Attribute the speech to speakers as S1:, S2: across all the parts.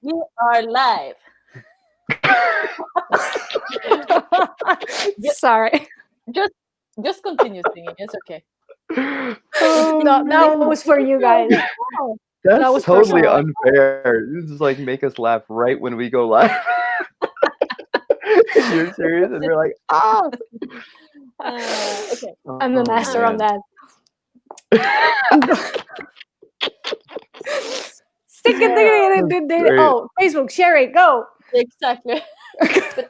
S1: We are live.
S2: Sorry.
S1: Just continue singing. It's okay.
S2: No, that was for you guys.
S3: That's
S2: That was
S3: totally
S2: personal.
S3: unfair. This is like make us laugh right when we go live. You're serious, and you're like, ah.
S1: Okay.
S2: I'm the master on that. Stick it. Oh, Facebook, share it. Go.
S1: Exactly. But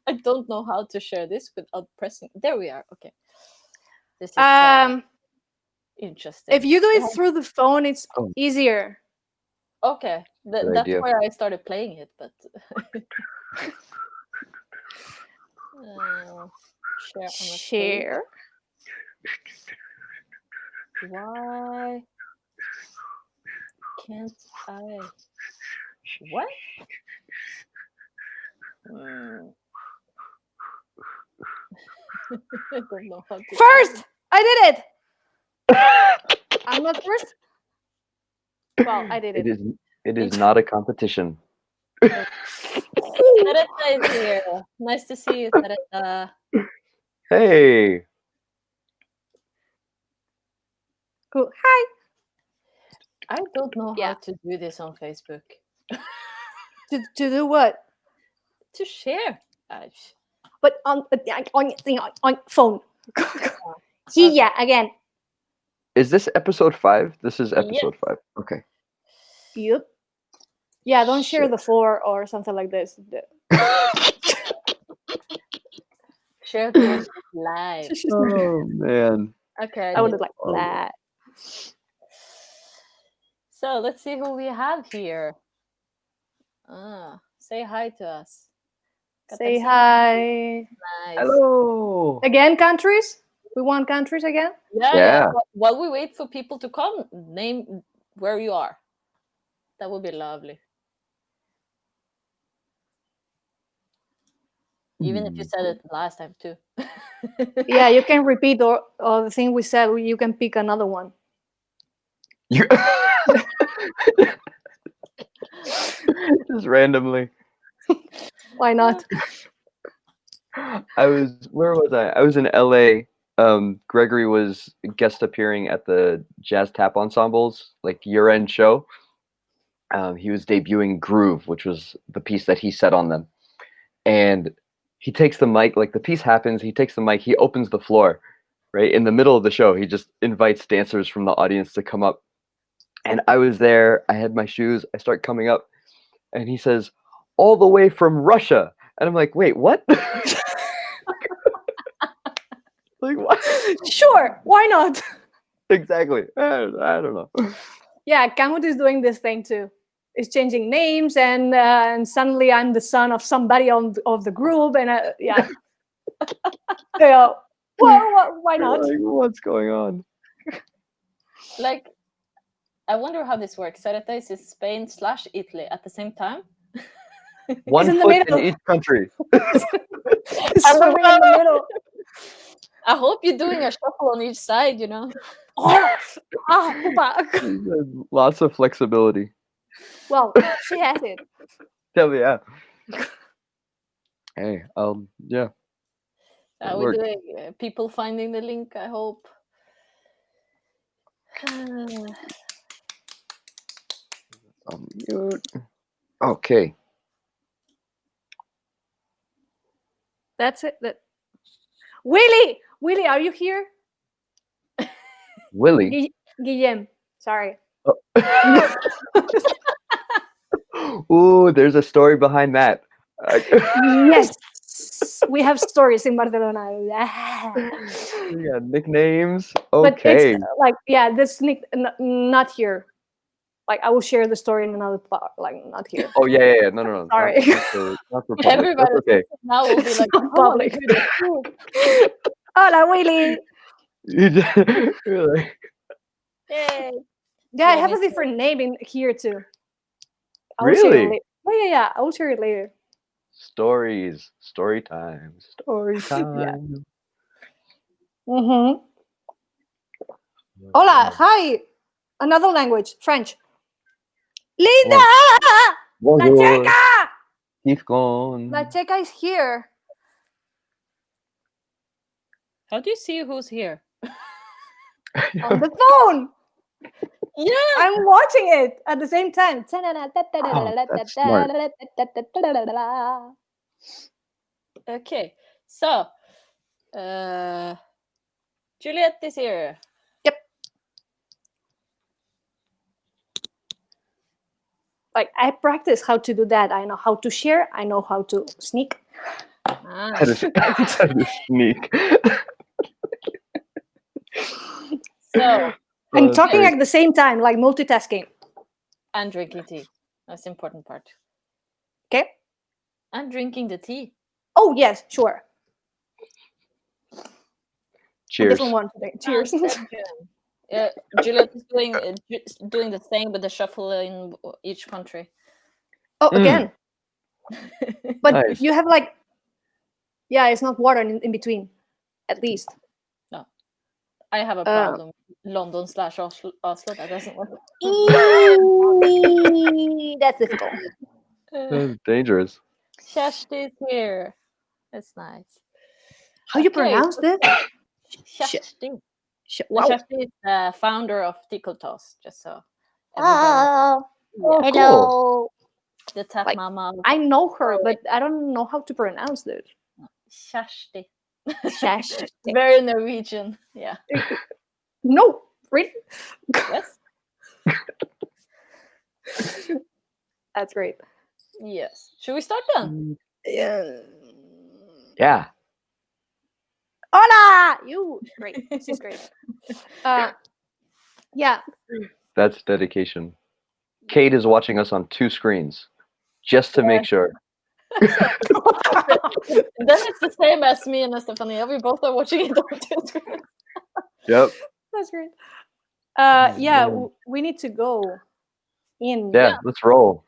S1: I don't know how to share this without pressing. There we are. Okay. This is interesting.
S2: If you do it through the phone, it's easier.
S1: Okay, that's
S3: idea.
S1: where I started playing it, but share on a
S2: Share.
S1: page. Why can't I? What? I don't know how to.
S2: First, I did it. I'm not first. Well, I did it.
S3: It is not a competition.
S1: Saretta is here. Nice to see you, Saretta.
S3: Hey.
S2: Cool. Hi.
S1: I don't know
S2: Yeah.
S1: how to do this on Facebook.
S2: To do what?
S1: To share.
S2: But on phone. Yeah, again.
S3: Is this episode 5? This is episode 5. Okay.
S2: Yep. Yeah, don't share the 4 or something like this.
S1: Share the live.
S3: Oh man.
S1: Okay.
S2: I would like that.
S1: So let's see who we have here. Say hi to us.
S2: Say hi.
S1: Nice.
S3: Hello.
S2: Again, countries? We want countries again?
S1: Yeah. While we wait for people to come, name where you are. That would be lovely. Even if you said it last time too.
S2: Yeah, you can repeat or the thing we said. You can pick another one.
S3: Just randomly.
S2: Why not?
S3: Where was I? I was in LA. Gregory was guest appearing at the Jazz Tap Ensemble's like year-end show. He was debuting Groove, which was the piece that he set on them. And he takes the mic, like the piece happens, he takes the mic, he opens the floor, right? In the middle of the show, he just invites dancers from the audience to come up. And I was there, I had my shoes, I start coming up, and he says, all the way from Russia. And I'm like, wait, what? Like, what?
S2: Sure, why not?
S3: Exactly. I don't know.
S2: Yeah, Kamut is doing this thing too. It's changing names, and suddenly I'm the son of somebody of the group, and yeah. Well, why not?
S3: Like, what's going on?
S1: Like, I wonder how this works. Saretta is in Spain/Italy at the same time.
S3: One
S2: in the
S3: foot
S2: middle.
S3: in each country.
S2: It's swimming in the middle.
S1: I hope you're doing a shuffle on each side, you know.
S3: Lots of flexibility.
S2: Well, she has it.
S3: Yeah. Hey, yeah.
S1: Are we doing people finding the link? I hope.
S3: Mute. Okay.
S2: That's it. Willie, are you here?
S3: Willie.
S2: Guillem. Sorry.
S3: Ooh, there's a story behind that.
S2: Yes, we have stories in Barcelona.
S3: We got nicknames. Okay.
S2: But it's this not here. Like I will share the story in another part. Like not here.
S3: Oh yeah. No.
S2: Sorry.
S3: Not for public.
S1: Everybody
S3: okay.
S1: now will be like,
S2: public. Hola, Willie.
S3: You're like,
S1: Yay.
S2: Yeah, I have a different name in here too.
S3: Really?
S2: Yeah. I will share it later.
S3: Story time.
S2: Yeah. Mm-hmm. Hola, hi. Another language, French. Linda!
S3: Bonjour.
S2: Checa!
S3: Keith gone.
S2: La Checa is here.
S1: How do you see who's here?
S2: On the phone.
S1: Yeah.
S2: I'm watching it at the same time.
S3: that's smart.
S1: Okay. So, Juliet is here.
S2: Yep. Like I practice how to do that. I know how to share. I know how to sneak.
S1: Ah.
S3: How to sneak.
S1: So,
S2: I'm talking
S3: great.
S2: at the same time, like multitasking.
S1: and drinking tea. That's the important part.
S2: Okay.
S1: And drinking the tea.
S2: Oh yes, sure. A
S3: Cheers.
S2: different one today. Cheers.
S1: Juliet is doing the thing with the shuffle in each country.
S2: Oh, again. But
S3: Nice.
S2: you have like, yeah, it's not water in between, at least.
S1: No, I have a problem. London/Oslo. That doesn't work.
S2: That's difficult.
S3: That's dangerous.
S1: Shashti is here. That's nice.
S2: How you
S1: Okay.
S2: pronounce this?
S1: Shashti.
S2: Wow.
S1: Shashti is the founder of Tikotos, just so everybody.
S2: Oh,
S1: Yeah.
S2: hello.
S1: The tap
S2: Like,
S1: mama.
S2: I know her, but I don't know how to pronounce it.
S1: Shashti.
S2: Shash.
S1: Very Norwegian. Yeah.
S2: No, really?
S1: Yes.
S2: That's great.
S1: Yes. Should we start then?
S3: Yeah.
S2: Hola! You great. She's great. Yeah.
S3: That's dedication. Kate is watching us on 2 screens, just to make sure.
S1: Then it's the same as me and Estefanía. We both are watching it on 2 screens.
S3: Yep.
S2: That's great. Yeah, we need to go in.
S3: Yeah, let's roll.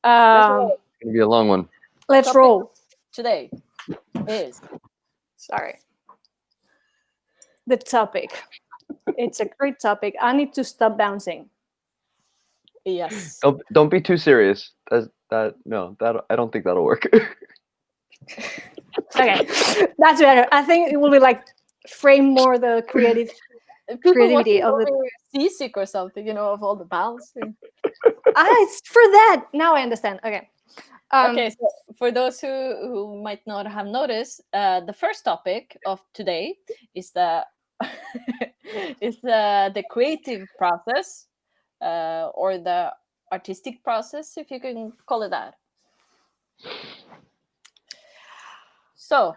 S1: roll.
S3: It's gonna be a long one.
S2: Let's
S1: Topic
S2: roll.
S1: Today is
S2: Sorry. The topic. It's a great topic. I need to stop bouncing.
S1: yes.
S3: Don't be too serious. No, I don't think that'll work.
S2: Okay, that's better. I think it will be like frame more the creativity
S1: People
S2: of the.
S1: seasick or something, of all the bouncing.
S2: It's for that. Now I understand. Okay.
S1: Okay, so for those who might not have noticed, the first topic of today is the the creative process, or the artistic process, if you can call it that. So,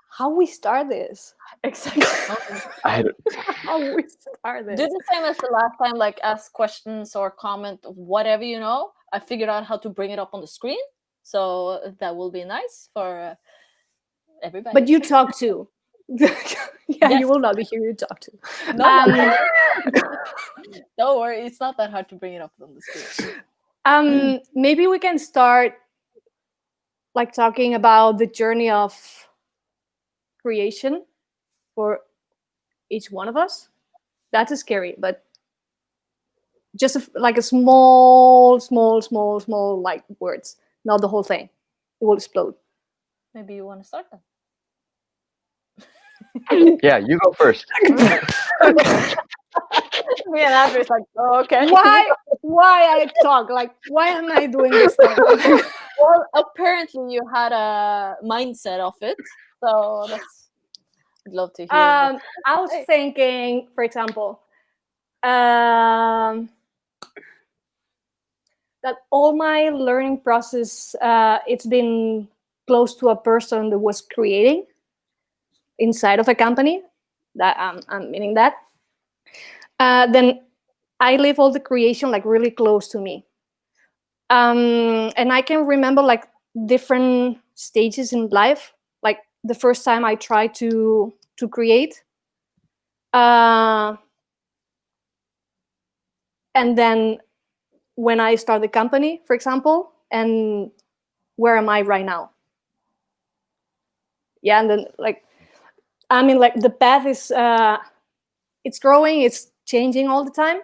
S2: how we start this?
S1: exactly.
S2: How we start this?
S1: Do the same as the last time, like ask questions or comment, whatever you know. I figured out how to bring it up on the screen, so that will be nice for everybody.
S2: But you talk too.
S1: Yes.
S2: You will not be here. You talk too.
S1: No, don't worry. It's not that hard to bring it up on the screen.
S2: Maybe we can start like talking about the journey of creation for each one of us. That's scary, but just like a small like words, not the whole thing. It will explode.
S1: Maybe you want to start then.
S3: Yeah, you go first.
S1: Me and Andrew is like, oh, okay.
S2: Why I talk? Like, why am I doing this thing?
S1: Well, apparently you had a mindset of it, so I'd love to hear.
S2: I was thinking, for example, that all my learning process, it's been close to a person that was creating inside of a company. That I'm meaning that. Then I live all the creation like really close to me, and I can remember like different stages in life. Like the first time I tried to create, and then when I start the company, for example, and where am I right now? Yeah, and then like, I mean, like the path is it's growing, it's changing all the time.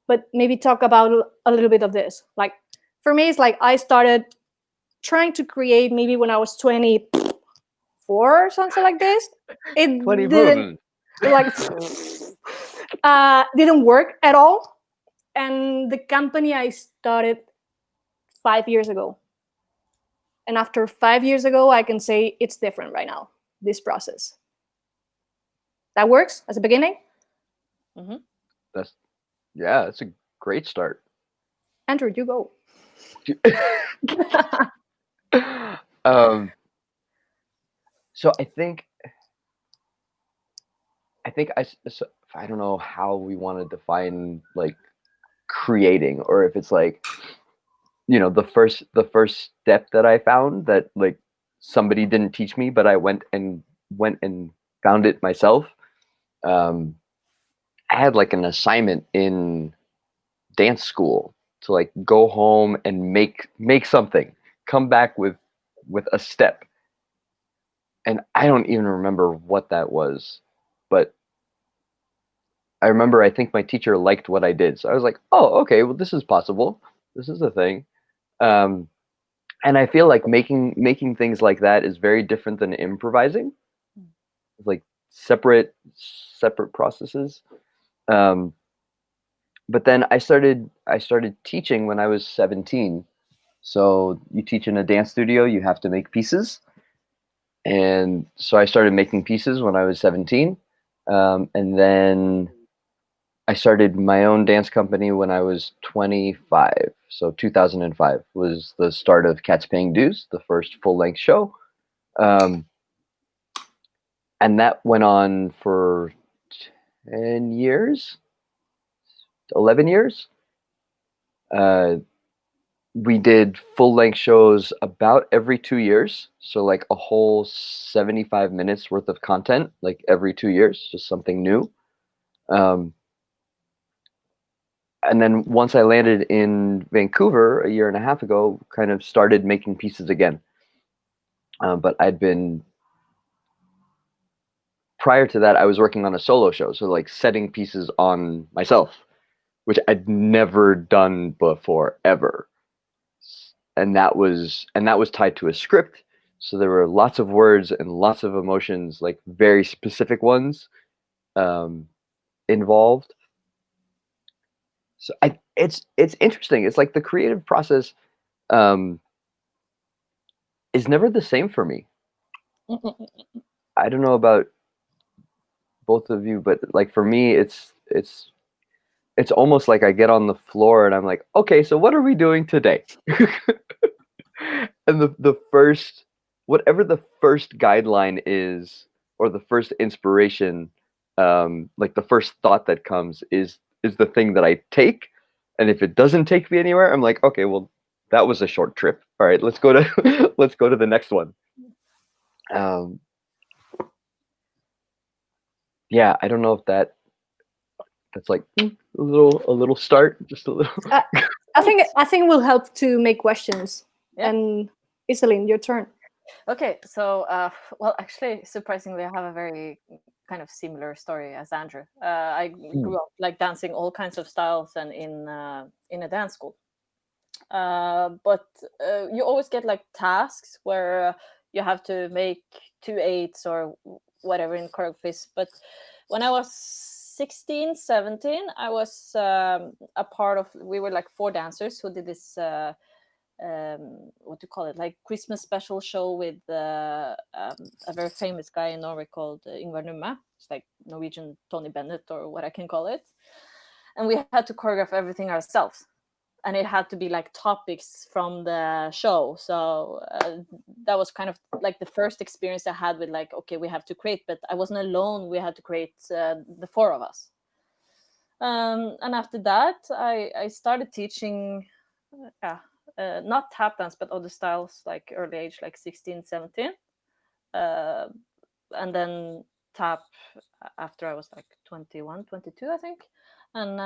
S2: But maybe talk about a little bit of this, like for me, it's like I started trying to create maybe when I was 24 or something like this. It
S3: 20
S2: didn't like didn't work at all. And the company I started 5 years ago. And after 5 years ago, I can say it's different right now, this process. That works as a beginning?
S1: Mm-hmm.
S3: That's a great start.
S2: Andrew, you go.
S3: So so I don't know how we want to define like creating, or if it's like, the first step that I found that like somebody didn't teach me, but I went and found it myself. I had like an assignment in dance school to like go home and make something, come back with a step. And I don't even remember what that was, but I remember I think my teacher liked what I did. So I was like, oh, okay, well, this is possible. This is a thing. And I feel like making things like that is very different than improvising. It's like separate processes. Um, but then I started teaching when I was 17. So you teach in a dance studio, you have to make pieces. And so I started making pieces when I was 17. And then I started my own dance company when I was 25. So 2005 was the start of Cats Paying Dues, the first full-length show. And that went on for 10 years, 11 years. We did full-length shows about every 2 years. So like a whole 75 minutes worth of content, like every 2 years, just something new. And then once I landed in Vancouver a year and a half ago, kind of started making pieces again. But prior to that, I was working on a solo show. So like setting pieces on myself, which I'd never done before, ever. And that was tied to a script. So there were lots of words and lots of emotions, like very specific ones, involved. So it's interesting. It's like the creative process is never the same for me. I don't know about both of you, but like for me, it's almost like I get on the floor and I'm like, okay, so what are we doing today? And the first, whatever the first guideline is, or the first inspiration, like the first thought that comes is the thing that I take. And if it doesn't take me anywhere, I'm like, okay, well, that was a short trip. All right, let's go to let's go to the next one. Yeah, I don't know if that's like a little start, just a little.
S2: I think will help to make questions. Yeah. And Iselin, your turn.
S1: Okay, so well, actually, surprisingly, I have a very kind of similar story as Andrew. I grew up like dancing all kinds of styles and in a dance school. But you always get like tasks where you have to make 2/8 or whatever in choreographies. But when I was 16, 17, I was a part of, we were like 4 dancers who did this what do you call it, like Christmas special show with a very famous guy in Norway called Ingvar Numme. It's like Norwegian Tony Bennett or what I can call it. And we had to choreograph everything ourselves. And it had to be like topics from the show. So that was kind of like the first experience I had with like, okay, we have to create, but I wasn't alone. We had to create the 4 of us. And after that, I started teaching, not tap dance, but other styles, like early age, like 16, 17. And then tap after I was like 21, 22, I think. And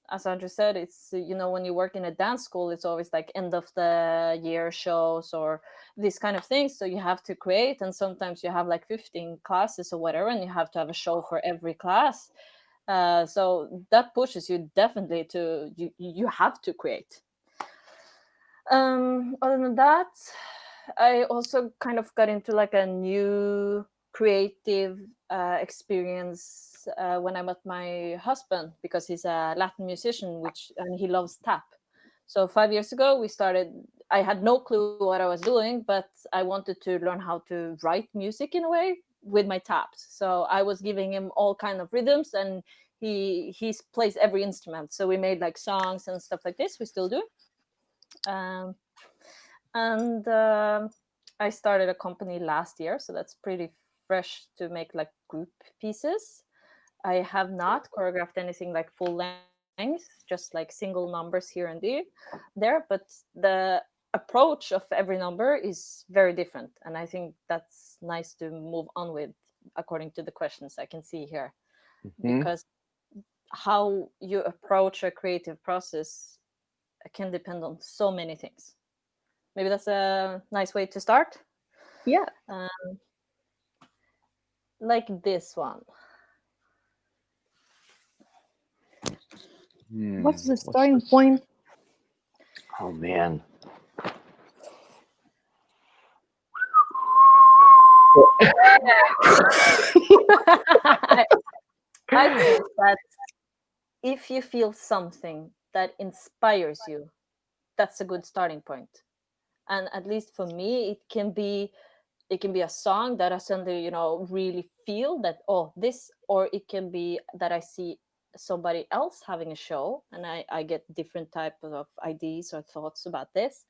S1: as Andrew said, it's, when you work in a dance school, it's always like end of the year shows or these kind of things. So you have to create, and sometimes you have like 15 classes or whatever, and you have to have a show for every class. So that pushes you definitely to, you have to create. Other than that, I also kind of got into like a new creative experience when I met my husband, because he's a Latin musician, and he loves tap. So 5 years ago, we started. I had no clue what I was doing, but I wanted to learn how to write music in a way with my taps. So I was giving him all kind of rhythms, and he plays every instrument. So we made like songs and stuff like this. We still do. Um, and I started a company last year, so that's pretty fresh to make like group pieces. I have not choreographed anything like full length, just like single numbers here and there, but the approach of every number is very different, and I think that's nice to move on with according to the questions I can see here. Because how you approach a creative process can depend on so many things. Maybe that's a nice way to start.
S2: Yeah.
S1: Like this one.
S2: What's the starting point?
S3: Oh man.
S1: I think that if you feel something that inspires you, that's a good starting point. And at least for me, it can be a song that I suddenly, really feel that, oh, this, or it can be that I see somebody else having a show and I get different type of ideas or thoughts about this.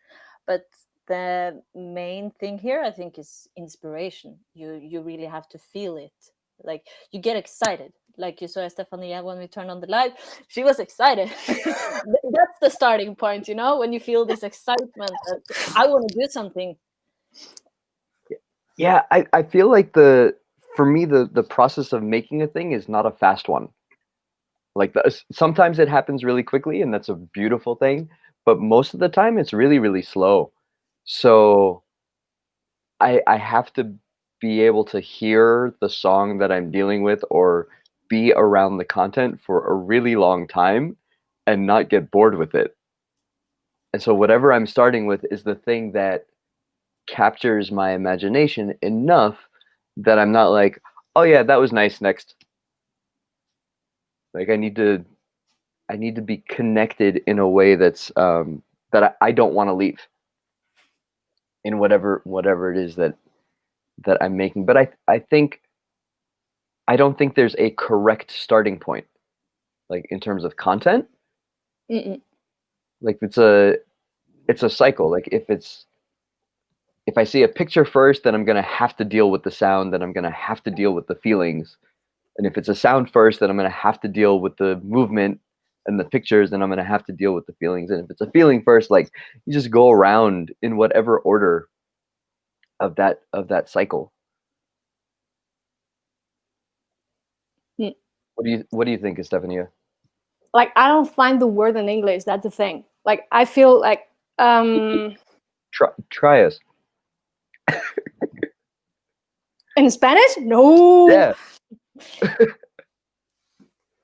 S1: But the main thing here, I think, is inspiration. You really have to feel it. Like you get excited. Like you saw Estefanía when we turned on the light, she was excited. That's the starting point, when you feel this excitement that I want to do something.
S3: Yeah, I feel like for me the process of making a thing is not a fast one. Like sometimes it happens really quickly and that's a beautiful thing, but most of the time it's really, really slow. So I have to be able to hear the song that I'm dealing with or be around the content for a really long time and not get bored with it. And so whatever I'm starting with is the thing that captures my imagination enough that I'm not like, oh yeah, that was nice, next. Like I need to be connected in a way that's that I don't want to leave in whatever it is that I'm making. But I don't think there's a correct starting point, like in terms of content.
S2: Mm-mm.
S3: Like it's a cycle. Like if I see a picture first, then I'm gonna have to deal with the sound, then I'm gonna have to deal with the feelings. And if it's a sound first, then I'm gonna have to deal with the movement and the pictures, then I'm gonna have to deal with the feelings. And if it's a feeling first, like you just go around in whatever order of that cycle.
S2: Mm.
S3: What do you think, Estefanía?
S2: Like I don't find the word in English. That's the thing. Like I feel like
S3: Try us.
S2: in Spanish. No.
S3: Yeah.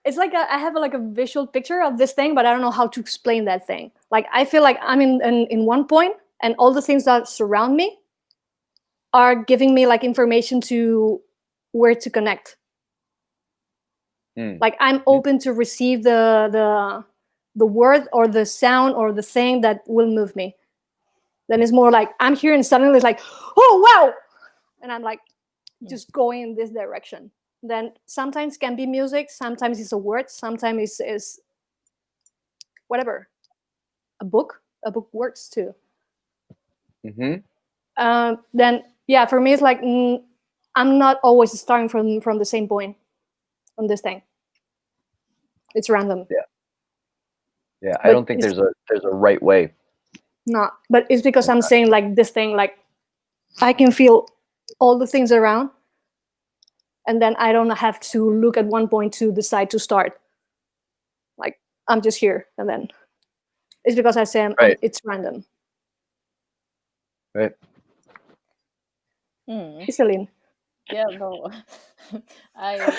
S2: It's like I have like a visual picture of this thing, but I don't know how to explain that thing. Like I feel like I'm in one point, and all the things that surround me are giving me like information to where to connect. Like I'm open to receive the word or the sound or the thing that will move me. Then it's more like I'm here and suddenly it's like, oh wow, and I'm like just going in this direction. Then sometimes can be music, sometimes it's a word, sometimes is whatever. A book works too. Then yeah, for me it's like I'm not always starting from the same point on this thing. It's random.
S3: Yeah, I don't think there's a right way.
S2: No, but it's because I'm saying like this thing, like I can feel all the things around, and then I don't have to look at one point to decide to start. Like I'm just here, and then it's because I say it's random.
S3: Right.
S2: Iselin.
S1: Yeah, no. I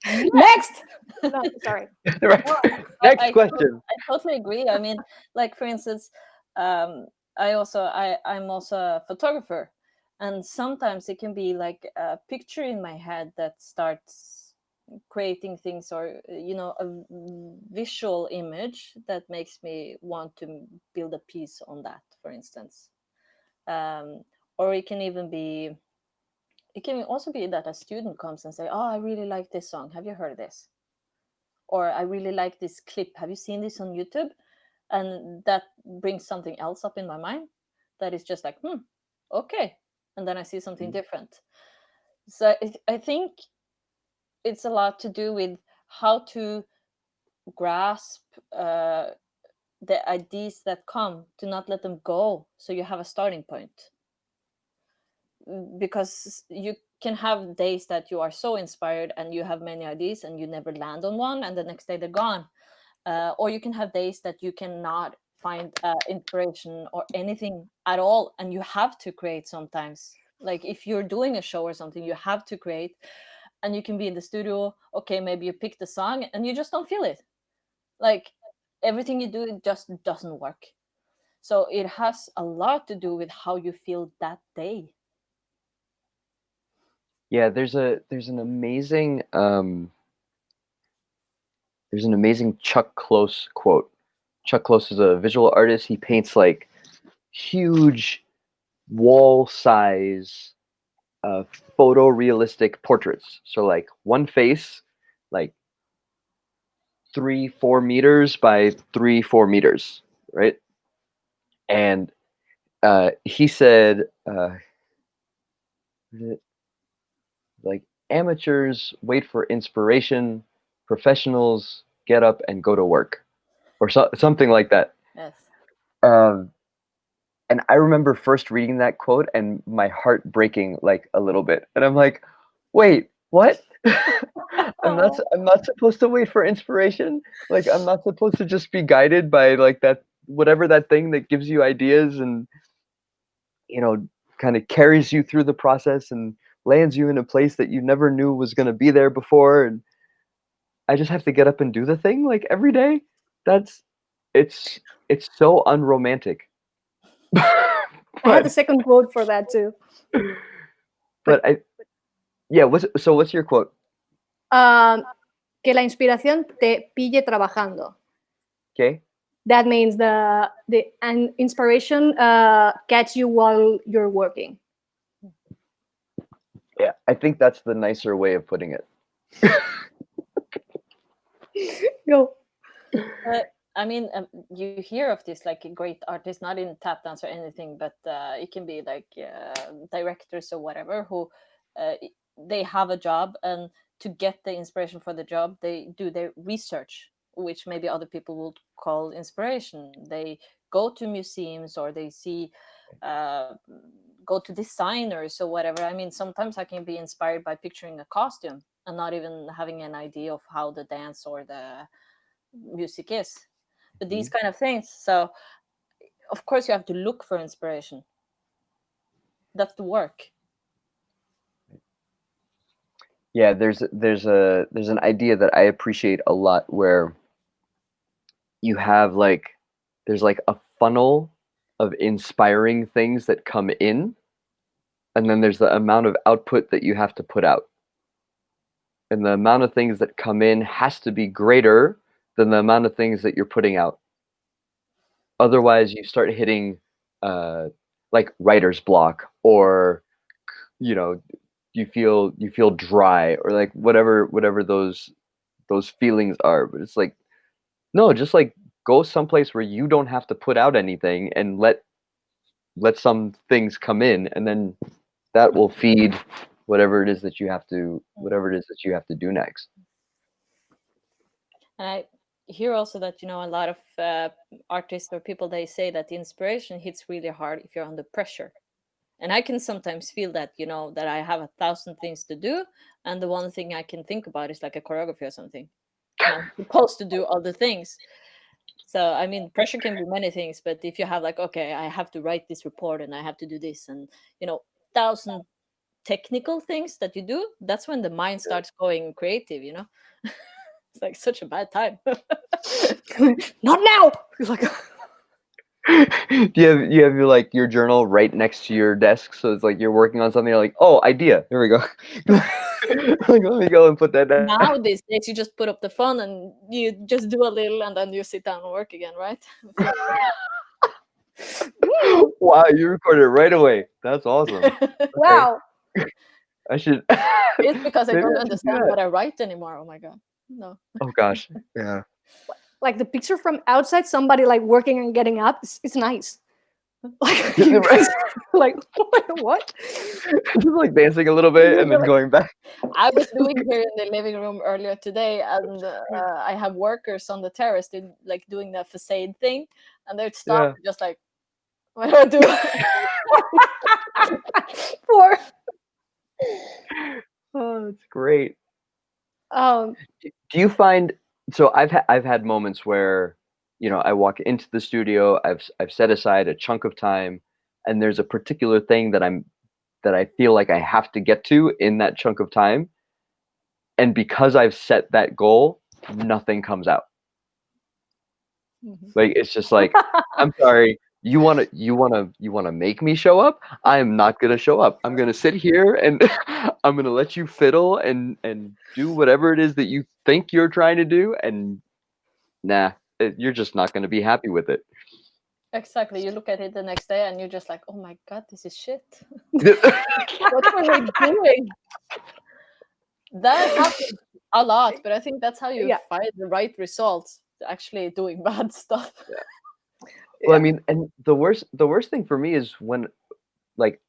S2: Next. No, sorry.
S3: Right.
S1: No,
S3: Next
S1: I
S3: question.
S1: totally agree. I mean, like for instance, I'm also a photographer, and sometimes it can be like a picture in my head that starts creating things, or a visual image that makes me want to build a piece on that, for instance. um, or it can also be that a student comes and say, oh, I really like this song, have you heard this? Or I really like this clip, have you seen this on YouTube? And that brings something else up in my mind that is just like, okay. And then I see something different. So I think it's a lot to do with how to grasp the ideas that come, to not let them go, so you have a starting point. Because you can have days that you are so inspired and you have many ideas and you never land on one, and the next day they're gone. Or you can have days that you cannot find inspiration or anything at all, and you have to create sometimes. Like if you're doing a show or something, you have to create, and you can be in the studio. Okay, maybe you pick the song and you just don't feel it. Like everything you do, it just doesn't work. So it has a lot to do with how you feel that day.
S3: Yeah, there's an amazing Chuck Close quote. Chuck Close is a visual artist. He paints like huge wall size photorealistic portraits. So like one face, like 3-4 meters by 3-4 meters, right? And he said, like, amateurs wait for inspiration, professionals get up and go to work, or something like that.
S1: Yes.
S3: Um, and I remember first reading that quote and my heart breaking like a little bit, and I'm like, wait, what? I'm not supposed to wait for inspiration. Like I'm not supposed to just be guided by like that, whatever that thing that gives you ideas and kind of carries you through the process and lands you in a place that you never knew was going to be there before. And I just have to get up and do the thing like every day. That's it's it's so unromantic.
S2: I have the second quote for that too.
S3: But what's your quote?
S2: Que la inspiración te pille trabajando.
S3: Okay.
S2: That means the inspiration catch you while you're working.
S3: Yeah, I think that's the nicer way of putting it.
S2: Go.
S1: I mean, you hear of this like great artists, not in tap dance or anything, but it can be like directors or whatever who they have a job, and to get the inspiration for the job, they do their research, which maybe other people would call inspiration. They go to museums, or they see, go to designers or whatever. I mean, sometimes I can be inspired by picturing a costume and not even having an idea of how the dance or the music is. But these kind of things, so of course you have to look for inspiration. That's the work.
S3: Yeah, there's an idea that I appreciate a lot where you have there's like a funnel of inspiring things that come in, and then there's the amount of output that you have to put out. And the amount of things that come in has to be greater than the amount of things that you're putting out. Otherwise, you start hitting like writer's block, or you know, you feel dry, or like whatever those feelings are. But it's like, no, just like go someplace where you don't have to put out anything and let some things come in, and then that will feed whatever it is that you have to do next.
S1: And I hear also that a lot of artists or people, they say that the inspiration hits really hard if you're under pressure. And I can sometimes feel that, that I have 1,000 things to do, and the one thing I can think about is like a choreography or something, and I'm supposed to do other things. So I mean, pressure can be many things, but if you have like, okay, I have to write this report and I have to do this, and 1,000 technical things that you do, that's when the mind starts going creative, you know. It's like such a bad time.
S2: Not now. He's like,
S3: Do you have your like your journal right next to your desk, so it's like you're working on something, you're like, oh, idea, here we go. Like, let me go and put that down.
S1: Now these days you just put up the phone and you just do a little and then you sit down and work again, right?
S3: Wow, you recorded it right away. That's awesome. Okay.
S2: wow.
S3: I should.
S1: It's because I
S3: Maybe
S1: don't
S3: I should do
S1: understand
S3: that.
S1: what I write anymore. Oh my god. No.
S3: Oh gosh. Yeah.
S2: Like the picture from outside, somebody like working and getting up, it's nice. Like, like what?
S3: Just like dancing a little bit and then going back.
S1: I was doing here in the living room earlier today, and I have workers on the terrace like doing the facade thing, and they'd stop
S3: Yeah.
S1: just like, what do I do?
S2: Poor.
S3: Oh, that's great.
S2: Um,
S3: Do you find so I've had moments where, you know, I walk into the studio, I've set aside a chunk of time, and there's a particular thing that I feel like I have to get to in that chunk of time, and because I've set that goal, nothing comes out. Like it's just like, I'm sorry, you wanna make me show up? I am not gonna show up. I'm gonna sit here and I'm gonna let you fiddle and do whatever it is that you think you're trying to do, and nah, you're just not gonna be happy with it.
S1: Exactly. You look at it the next day and you're just like, oh my god, this is shit. What were we doing? That happens a lot, but I think that's how you
S2: Yeah.
S1: find the right results. Actually doing bad stuff.
S3: Well, I mean, and the worst thing for me is when, like,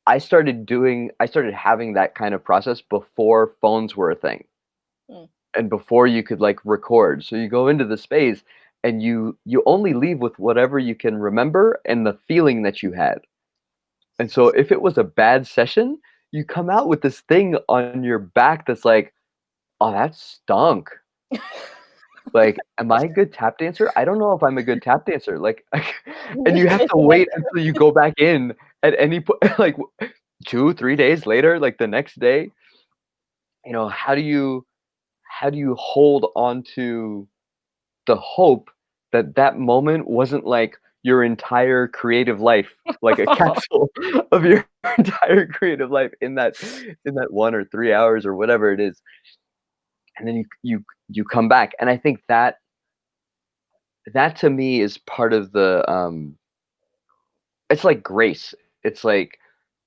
S3: I started having that kind of process before phones were a thing.
S1: Mm.
S3: And before you could like record. So you go into the space and you only leave with whatever you can remember and the feeling that you had. And so if it was a bad session, you come out with this thing on your back that's like, oh, that stunk. Like, am I a good tap dancer? I don't know if I'm a good tap dancer. Like, and you have to wait until you go back in at any point, like 2, 3 days later, like the next day. You know, how do you hold on to the hope that that moment wasn't like your entire creative life, like a capsule of your entire creative life in that 1 or 3 hours or whatever it is, and then you come back, and I think that to me is part of the it's like grace. It's like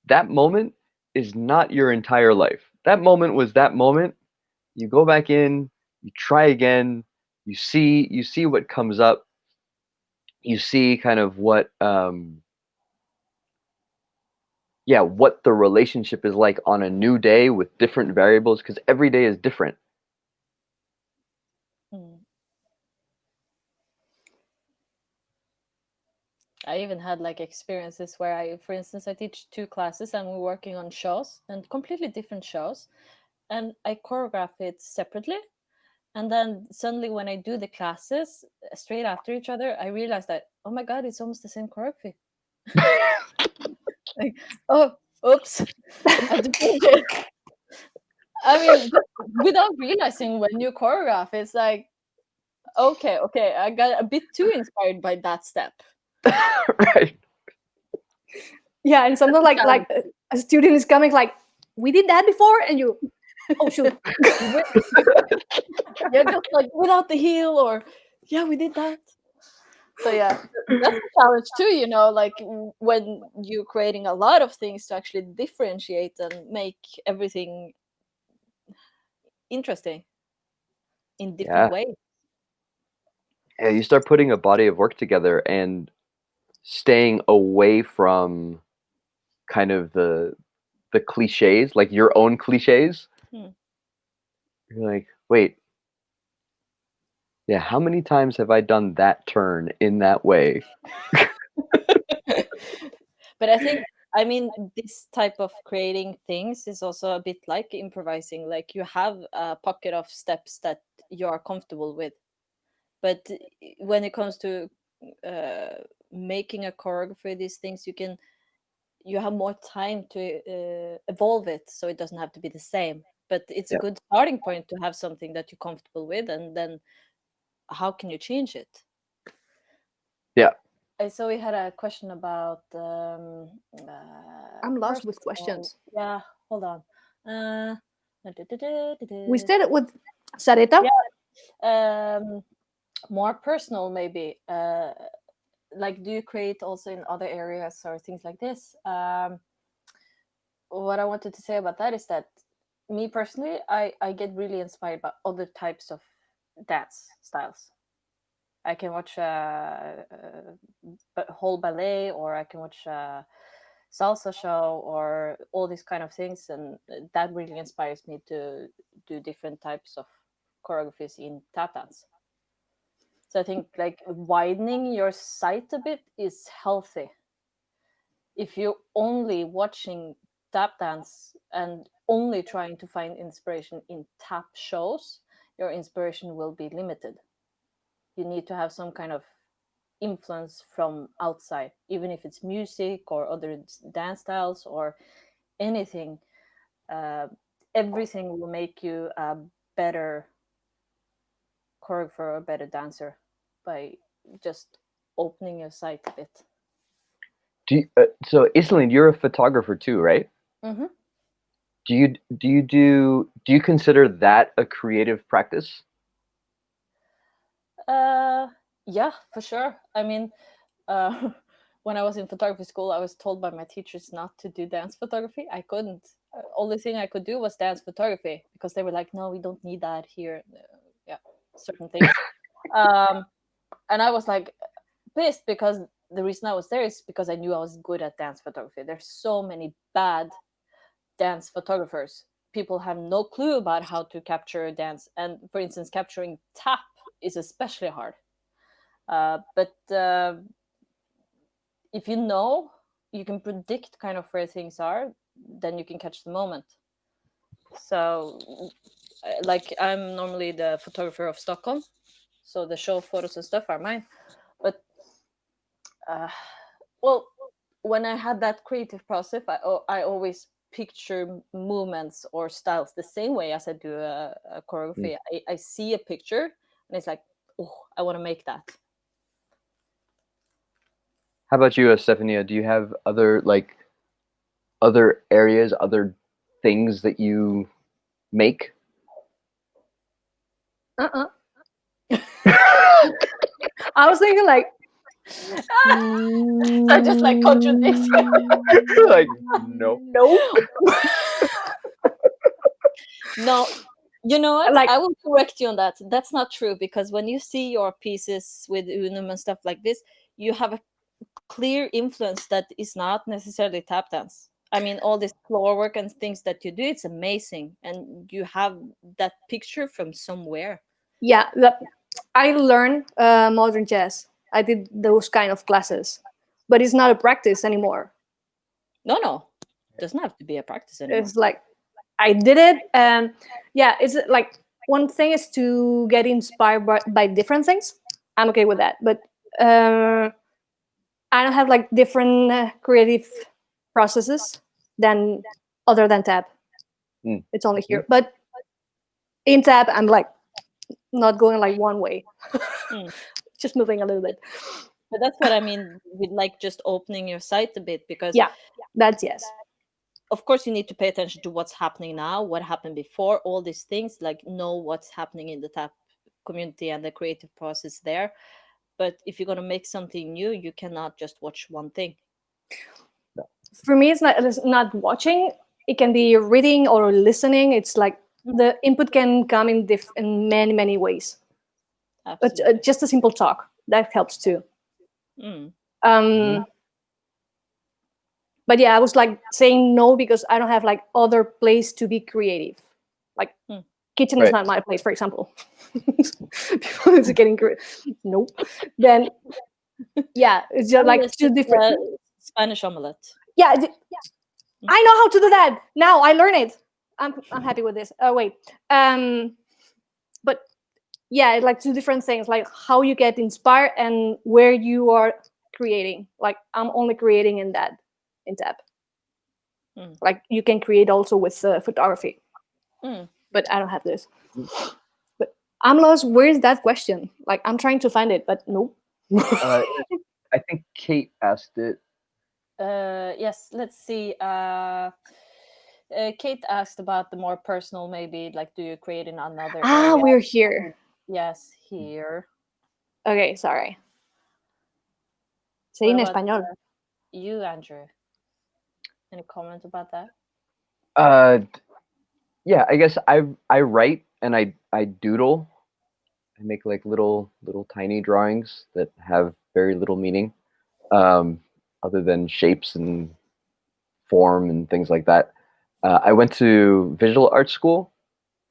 S3: that moment is not your entire life. That moment was that moment. You go back in, you try again, you see what comes up, you see kind of what yeah, what the relationship is like on a new day with different variables, because every day is different.
S1: Mm. I even had like experiences where for instance, I teach 2 classes and we're working on shows and completely different shows, and I choreograph it separately. And then suddenly, when I do the classes straight after each other, I realize that, oh my god, it's almost the same choreography. Like, oh, oops, I have to change it. I mean, without realizing when you choreograph, it's like, okay, I got a bit too inspired by that step.
S3: Right.
S2: yeah, and sometimes like a student is coming like, we did that before, and you, oh shoot.
S1: Yeah, just like without the heel, or yeah, we did that. So yeah, that's a challenge too, you know, like when you're creating a lot of things to actually differentiate and make everything interesting in different
S3: Yeah.
S1: ways.
S3: Yeah, you start putting a body of work together and staying away from kind of the cliches, like your own cliches.
S1: Hmm.
S3: You're like, wait, yeah, how many times have I done that turn in that way?
S1: But I think, I mean, this type of creating things is also a bit like improvising. Like you have a pocket of steps that you are comfortable with, but when it comes to making a choreography, these things you have more time to evolve it, so it doesn't have to be the same. But it's a
S3: Yeah.
S1: good starting point to have something that you're comfortable with, and then how can you change it?
S3: Yeah.
S1: So we had a question about
S2: I'm lost with
S1: personal.
S2: questions.
S1: Yeah, hold on.
S2: We started with Sarita.
S1: Yeah, more personal maybe. Like, do you create also in other areas or things like this? What I wanted to say about that is that me personally, I get really inspired by other types of dance styles. I can watch a whole ballet, or I can watch a salsa show, or all these kind of things, and that really inspires me to do different types of choreographies in tap dance. So I think like widening your sight a bit is healthy. If you're only watching tap dance and only trying to find inspiration in tap shows, your inspiration will be limited. You need to have some kind of influence from outside, even if it's music or other dance styles or anything. Uh, Everything will make you a better choreographer or a better dancer by just opening your sight a bit.
S3: So Iselin, you're a photographer too, right?
S1: Mm-hmm.
S3: Do you consider that a creative practice?
S1: Yeah, for sure. I mean, uh, when I was in photography school, I was told by my teachers not to do dance photography. I couldn't. Only thing I could do was dance photography, because they were like, "No, we don't need that here." Yeah, certain things. Um, and I was like pissed, because the reason I was there is because I knew I was good at dance photography. There's so many bad dance photographers. People have no clue about how to capture dance, and for instance, capturing tap is especially hard. But if you know, you can predict kind of where things are, then you can catch the moment. So, like, I'm normally the photographer of Stockholm, so the show photos and stuff are mine. But uh, well, when I had that creative process, I always picture movements or styles the same way as I do a choreography. I see a picture and it's like, oh, I want to make that.
S3: How about you, Estefanía? Do you have other areas, other things that you make?
S2: I was thinking like,
S1: I just like contradict.
S3: Like, no.
S2: Nope.
S1: No, you know what?
S2: Like,
S1: I will correct you on that. That's not true, because when you see your pieces with Unum and stuff like this, you have a clear influence that is not necessarily tap dance. I mean, all this floor work and things that you do, it's amazing, and you have that picture from somewhere.
S2: yeah, I learned modern jazz. I did those kind of classes, but it's not a practice anymore.
S1: No, doesn't have to be a practice anymore.
S2: It's like I did it, and yeah, it's like one thing is to get inspired by different things. I'm okay with that, but I don't have like different creative processes than other than tap.
S3: Mm.
S2: It's only here, but in tap, I'm like not going like one way, just moving a little bit.
S1: But that's what I mean with like just opening your sight a bit, because
S2: Yeah, that's yes.
S1: of course you need to pay attention to what's happening now, what happened before, all these things, like know what's happening in the tap community and the creative process there. But if you're going to make something new, you cannot just watch one thing.
S2: For me, it's not watching. It can be reading or listening. It's like the input can come in many ways. But
S1: Absolutely.
S2: just a simple talk that helps too. But yeah, I was like saying no because I don't have like other place to be creative. Like kitchen is not my place, for example. People is getting nope. Then yeah, it's just like two different
S1: Spanish omelette.
S2: Yeah, I know how to do that. Now I learn it. I'm happy with this. Oh wait. But yeah, it's like two different things, like how you get inspired and where you are creating. Like I'm only creating in tap. Like you can create also with photography.
S1: Mm.
S2: But I don't have this. But I'm lost. Where's that question? Like I'm trying to find it, but nope.
S3: I think Kate asked it.
S1: Yes, let's see. Kate asked about the more personal, maybe like, do you create in another area?
S2: We're here.
S1: Yes, here.
S2: Okay, sorry. Say
S1: What
S2: in
S1: about
S2: español.
S1: you, Andrew? Any comment about that?
S3: Yeah, I guess I write and I doodle. I make like little tiny drawings that have very little meaning, other than shapes and form and things like that. I went to visual art school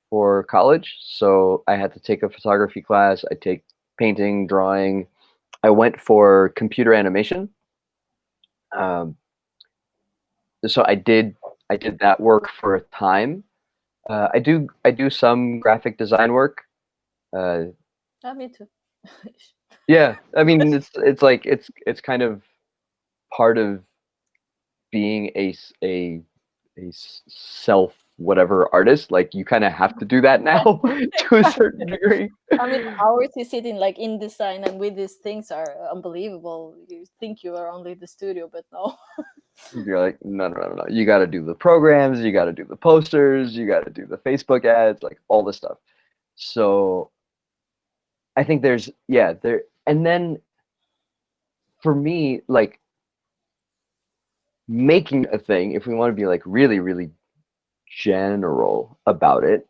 S3: for college, so I had to take a photography class. I take painting, drawing. I went for computer animation. So I did that work for a time. I do some graphic design work.
S1: Me too.
S3: Yeah, I mean it's like it's kind of part of being a self whatever artist. Like you kind of have to do that now to a certain degree.
S1: I mean, hours you sit in like InDesign and with these things are unbelievable. You think you are only the studio, but no.
S3: You're like, no. You got to do the programs, you got to do the posters, you got to do the Facebook ads, like all this stuff. So I think there's there, and then for me, like making a thing, if we want to be like really, really general about it,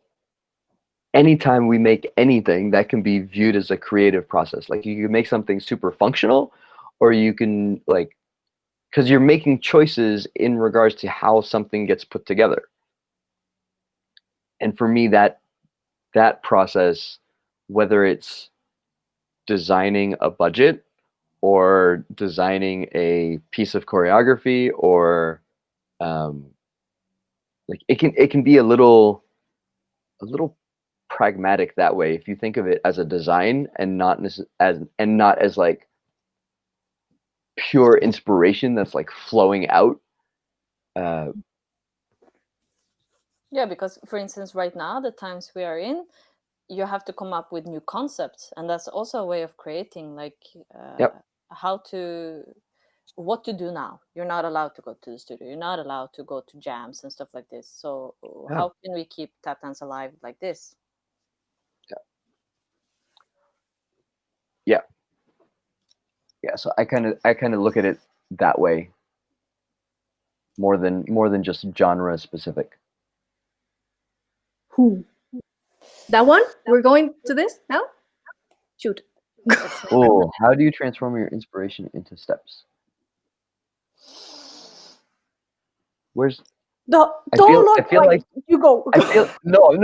S3: anytime we make anything, that can be viewed as a creative process. Like you can make something super functional, or you can like, because you're making choices in regards to how something gets put together. And for me, that process, whether it's designing a budget or designing a piece of choreography, or like it can be a little pragmatic that way if you think of it as a design and not as like pure inspiration that's like flowing out.
S1: Yeah, because for instance, right now, the times we are in, you have to come up with new concepts, and that's also a way of creating, like
S3: Yep.
S1: what to do now. You're not allowed to go to the studio. You're not allowed to go to jams and stuff like this. So how can we keep tap dance alive like this?
S3: Yeah. So I kind of look at it that way, more than just genre specific.
S2: Who? That one? We're going to this now? Shoot.
S3: Oh, how do you transform your inspiration into steps? Where's
S2: Don't look like you go.
S3: I feel no.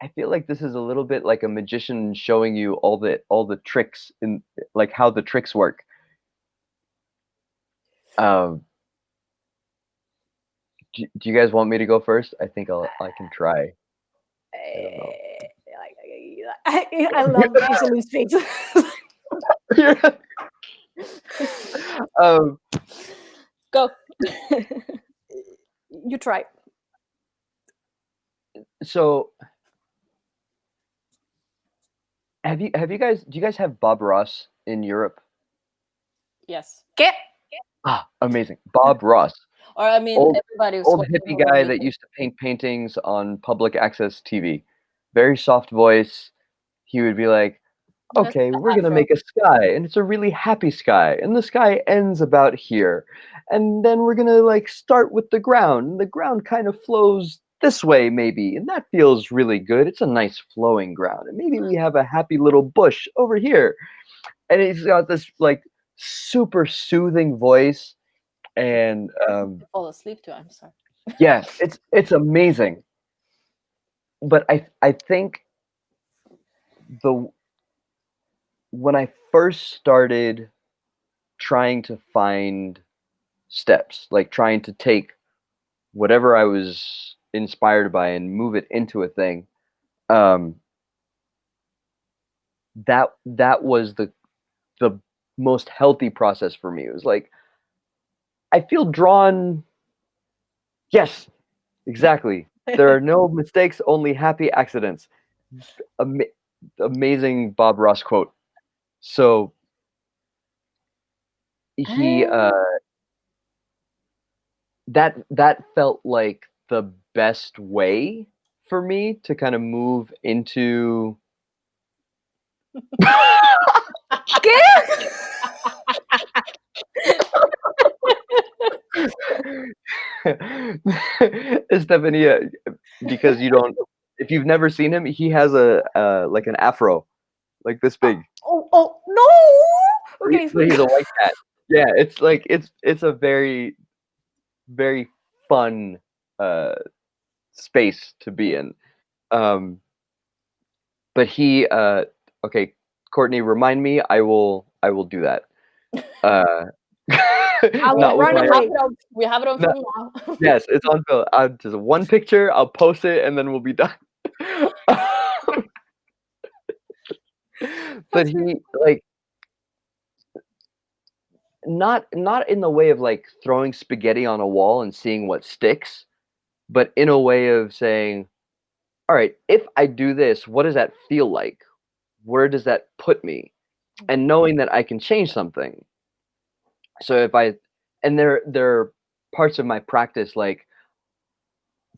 S3: I feel like this is a little bit like a magician showing you all the tricks in like how the tricks work. Do you guys want me to go first? I think I can try. I don't know.
S2: I love Iselin's face.
S1: Go.
S2: You try.
S3: So have you guys do you guys have Bob Ross in Europe?
S1: Yes.
S2: Get.
S3: Amazing. Bob Ross.
S1: Or I mean, everybody was
S3: old hippie guy that used to paint paintings on public access TV. Very soft voice. He would be like, okay, we're going to make a sky, and it's a really happy sky, and the sky ends about here. And then we're going to like start with the ground. And the ground kind of flows this way maybe, and that feels really good. It's a nice flowing ground. And maybe we have a happy little bush over here. And he's got this like super soothing voice. And
S1: fall asleep to. I'm sorry.
S3: yeah, it's amazing. But I think when I first started trying to find steps, like trying to take whatever I was inspired by and move it into a thing, that was the most healthy process for me. It was like, I feel drawn. Yes, exactly. There are no mistakes, only happy accidents. Amazing Bob Ross quote. So he that felt like the best way for me to kind of move into Estefanía, because if you've never seen him, he has a like an afro, like this big.
S2: Oh no! Okay,
S3: He's a white cat. Yeah, it's like it's a very, very fun space to be in. But he okay, Courtney, remind me. I will do that.
S2: I will run away.
S1: We have it on film now.
S3: Yes, it's on film. Just one picture. I'll post it, and then we'll be done. But he like not in the way of like throwing spaghetti on a wall and seeing what sticks, but in a way of saying, all right, if I do this, what does that feel like? Where does that put me? And knowing that I can change something. So if and there are parts of my practice, like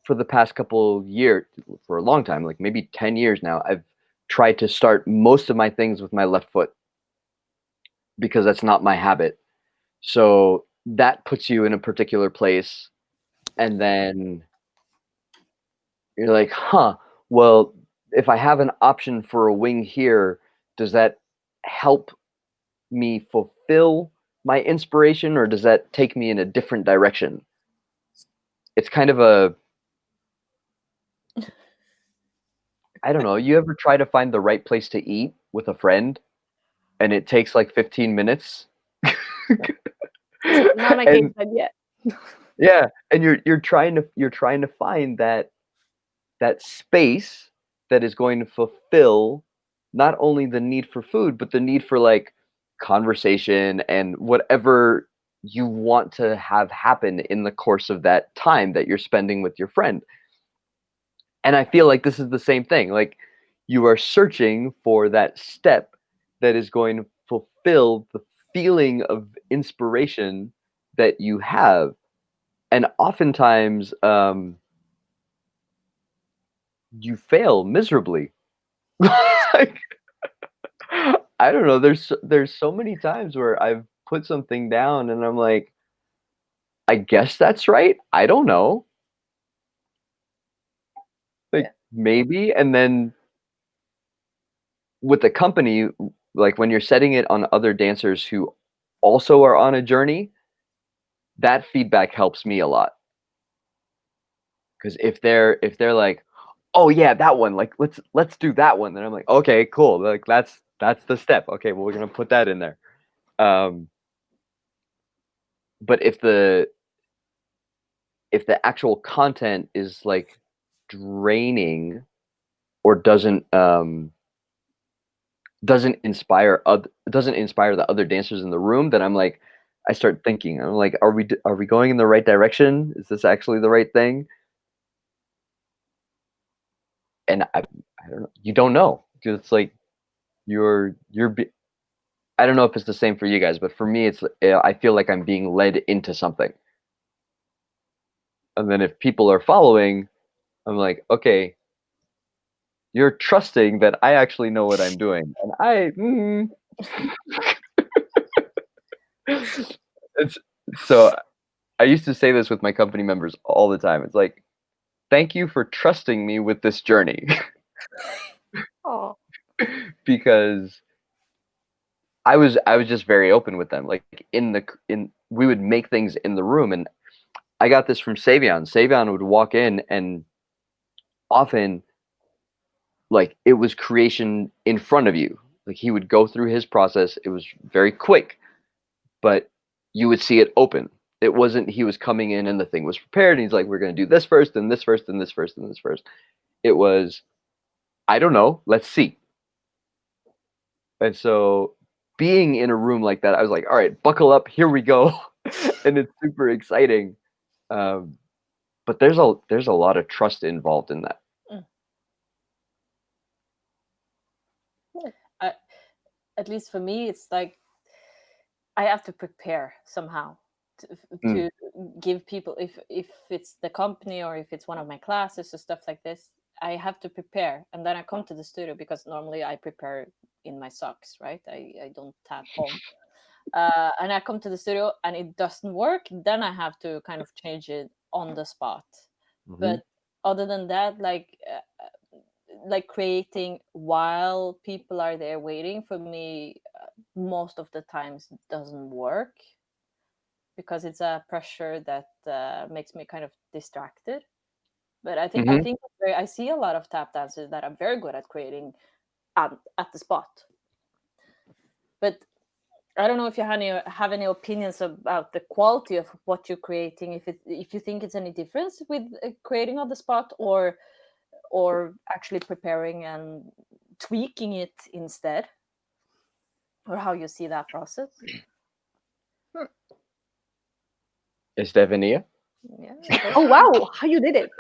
S3: for the past couple years, for a long time, like maybe 10 years now, I've tried to start most of my things with my left foot because that's not my habit. So that puts you in a particular place, and then you're like, huh, well, if I have an option for a wing here, does that help me fulfill my inspiration, or does that take me in a different direction? It's kind of I don't know. You ever try to find the right place to eat with a friend, and it takes like 15 minutes?
S2: Not my case yet.
S3: Yeah, and you're trying to find that space that is going to fulfill not only the need for food, but the need for like conversation and whatever you want to have happen in the course of that time that you're spending with your friend. And I feel like this is the same thing. Like, you are searching for that step that is going to fulfill the feeling of inspiration that you have. And oftentimes, you fail miserably. Like, I don't know. There's so many times where I've put something down and I'm like, I guess that's right. I don't know. Like, maybe. And then with the company, like when you're setting it on other dancers who also are on a journey, that feedback helps me a lot. Because if they're like, oh yeah, that one, like let's do that one, then I'm like, okay, cool. Like that's the step. Okay, well, we're gonna put that in there. But if the actual content is like draining or doesn't inspire the other dancers in the room, then I'm like, I start thinking, I'm like, are we going in the right direction? Is this actually the right thing? And I don't know. You don't know. It's like I don't know if it's the same for you guys, but for me, it's I feel like I'm being led into something. And then if people are following, I'm like, okay, you're trusting that I actually know what I'm doing, and it's so. I used to say this with my company members all the time. It's like, thank you for trusting me with this journey.
S2: Oh.
S3: Because I was just very open with them. Like we would make things in the room, and I got this from Savion. Savion would walk in, and often, like, it was creation in front of you. Like, he would go through his process. It was very quick, but you would see it open. It wasn't he was coming in and the thing was prepared, and he's like, we're going to do this first, and this first, and this first, and this first. It was, I don't know, let's see. And so being in a room like that, I was like, all right, buckle up, here we go. And it's super exciting. But there's a lot of trust involved in that.
S1: At least for me, it's like I have to prepare somehow to give people, if it's the company or if it's one of my classes or stuff like this, I have to prepare, and then I come to the studio, because normally I prepare in my socks, right? I don't tap home. And I come to the studio and it doesn't work, then I have to kind of change it on the spot. But other than that, like creating while people are there waiting for me, most of the times doesn't work, because it's a pressure that makes me kind of distracted. But I think I see a lot of tap dancers that are very good at creating at the spot. But I don't know if you have any opinions about the quality of what you're creating. If you think it's any difference with creating on the spot, or actually preparing and tweaking it instead, or how you see that process.
S3: Estefanía?
S1: Yeah.
S2: Oh wow, how you did it?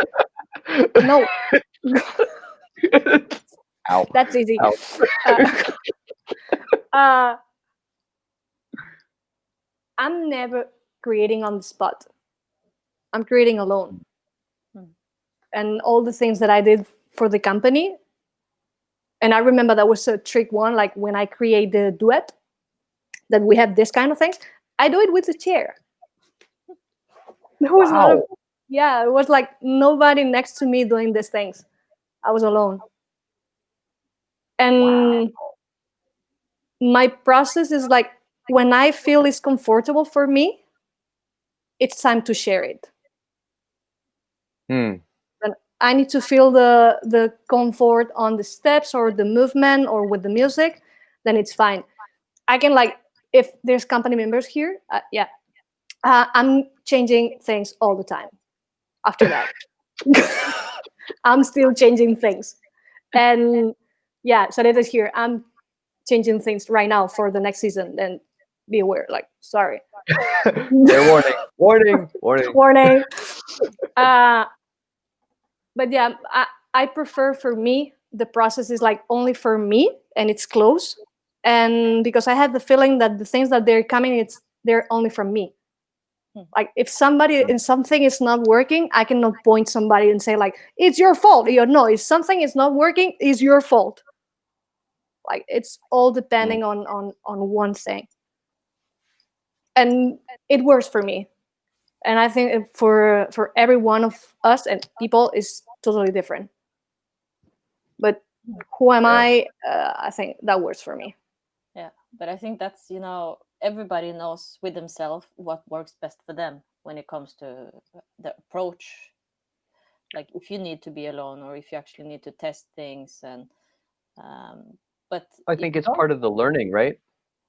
S2: No.
S3: Ow.
S2: That's easy.
S3: Ow.
S2: I'm never creating on the spot. I'm creating alone. And all the things that I did for the company, and I remember that was a trick one, like when I create the duet, that we have this kind of things, I do it with the chair. There was not it was like nobody next to me doing these things. I was alone. And my process is like, when I feel it's comfortable for me, it's time to share it. And I need to feel the comfort on the steps or the movement or with the music, then it's fine. I can, like, if there's company members here, I'm changing things all the time. After that, I'm still changing things. And yeah, so that is here. I'm changing things right now for the next season. Then be aware, like, sorry.
S3: Fair warning.
S2: Warning. But yeah, I prefer, for me, the process is like only for me and it's close. And because I have the feeling that the things that they're coming, they're only from me. Like if somebody and something is not working, I cannot point somebody and say like, it's your fault. No, if something is not working, it's your fault. Like it's all depending on one thing. And it works for me. And I think for every one of us and people is totally different. But who am I? I think that works for me.
S1: Yeah, but I think that's, everybody knows with themselves what works best for them when it comes to the approach. Like if you need to be alone or if you actually need to test things, and but
S3: I think it's part of the learning, right?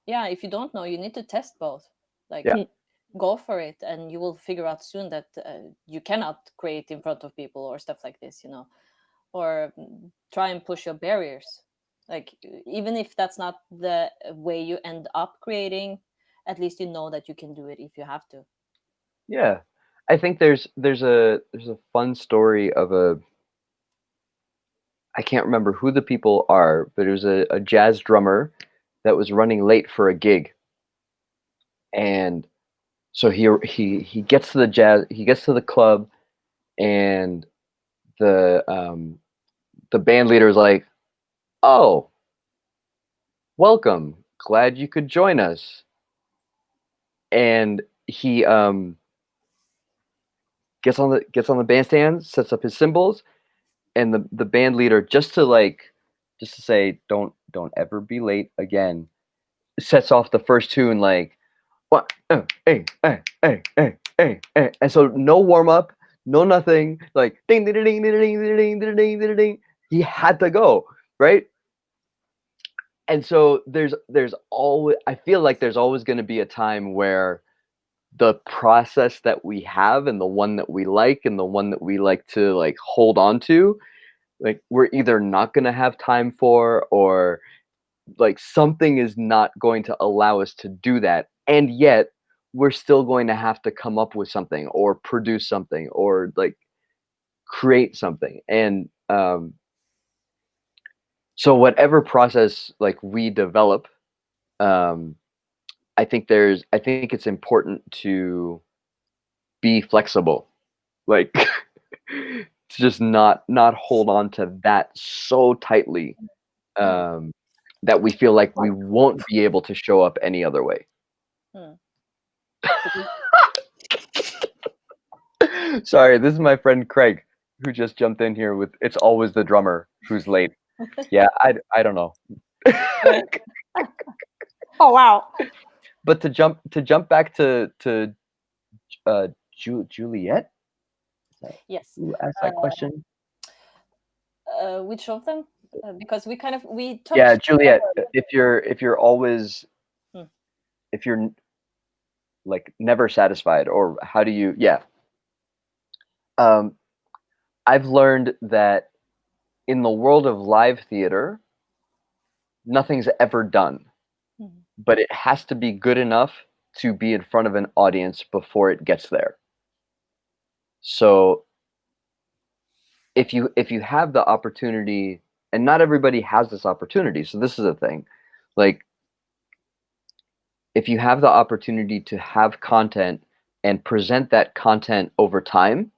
S1: Yeah, if you don't know, you need to test both. Like go for it, and you will figure out soon that you cannot create in front of people or stuff like this, or try and push your barriers. Like even if that's not the way you end up creating, at least you know that you can do it if you have to.
S3: Yeah, I think there's a fun story of I can't remember who the people are, but it was a jazz drummer that was running late for a gig, and so he gets to the club, and the band leader is like, "Oh, welcome, glad you could join us," and he gets on the bandstand, sets up his cymbals, and the band leader, just to say don't ever be late again, sets off the first tune like what, hey, and so no warm up, no nothing, like ding ding ding ding ding ding ding ding ding ding. He had to go, right? And so there's always, I feel like there's always going to be a time where the process that we have and the one that we like and the one that we like to like hold on to, like we're either not going to have time for, or like something is not going to allow us to do that, and yet we're still going to have to come up with something or produce something or like create something. And so whatever process like we develop, I think it's important to be flexible, like to just not hold on to that so tightly, that we feel like we won't be able to show up any other way. Sorry, this is my friend Craig, who just jumped in here with "It's always the drummer who's late." Yeah, I don't know.
S2: Oh wow.
S3: But to jump back to Juliet,
S1: Yes.
S3: who asked that question?
S1: Which of them? Because we touched.
S3: Yeah, Juliet. If you're always, if you're like never satisfied, or how do you? Yeah. I've learned that in the world of live theater, nothing's ever done, but it has to be good enough to be in front of an audience before it gets there. So if you have the opportunity, and not everybody has this opportunity, so this is a thing, like if you have the opportunity to have content and present that content over time,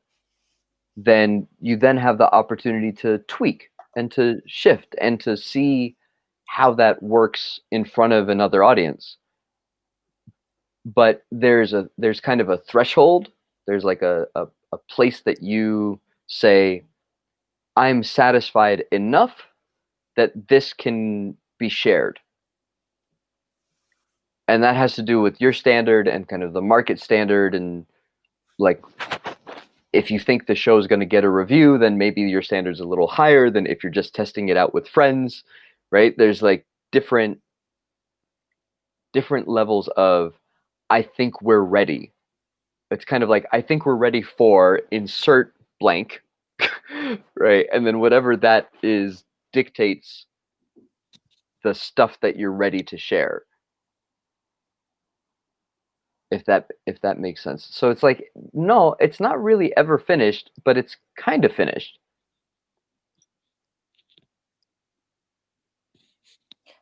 S3: then you then have the opportunity to tweak and to shift and to see how that works in front of another audience. But there's kind of a threshold. There's like a place that you say, I'm satisfied enough that this can be shared. And that has to do with your standard and kind of the market standard. And like, if you think the show is going to get a review, then maybe your standard's a little higher than if you're just testing it out with friends, right? There's like different levels of, I think we're ready. It's kind of like, I think we're ready for insert blank, right? And then whatever that is dictates the stuff that you're ready to share. If that makes sense. So it's like, no, it's not really ever finished, but it's kind of finished.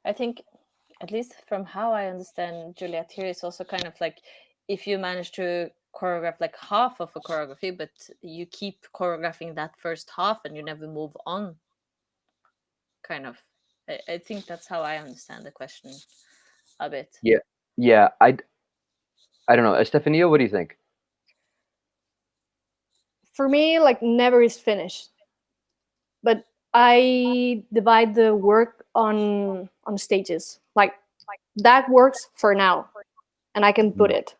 S1: I think, at least from how I understand Juliet here, it's also kind of like if you manage to choreograph like half of a choreography, but you keep choreographing that first half and you never move on. Kind of. I think that's how I understand the question a bit.
S3: Yeah. I don't know. Estefanía, what do you think?
S2: For me, like never is finished. But I divide the work on stages. Like that works for now, and I can put it.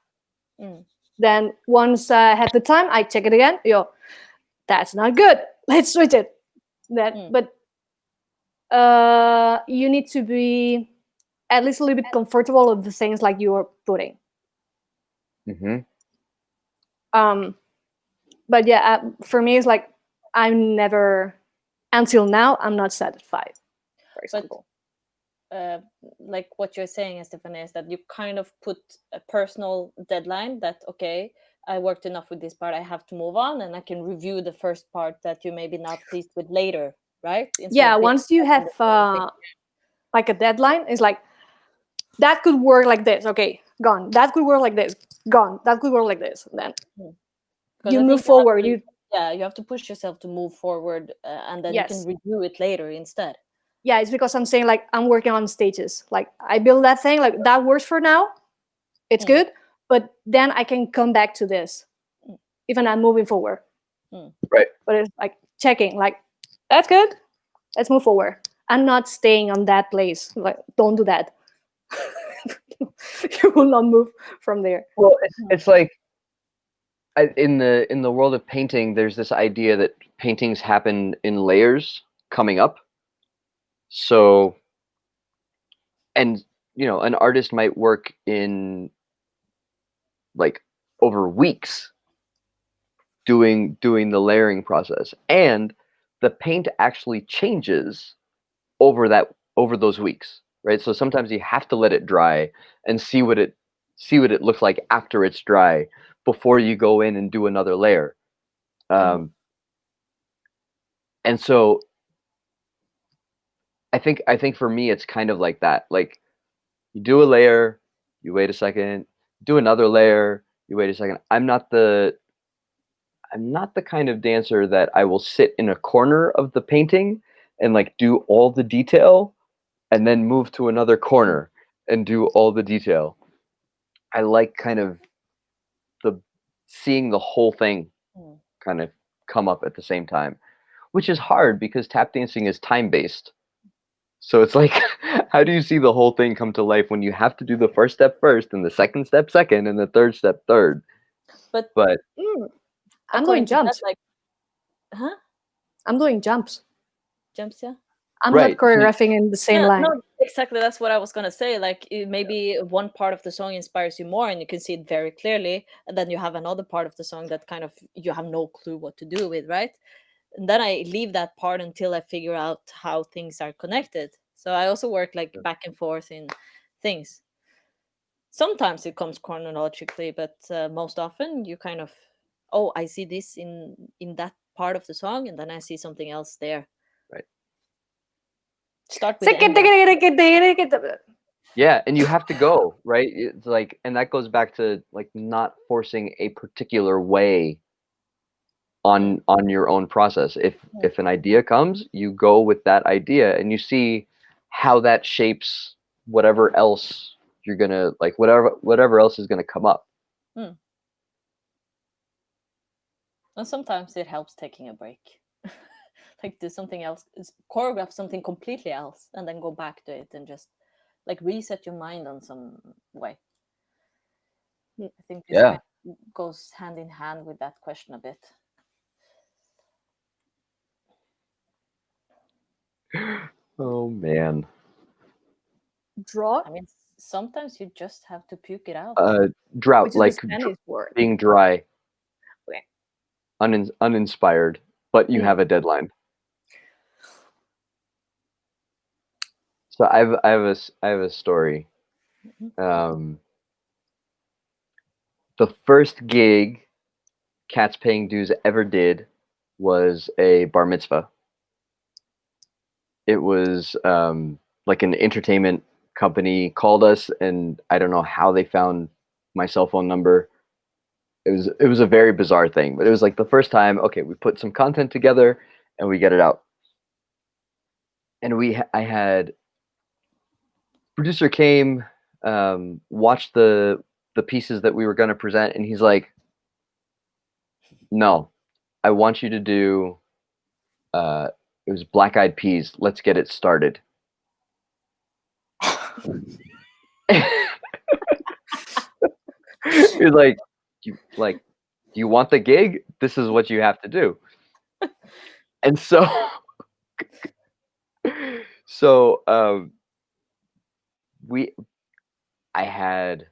S2: Then once I have the time, I check it again. That's not good. Let's switch it. But you need to be at least a little bit comfortable with the things like you are putting. But yeah, for me, it's like I'm never, until now, I'm not satisfied. For example.
S1: Like what you're saying, Estefanía, is that you kind of put a personal deadline that, okay, I worked enough with this part, I have to move on, and I can review the first part that you maybe not pleased with later, right?
S2: Yeah, once you have like a deadline, it's like, that could work like this, okay, gone. That could work like this, gone. That could work like this. And then you move forward.
S1: You have to push yourself to move forward, and then you can review it later instead.
S2: Yeah, it's because I'm saying like I'm working on stages. Like I build that thing, like that works for now. It's good, but then I can come back to this, even I'm moving forward.
S3: Right.
S2: But it's like checking, like that's good. Let's move forward. I'm not staying on that place. Like don't do that. You will not move from there.
S3: Well, it's like in the world of painting, there's this idea that paintings happen in layers coming up. So, and an artist might work in like over weeks doing the layering process, and the paint actually changes over those weeks. right? So sometimes you have to let it dry and see what it looks like after it's dry before you go in and do another layer. And so I think for me it's kind of like that. Like you do a layer, you wait a second, do another layer, you wait a second. I'm not the kind of dancer that I will sit in a corner of the painting and like do all the detail and then move to another corner and do all the detail. I like kind of seeing the whole thing kind of come up at the same time, which is hard because tap dancing is time based. So it's like, how do you see the whole thing come to life when you have to do the first step first and the second step second and the third step third?
S1: But
S2: I'm doing jumps.
S1: That, like,
S2: I'm doing jumps.
S1: Jumps, yeah.
S2: I'm not choreographing in the same line.
S1: No, exactly. That's what I was gonna say. Like maybe one part of the song inspires you more, and you can see it very clearly, and then you have another part of the song that kind of you have no clue what to do with, right? And then I leave that part until I figure out how things are connected. So I also work like back and forth in things. Sometimes it comes chronologically, but most often you kind of, oh, I see this in that part of the song, and then I see something else there.
S3: Right.
S1: Start with
S3: yeah, and you have to go, right? It's like, and that goes back to like not forcing a particular way on your own process. If an idea comes, you go with that idea and you see how that shapes whatever else you're gonna like, whatever else is gonna come up.
S1: And sometimes it helps taking a break. Like do something else, choreograph something completely else, and then go back to it and just like reset your mind on some way. I think this kind of goes hand in hand with that question a bit.
S3: Oh man.
S2: Drought?
S1: I mean, sometimes you just have to puke it out.
S3: Drought, like being dry.
S2: Okay.
S3: Uninspired, but you have a deadline. So I have a story. The first gig Cats Paying Dues ever did was a bar mitzvah. It was like an entertainment company called us, and I don't know how they found my cell phone number. It was a very bizarre thing, but it was like the first time. Okay, we put some content together and we get it out. And I had producer came, watched the pieces that we were going to present, and he's like, "No, I want you to do." It was Black Eyed Peas. Let's get it started. He's like, do you want the gig? This is what you have to do. And so, I had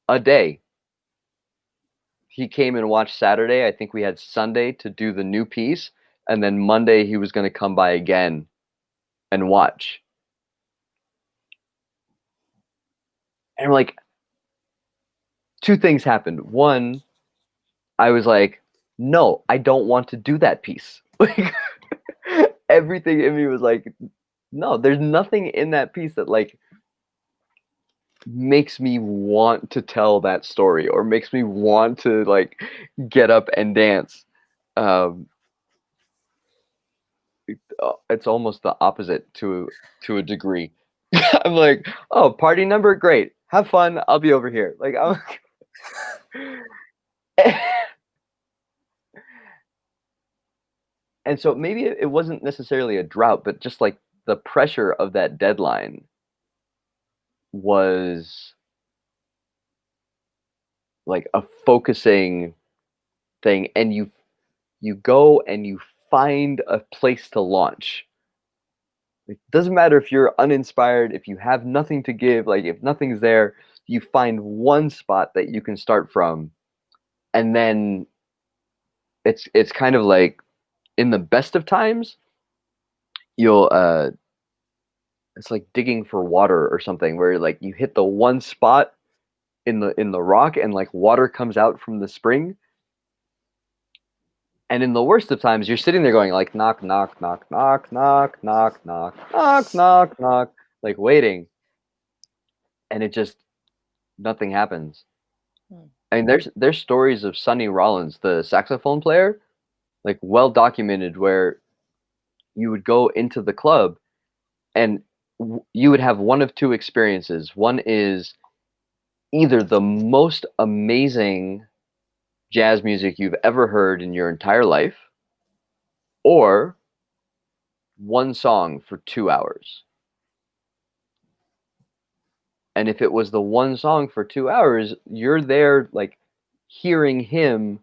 S3: a day. He came and watched Saturday. I think we had Sunday to do the new piece, and then Monday he was going to come by again and watch. And like, two things happened. One, I was like, no, I don't want to do that piece. Like, everything in me was like, no, there's nothing in that piece that like makes me want to tell that story or makes me want to like get up and dance. It's almost the opposite to a degree. I'm like, oh, party number, great, have fun, I'll be over here. Like, I'm and so maybe it wasn't necessarily a drought, but just like the pressure of that deadline was like a focusing thing, and you go and you find a place to launch. It doesn't matter if you're uninspired, if you have nothing to give, like if nothing's there, you find one spot that you can start from, and then it's kind of like in the best of times, you'll it's like digging for water or something, where like you hit the one spot in the rock and like water comes out from the spring. And in the worst of times, you're sitting there going like knock, knock, knock, knock, knock, knock, knock, knock, knock, knock, like waiting. And it just, nothing happens. I mean, there's stories of Sonny Rollins, the saxophone player, like well documented, where you would go into the club and you would have one of two experiences. One is either the most amazing jazz music you've ever heard in your entire life, or one song for 2 hours. And if it was the one song for 2 hours, you're there like hearing him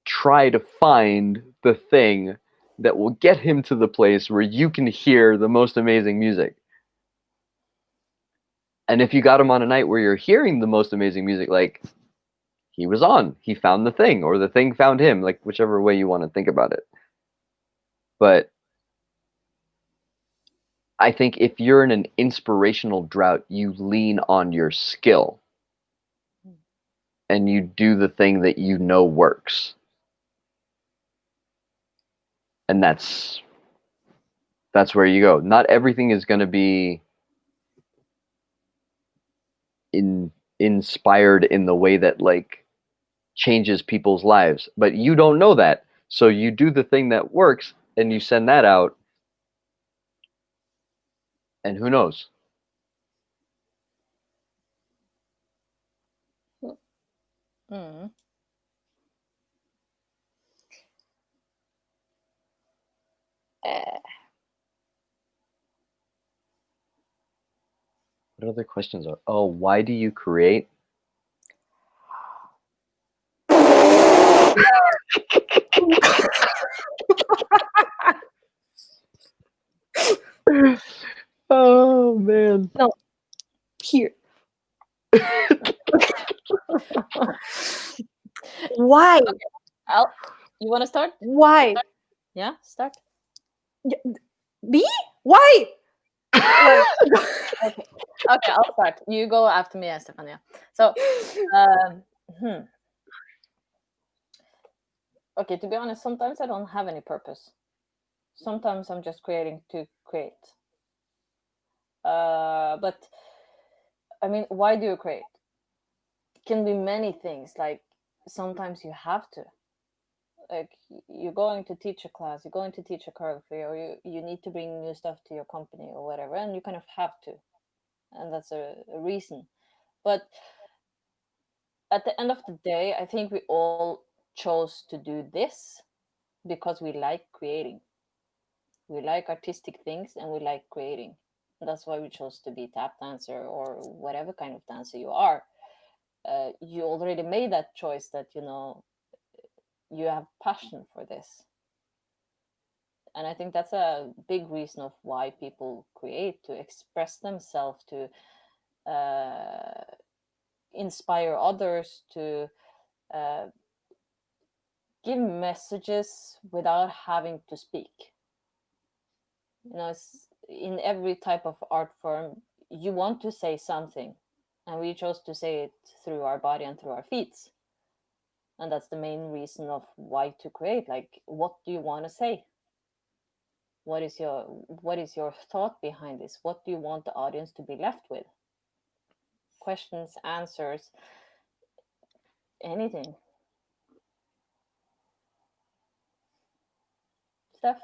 S3: try to find the thing that will get him to the place where you can hear the most amazing music. And if you got him on a night where you're hearing the most amazing music, like he was on, he found the thing, or the thing found him, like whichever way you want to think about it. But I think if you're in an inspirational drought, you lean on your skill and you do the thing that you know works. And that's where you go. Not everything is going to be inspired in the way that like changes people's lives, but you don't know that. So you do the thing that works and you send that out, and who knows?
S1: Mm.
S3: What other questions are? Oh, why do you create? Oh man.
S2: No, here. Why?
S1: Al, you want to start?
S2: Why?
S1: Yeah, start.
S2: Me? Why?
S1: Okay, I'll start. You go after me, Estefanía. So, okay, to be honest, sometimes I don't have any purpose. Sometimes I'm just creating to create. But I mean, why do you create? It can be many things. Like sometimes you have to. Like you're going to teach a class, you're going to teach a choreography, or you need to bring new stuff to your company or whatever, and you kind of have to, and that's a reason. But at the end of the day, I think we all chose to do this because we like creating. We like artistic things and we like creating. And that's why we chose to be tap dancer or whatever kind of dancer you are. You already made that choice that you have passion for this. And I think that's a big reason of why people create, to express themselves, to inspire others, to give messages without having to speak. In every type of art form, you want to say something, and we chose to say it through our body and through our feet. And that's the main reason of why to create. Like, what do you want to say? What is your thought behind this? What do you want the audience to be left with? Questions, answers, anything. Steph?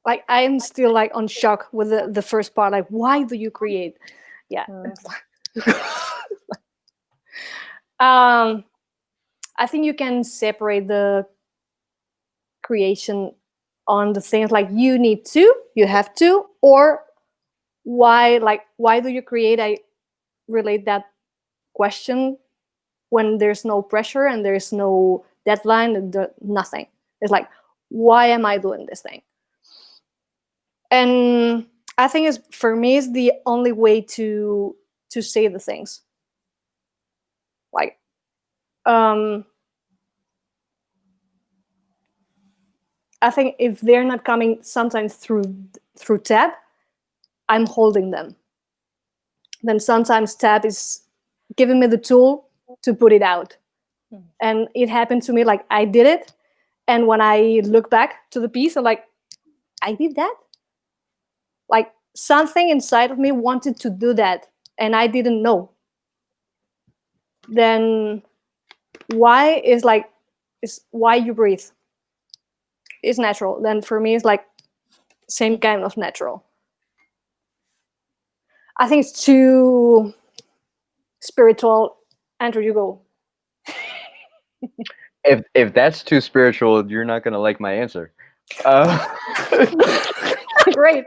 S2: Like I'm still like on shock with the first part. Like, why do you create? Yeah. I think you can separate the creation on the things like you need to, you have to, or why do you create? I relate that question when there's no pressure and there's no deadline and nothing. It's like, why am I doing this thing? And I think it's, for me, it's the only way to say the things. Like, I think if they're not coming sometimes through through Tab, I'm holding them. Then sometimes Tab is giving me the tool to put it out. And it happened to me, like I did it. And when I look back to the piece, I'm like, I did that? Like something inside of me wanted to do that and I didn't know. Then why is why you breathe is natural. Then for me, it's like same kind of natural. I think it's too spiritual. Andrew, you go.
S3: If that's too spiritual, you're not gonna like my answer.
S2: Great.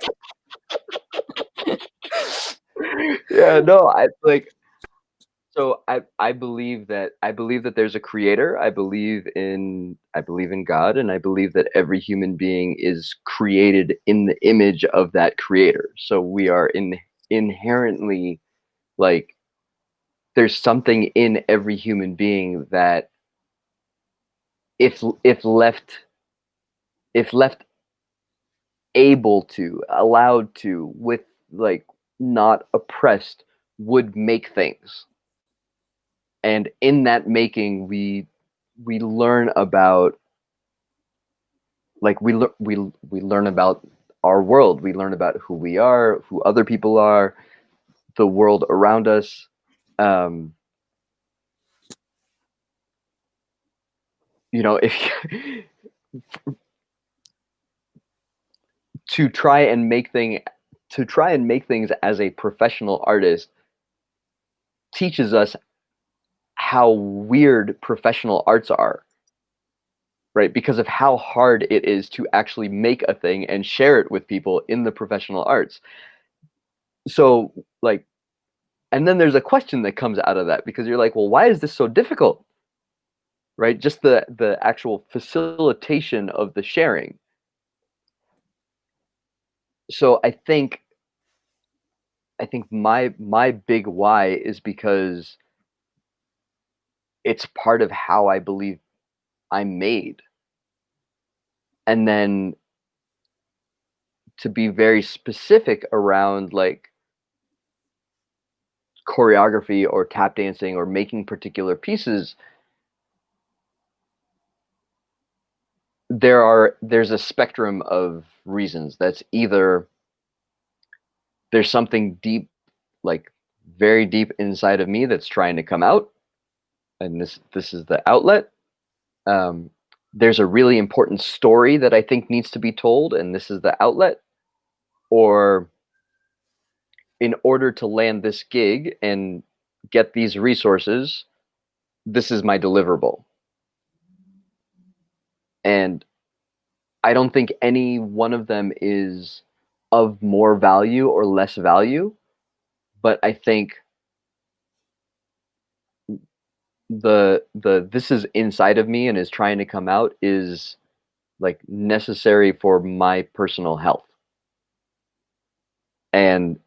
S3: Yeah, no, I like. So I believe that there's a creator. I believe in God, and I believe that every human being is created in the image of that creator. So we are inherently, like, there's something in every human being that if left able to, allowed to, with, like, not oppressed, would make things. And in that making, we learn about, like, we learn about our world. We learn about who we are, who other people are, the world around us. You know, if to try and make things as a professional artist teaches us how weird professional arts are, right? Because of how hard it is to actually make a thing and share it with people in the professional arts. So, like, and then there's a question that comes out of that, because you're like, well, why is this so difficult? Right? Just the actual facilitation of the sharing. So I think my big why is because it's part of how I believe I'm made. And then to be very specific around, like, choreography or tap dancing or making particular pieces, there's a spectrum of reasons. That's either there's something deep, like very deep inside of me, that's trying to come out, and this is the outlet. There's a really important story that I think needs to be told, and this is the outlet. Or, in order to land this gig and get these resources, this is my deliverable. And I don't think any one of them is of more value or less value, but I think the this is inside of me and is trying to come out is, like, necessary for my personal health. And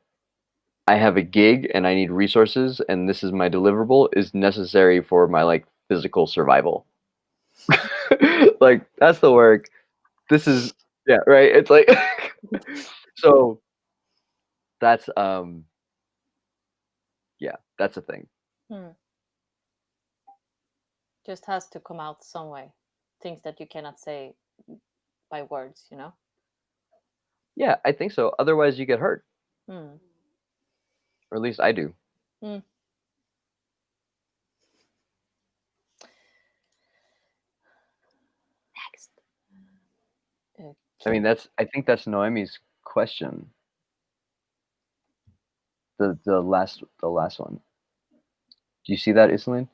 S3: I have a gig and I need resources, and this is my deliverable is necessary for my, like, physical survival. Like, that's the work. This is, yeah, right. It's like so that's yeah, that's a thing.
S1: Just has to come out some way. Things that you cannot say by words, you know?
S3: Yeah, I think so. Otherwise you get hurt.
S1: Mm.
S3: Or at least I do.
S1: Mm.
S2: Next.
S3: I mean, I think that's Noemi's question. The last one. Do you see that, Iselin?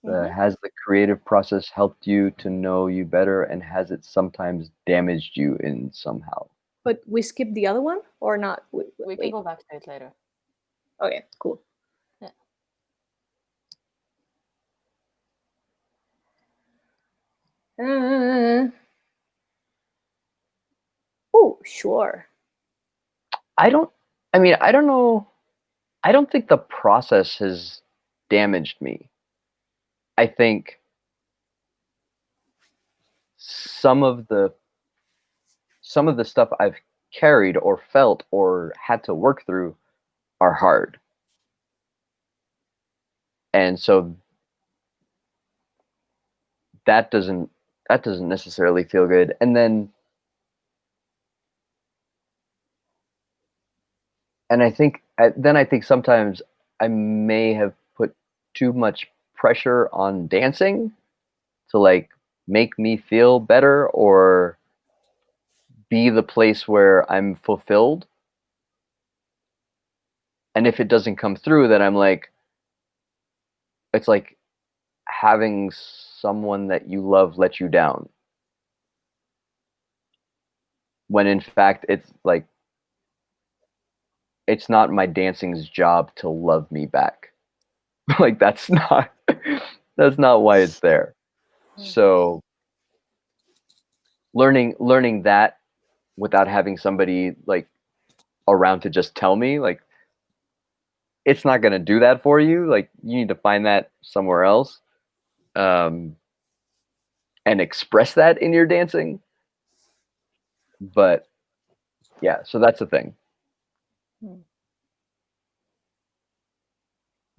S3: Has the creative process helped you to know you better, and has it sometimes damaged you in somehow?
S2: But we skipped the other one or not?
S1: We can go back to it later.
S2: Okay, cool.
S1: Yeah.
S2: Oh, sure.
S3: I don't know. I don't think the process has damaged me. I think some of the stuff I've carried or felt or had to work through are hard. And so that doesn't necessarily feel good. And then I think sometimes I may have put too much pressure on dancing to like make me feel better or be the place where I'm fulfilled. And if it doesn't come through, then I'm like, it's like having someone that you love let you down. When in fact, it's like, it's not my dancing's job to love me back. Like that's not why it's there. So learning that without having somebody like around to just tell me, like, it's not going to do that for you. Like you need to find that somewhere else, and express that in your dancing. But yeah, so that's the thing. What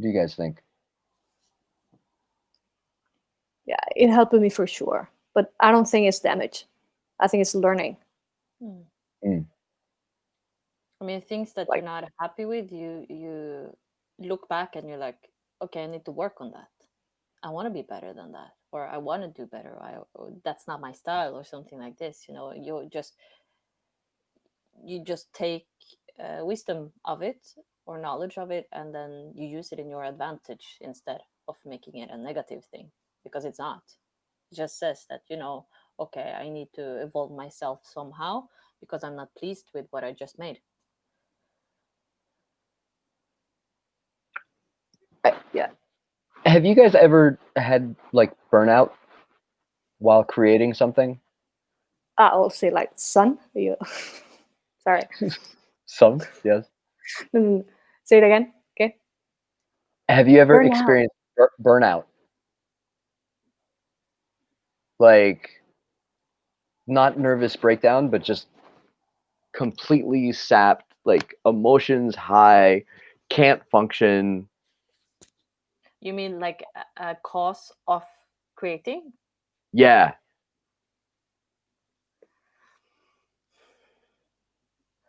S3: do you guys think?
S2: Yeah, it helped me for sure, but I don't think it's damage. I think it's learning.
S1: I mean, things that you're not happy with, you look back and you're like, okay, I need to work on that. I want to be better than that, or I want to do better. That's not my style, or something like this. You just take wisdom of it or knowledge of it, and then you use it in your advantage instead of making it a negative thing, because it's not. It just says that, okay, I need to evolve myself somehow because I'm not pleased with what I just made.
S3: Yeah. Have you guys ever had like burnout while creating something?
S2: I'll say like sun. Sorry.
S3: Some, yes.
S2: Say it again. Okay.
S3: Have you ever
S2: Burnout.
S3: experienced burnout? Like, not nervous breakdown, but just completely sapped, like emotions high, can't function.
S1: You mean like a cause of creating?
S3: Yeah.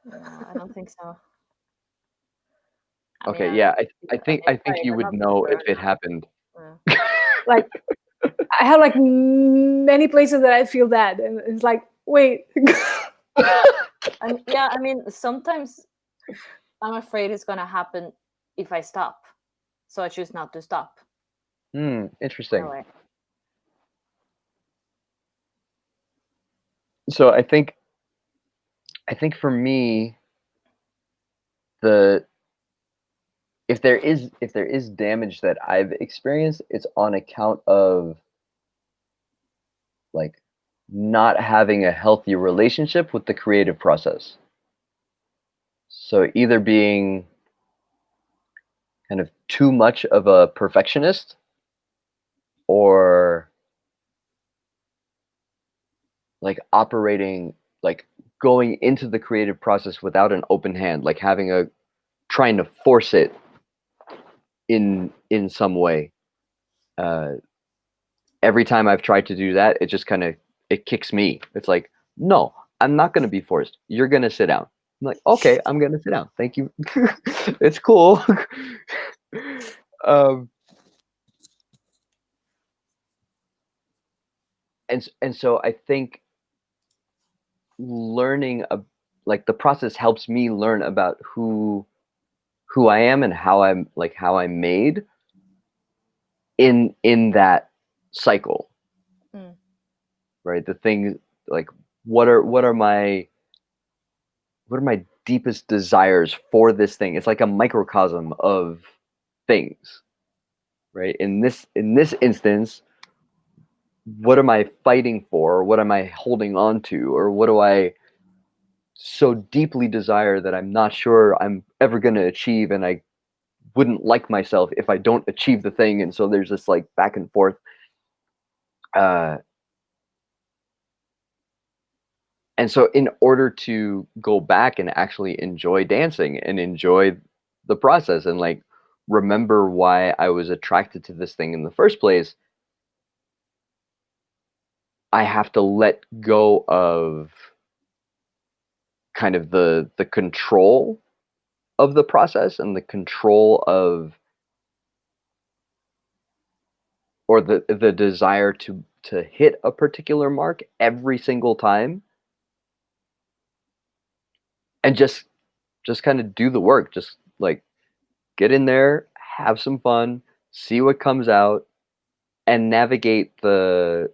S1: No, I don't think so.
S3: Okay, yeah, I think you would know if it happened.
S2: Like, I have like many places that I feel that, and it's like, wait.
S1: I mean, sometimes I'm afraid it's gonna happen if I stop, so I choose not to stop.
S3: Interesting.
S1: Anyway.
S3: So I think for me, if there is damage that I've experienced, it's on account of like not having a healthy relationship with the creative process. So either being kind of too much of a perfectionist, or like operating, like going into the creative process without an open hand, like trying to force it in some way. Every time I've tried to do that, it just kind of, it kicks me. It's like, no, I'm not going to be forced. You're going to sit down. I'm like, okay, I'm going to sit down. Thank you. It's cool. And so I think learning like the process helps me learn about who I am and how I'm made in that cycle. Right? The thing, like, what are my deepest desires for this thing? It's like a microcosm of things, right? In this instance, what am I fighting for? What am I holding on to? Or what do I so deeply desire that I'm not sure I'm ever going to achieve, and I wouldn't like myself if I don't achieve the thing? And so there's this like back and forth. And so in order to go back and actually enjoy dancing and enjoy the process and like remember why I was attracted to this thing in the first place, I have to let go of kind of the control of the process and the control of, or the desire to hit a particular mark every single time, and just kind of do the work. Just like get in there, have some fun, see what comes out, and navigate the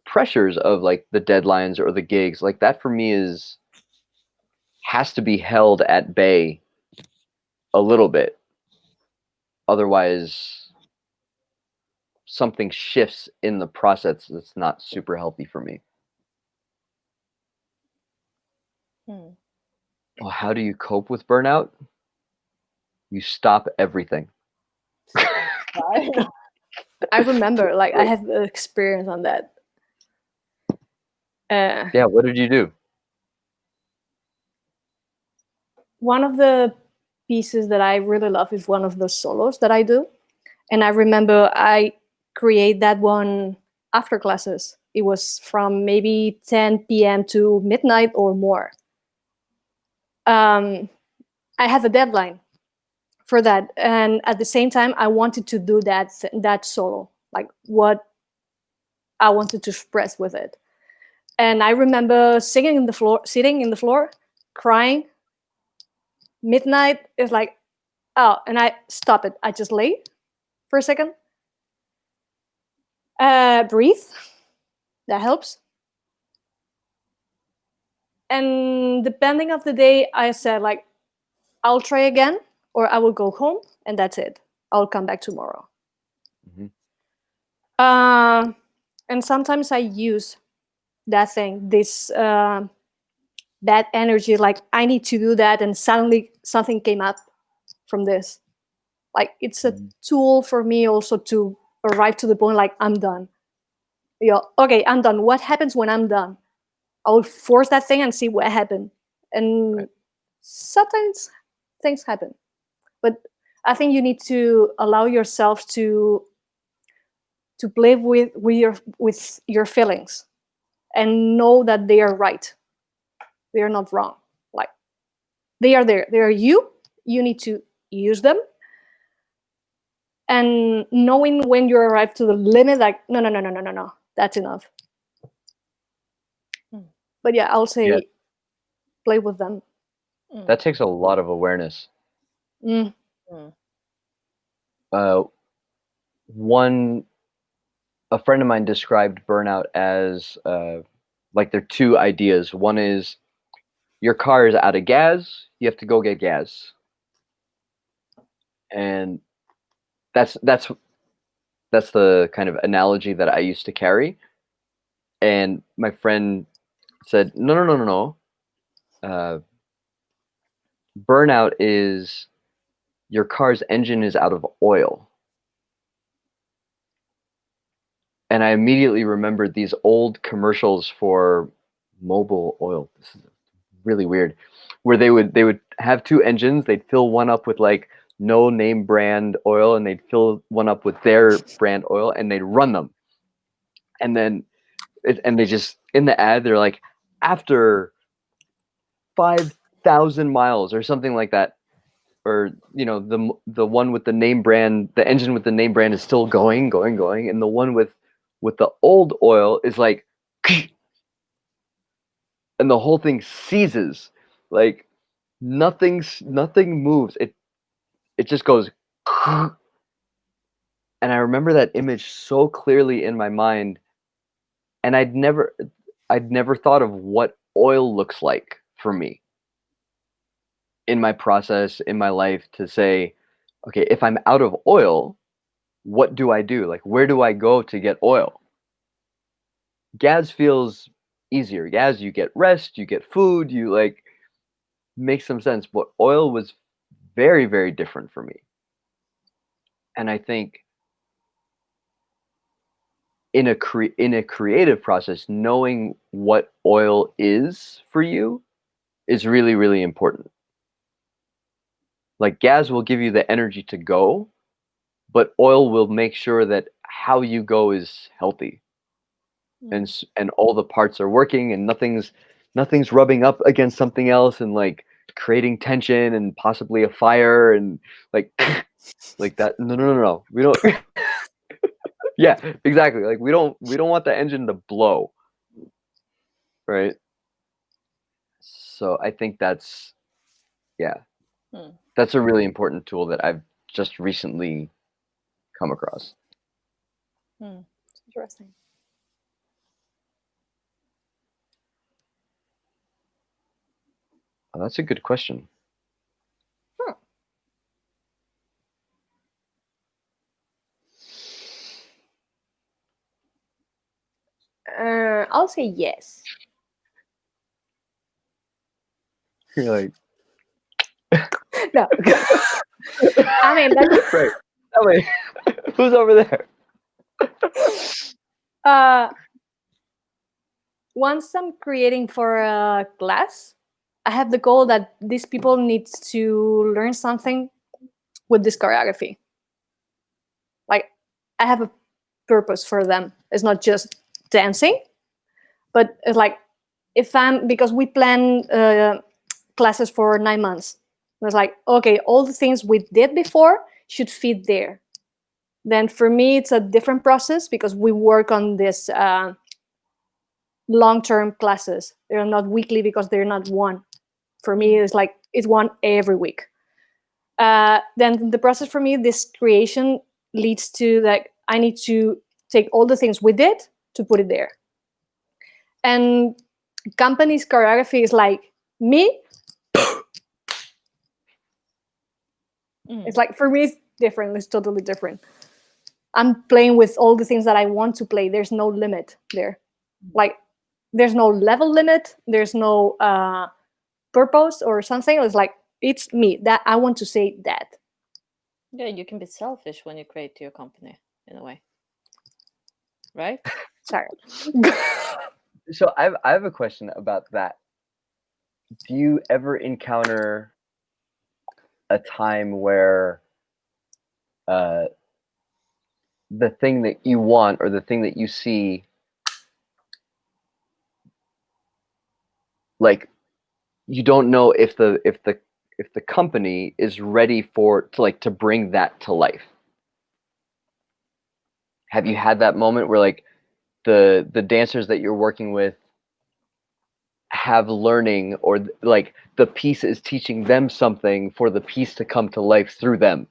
S3: pressures of like the deadlines or the gigs. Like that for me has to be held at bay a little bit. Otherwise something shifts in the process that's not super healthy for me. Well, how do you cope with burnout? You stop everything.
S2: I remember, like, I have experience on that.
S3: Yeah, what did you do?
S2: One of the pieces that I really love is one of the solos that I do. And I remember I create that one after classes. It was from maybe 10 p.m. to midnight or more. I have a deadline for that, and at the same time, I wanted to do that solo, like what I wanted to express with it. And I remember sitting in the floor, crying. Midnight is like, oh, and I stop it. I just lay for a second, breathe. That helps. And depending of the day, I said like, I'll try again, or I will go home, and that's it. I'll come back tomorrow. And sometimes I use that thing, this bad energy, like I need to do that, and suddenly something came up from this. Like it's a tool for me also to arrive to the point like I'm done. Okay, I'm done. What happens when I'm done? I will force that thing and see what happened. And sometimes things happen. But I think you need to allow yourself to play with your feelings and know that they are right. They are not wrong. Like they are there. They are you. You need to use them. And knowing when you arrive to the limit, like no, that's enough. But yeah, I'll say play with them.
S3: That takes a lot of awareness. A friend of mine described burnout as like there are two ideas. One is your car is out of gas, you have to go get gas. And that's the kind of analogy that I used to carry. And my friend said, no. Burnout is your car's engine is out of oil. And I immediately remembered these old commercials for Mobil oil. This is really weird. Where they would have two engines. They'd fill one up with like no name brand oil, and they'd fill one up with their brand oil, and they'd run them. And then, they just in the ad they're like, after 5,000 miles or something like that, or the one with the name brand, the engine with the name brand is still going, and the one with the old oil is like, and the whole thing seizes, like nothing moves. It just goes. And I remember that image so clearly in my mind, and I'd never thought of what oil looks like for me in my process, in my life, to say, okay, if I'm out of oil, what do I do? Like, where do I go to get oil? Gas feels easier. Gas, you get rest, you get food, you like, makes some sense. But oil was very, very different for me. And I think in a creative process, knowing what oil is for you is really, really important. Like gas will give you the energy to go, but oil will make sure that how you go is healthy, and all the parts are working, and nothing's rubbing up against something else and like creating tension and possibly a fire and like like that. No. We don't. Yeah, exactly. Like we don't want the engine to blow, right? So I think that's that's a really important tool that I've just recently come across.
S2: Interesting.
S3: Oh, that's a good question.
S2: I'll say yes.
S3: You're like,
S2: No. I mean, that's...
S3: right. That way, who's over there?
S2: Once I'm creating for a class, I have the goal that these people need to learn something with this choreography. Like, I have a purpose for them. It's not just dancing, but it's like, because we plan classes for 9 months. It's like, okay, all the things we did before should fit there. Then for me, it's a different process because we work on this long-term classes. They're not weekly because they're not one. For me, it's like it's one every week. Then the process for me, this creation leads to that I need to take all the things we did to put it there. And company's choreography is like me. It's like, for me, it's different. It's totally different. I'm playing with all the things that I want to play. There's no limit there. Like, there's no level limit. There's no purpose or something. It's like, it's me. That I want to say that.
S1: Yeah, you can be selfish when you create your company, in a way. Right?
S2: Sorry.
S3: So I have a question about that. Do you ever encounter a time where the thing that you want or the thing that you see, like, you don't know if the company is ready to bring that to life? Have you had that moment where like the dancers that you're working with have learning, or like the piece is teaching them something for the piece to come to life through them?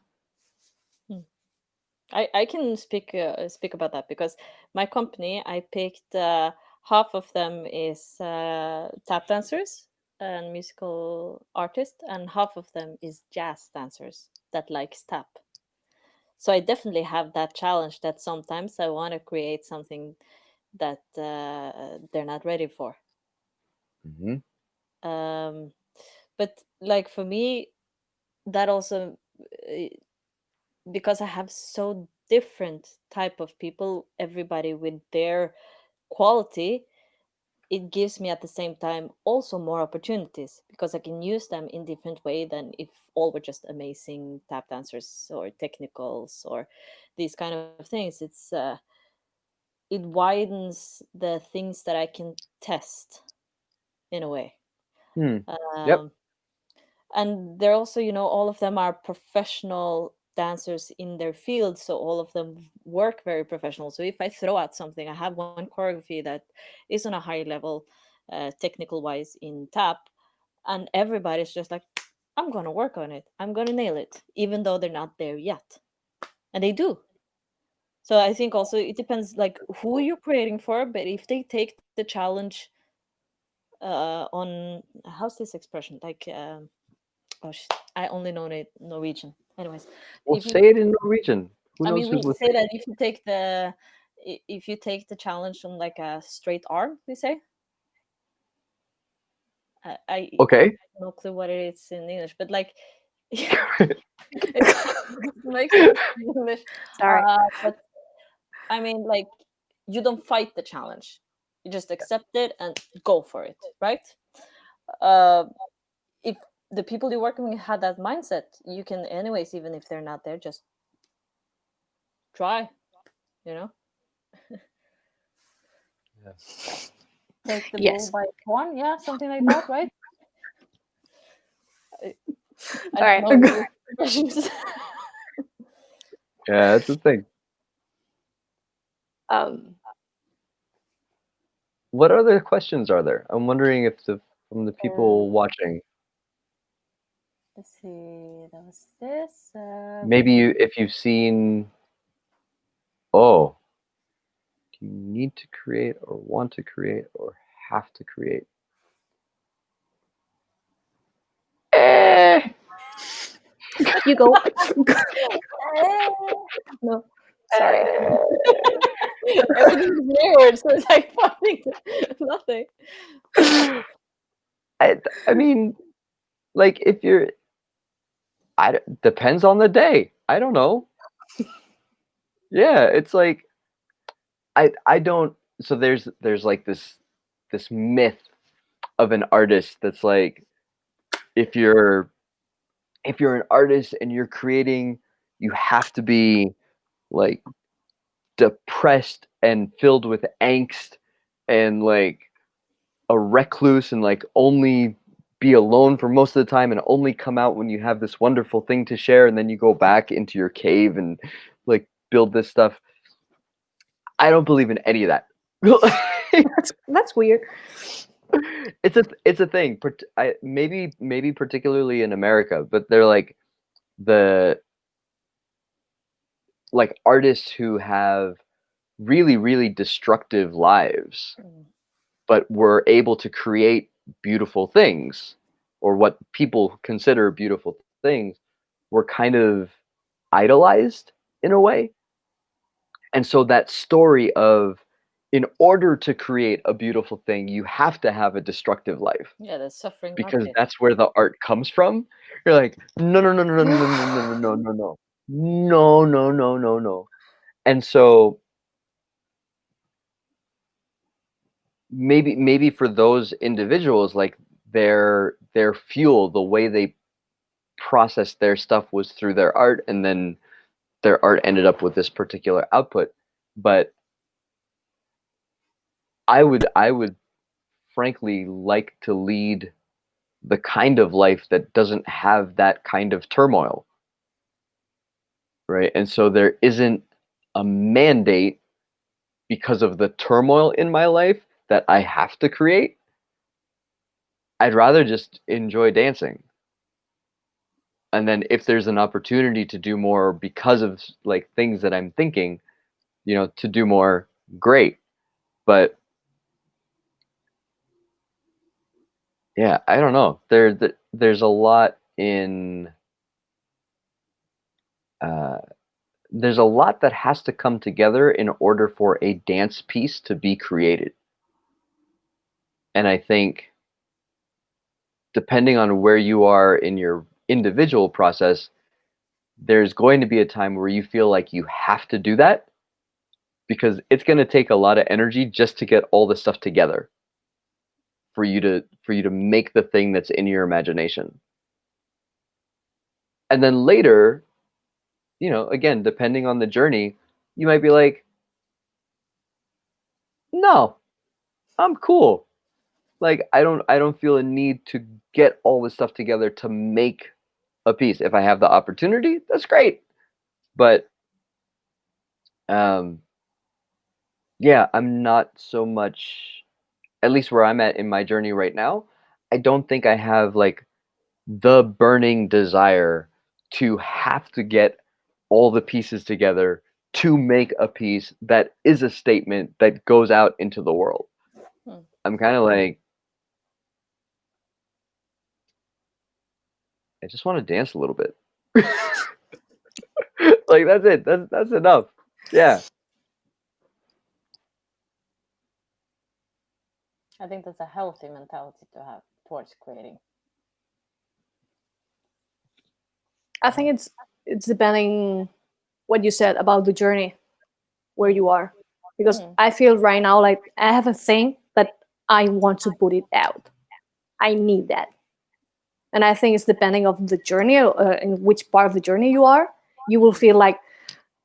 S1: I can speak about that because my company, I picked half of them is tap dancers and musical artists, and half of them is jazz dancers that likes tap. So I definitely have that challenge that sometimes I want to create something that they're not ready for. But like for me, that also because I have so different type of people, everybody with their quality, it gives me at the same time also more opportunities because I can use them in different way than if all were just amazing tap dancers or technicals or these kind of things. It widens the things that I can test in a way.
S3: Yep.
S1: And they're also, all of them are professional dancers in their field, so all of them work very professional. So if I throw out something, I have one choreography that is on a high level technical wise in tap, and everybody's just like, I'm gonna work on it, I'm gonna nail it, even though they're not there yet, and they do. So I think also it depends like who you're creating for, but if they take the challenge on, how's this expression, like I only know it Norwegian. Anyways,
S3: Well, say it in Norwegian. Who
S1: I
S3: knows
S1: mean,
S3: who's
S1: we say
S3: listening?
S1: that if you take the challenge on like a straight arm, we say. I
S3: Okay.
S1: have no clue what it is in English, but like it makes sense in English.
S2: Sorry.
S1: But I mean, like you don't fight the challenge. You just accept it and go for it, right? If the people you're working with had that mindset, you can anyways, even if they're not there, just try, you know?
S3: Yeah.
S1: Take the
S2: Yes.
S1: bull by the horn, yeah, something like that, right? I
S2: All right.
S1: don't know the questions.
S3: Yeah, that's the thing. What other questions are there? I'm wondering if from the people watching,
S1: Let's see, that was this.
S3: maybe if you've seen, oh, do you need to create or want to create or have to create?
S2: You go. No, sorry.
S1: Everything's mirrored, so it's like pointing to nothing.
S3: I mean, like if you're, depends on the day. I don't know. Yeah, it's like I don't. So there's like this myth of an artist that's like, if you're an artist and you're creating, you have to be like depressed and filled with angst and like a recluse and like only be alone for most of the time and only come out when you have this wonderful thing to share, and then you go back into your cave and like build this stuff. I don't believe in any of that.
S2: That's weird.
S3: It's a thing. Maybe particularly in America, but they're like the artists who have really, really destructive lives, but were able to create beautiful things, or what people consider beautiful things, were kind of idolized in a way. And so that story of, in order to create a beautiful thing, you have to have a destructive life,
S1: Yeah, the suffering
S3: because
S1: artist.
S3: that's where the art comes from. You're like, no, no, no, no, no, no, no, no, no, no, no, no, no, no, no, no. And so maybe for those individuals, like their fuel, the way they process their stuff was through their art, and then their art ended up with this particular output. But I would frankly like to lead the kind of life that doesn't have that kind of turmoil, right? And so there isn't a mandate because of the turmoil in my life that I have to create. I'd rather just enjoy dancing. And then if there's an opportunity to do more because of like things that I'm thinking, to do more, great. But yeah, I don't know. There's a lot in there's a lot that has to come together in order for a dance piece to be created. And I think, depending on where you are in your individual process, there's going to be a time where you feel like you have to do that, because it's going to take a lot of energy just to get all the stuff together for you to make the thing that's in your imagination. And then later, again, depending on the journey, you might be like, no, I'm cool. Like I don't feel a need to get all this stuff together to make a piece. If I have the opportunity, that's great. But yeah, I'm not so much, at least where I'm at in my journey right now, I don't think I have like the burning desire to have to get all the pieces together to make a piece that is a statement that goes out into the world. I'm kind of like, I just want to dance a little bit. Like that's it. That's enough. Yeah.
S1: I think that's a healthy mentality to have towards creating.
S2: I think it's depending what you said about the journey, where you are. because I feel right now like I have a thing that I want to put it out. I need that. And I think it's depending of the journey, in which part of the journey you are, you will feel like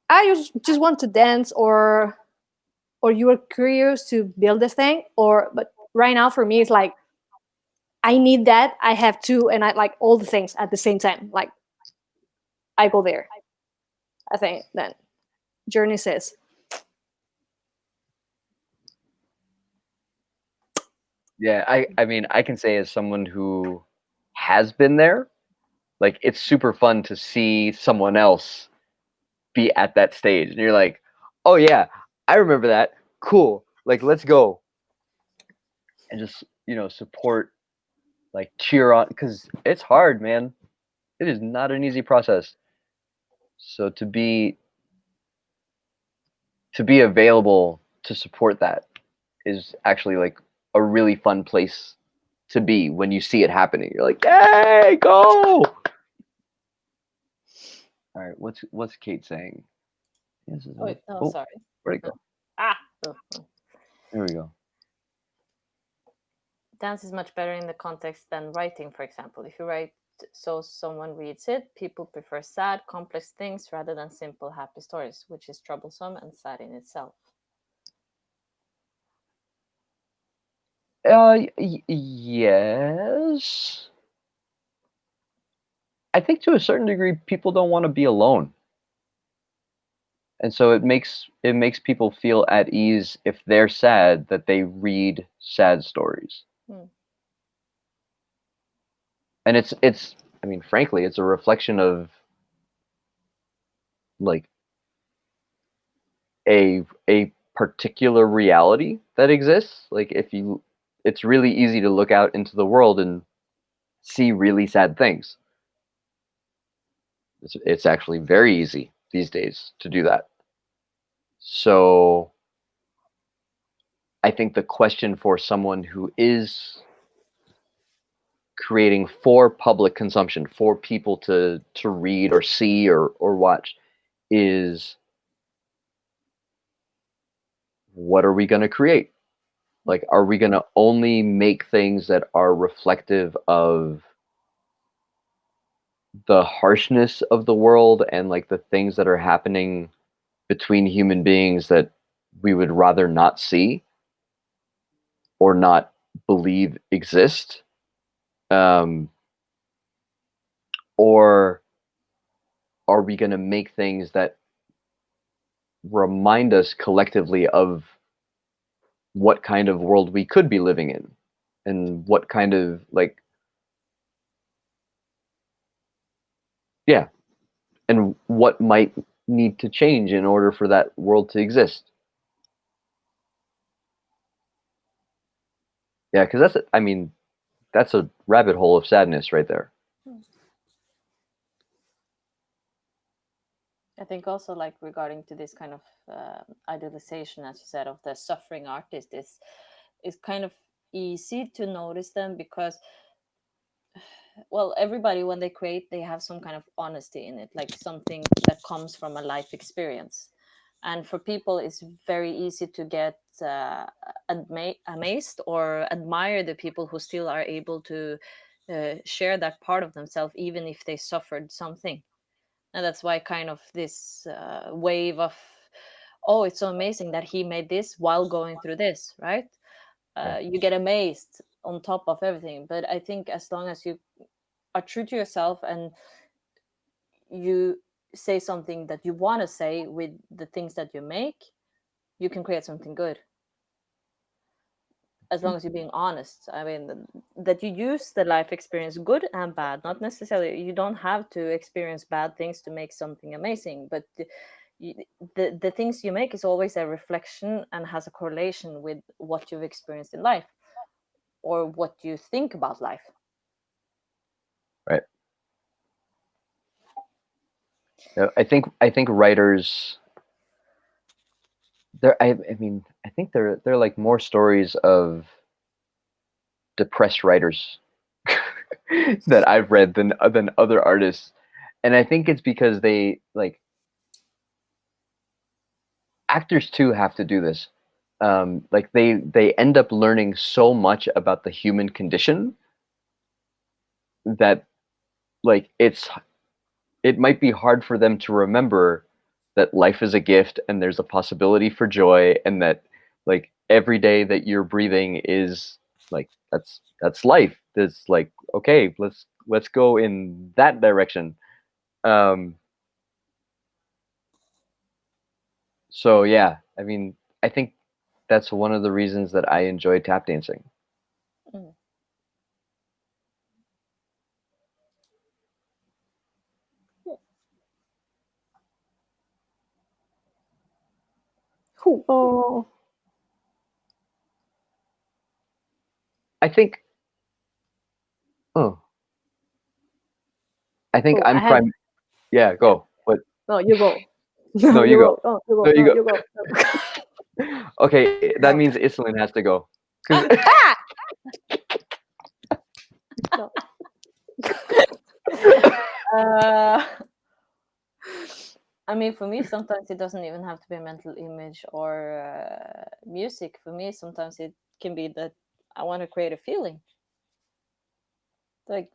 S2: I just want to dance, or you are curious to build this thing, but right now for me it's like I need that, I have to, and I like all the things at the same time. Like I go there. I think that journey says.
S3: Yeah, I mean, I can say as someone who has been there, like it's super fun to see someone else be at that stage, and you're like, oh yeah, I remember that. Cool, like let's go, and just support, like cheer on, because it's hard, man. It is not an easy process. So to be available to support that is actually like a really fun place to be when you see it happening. You're like, yay, go! All right, what's Kate saying?
S1: Wait, oh, sorry.
S3: Where'd it go? There we go.
S1: Dance is much better in the context than writing, for example. If you write so someone reads it, people prefer sad, complex things rather than simple, happy stories, which is troublesome and sad in itself.
S3: Yes. I think to a certain degree, people don't want to be alone. And so it makes people feel at ease if they're sad that they read sad stories. And it's I mean, frankly, it's a reflection of like a particular reality that exists. Like it's really easy to look out into the world and see really sad things. It's actually very easy these days to do that. So I think the question for someone who is creating for public consumption, for people to read or see or watch, is what are we going to create? Like, are we going to only make things that are reflective of the harshness of the world and like the things that are happening between human beings that we would rather not see or not believe exist? Or are we going to make things that remind us collectively of what kind of world we could be living in and what kind of like, yeah, and what might need to change in order for that world to exist? Yeah, because that's a rabbit hole of sadness right there.
S1: I think also, like, regarding to this kind of idealization, as you said, of the suffering artist, is kind of easy to notice them because, well, everybody, when they create, they have some kind of honesty in it, like something that comes from a life experience. And for people, it's very easy to get amazed or admire the people who still are able to share that part of themselves, even if they suffered something. And that's why kind of this wave of, oh, it's so amazing that he made this while going through this, right? You get amazed on top of everything. But I think as long as you are true to yourself and you say something that you want to say with the things that you make, you can create something good. As long as you're being honest. I mean, that you use the life experience, good and bad. Not necessarily, you don't have to experience bad things to make something amazing, but the things you make is always a reflection and has a correlation with what you've experienced in life or what you think about life.
S3: Right. I think writers, I think they're like more stories of depressed writers that I've read than other artists. And I think it's because they like actors too have to do this. Like they end up learning so much about the human condition that like it might be hard for them to remember that life is a gift and there's a possibility for joy, and that like every day that you're breathing is like that's life. There's like, okay, let's go in that direction. So yeah, I mean, I think that's one of the reasons that I enjoy tap dancing.
S1: Mm.
S2: Oh,
S3: I think. Oh, I think
S2: oh,
S3: I'm
S2: I have.
S3: prime. Yeah, go. What?
S2: No, you go.
S3: No,
S2: No,
S3: you
S2: you
S3: go.
S2: go. No, you go.
S3: No, you
S2: No,
S3: go.
S2: you go. No.
S3: Okay, that
S2: No.
S3: means Iselin has to go. 'Cause-
S2: No.
S1: I mean, for me, sometimes it doesn't even have to be a mental image or music. For me, sometimes it can be that I want to create a feeling. Like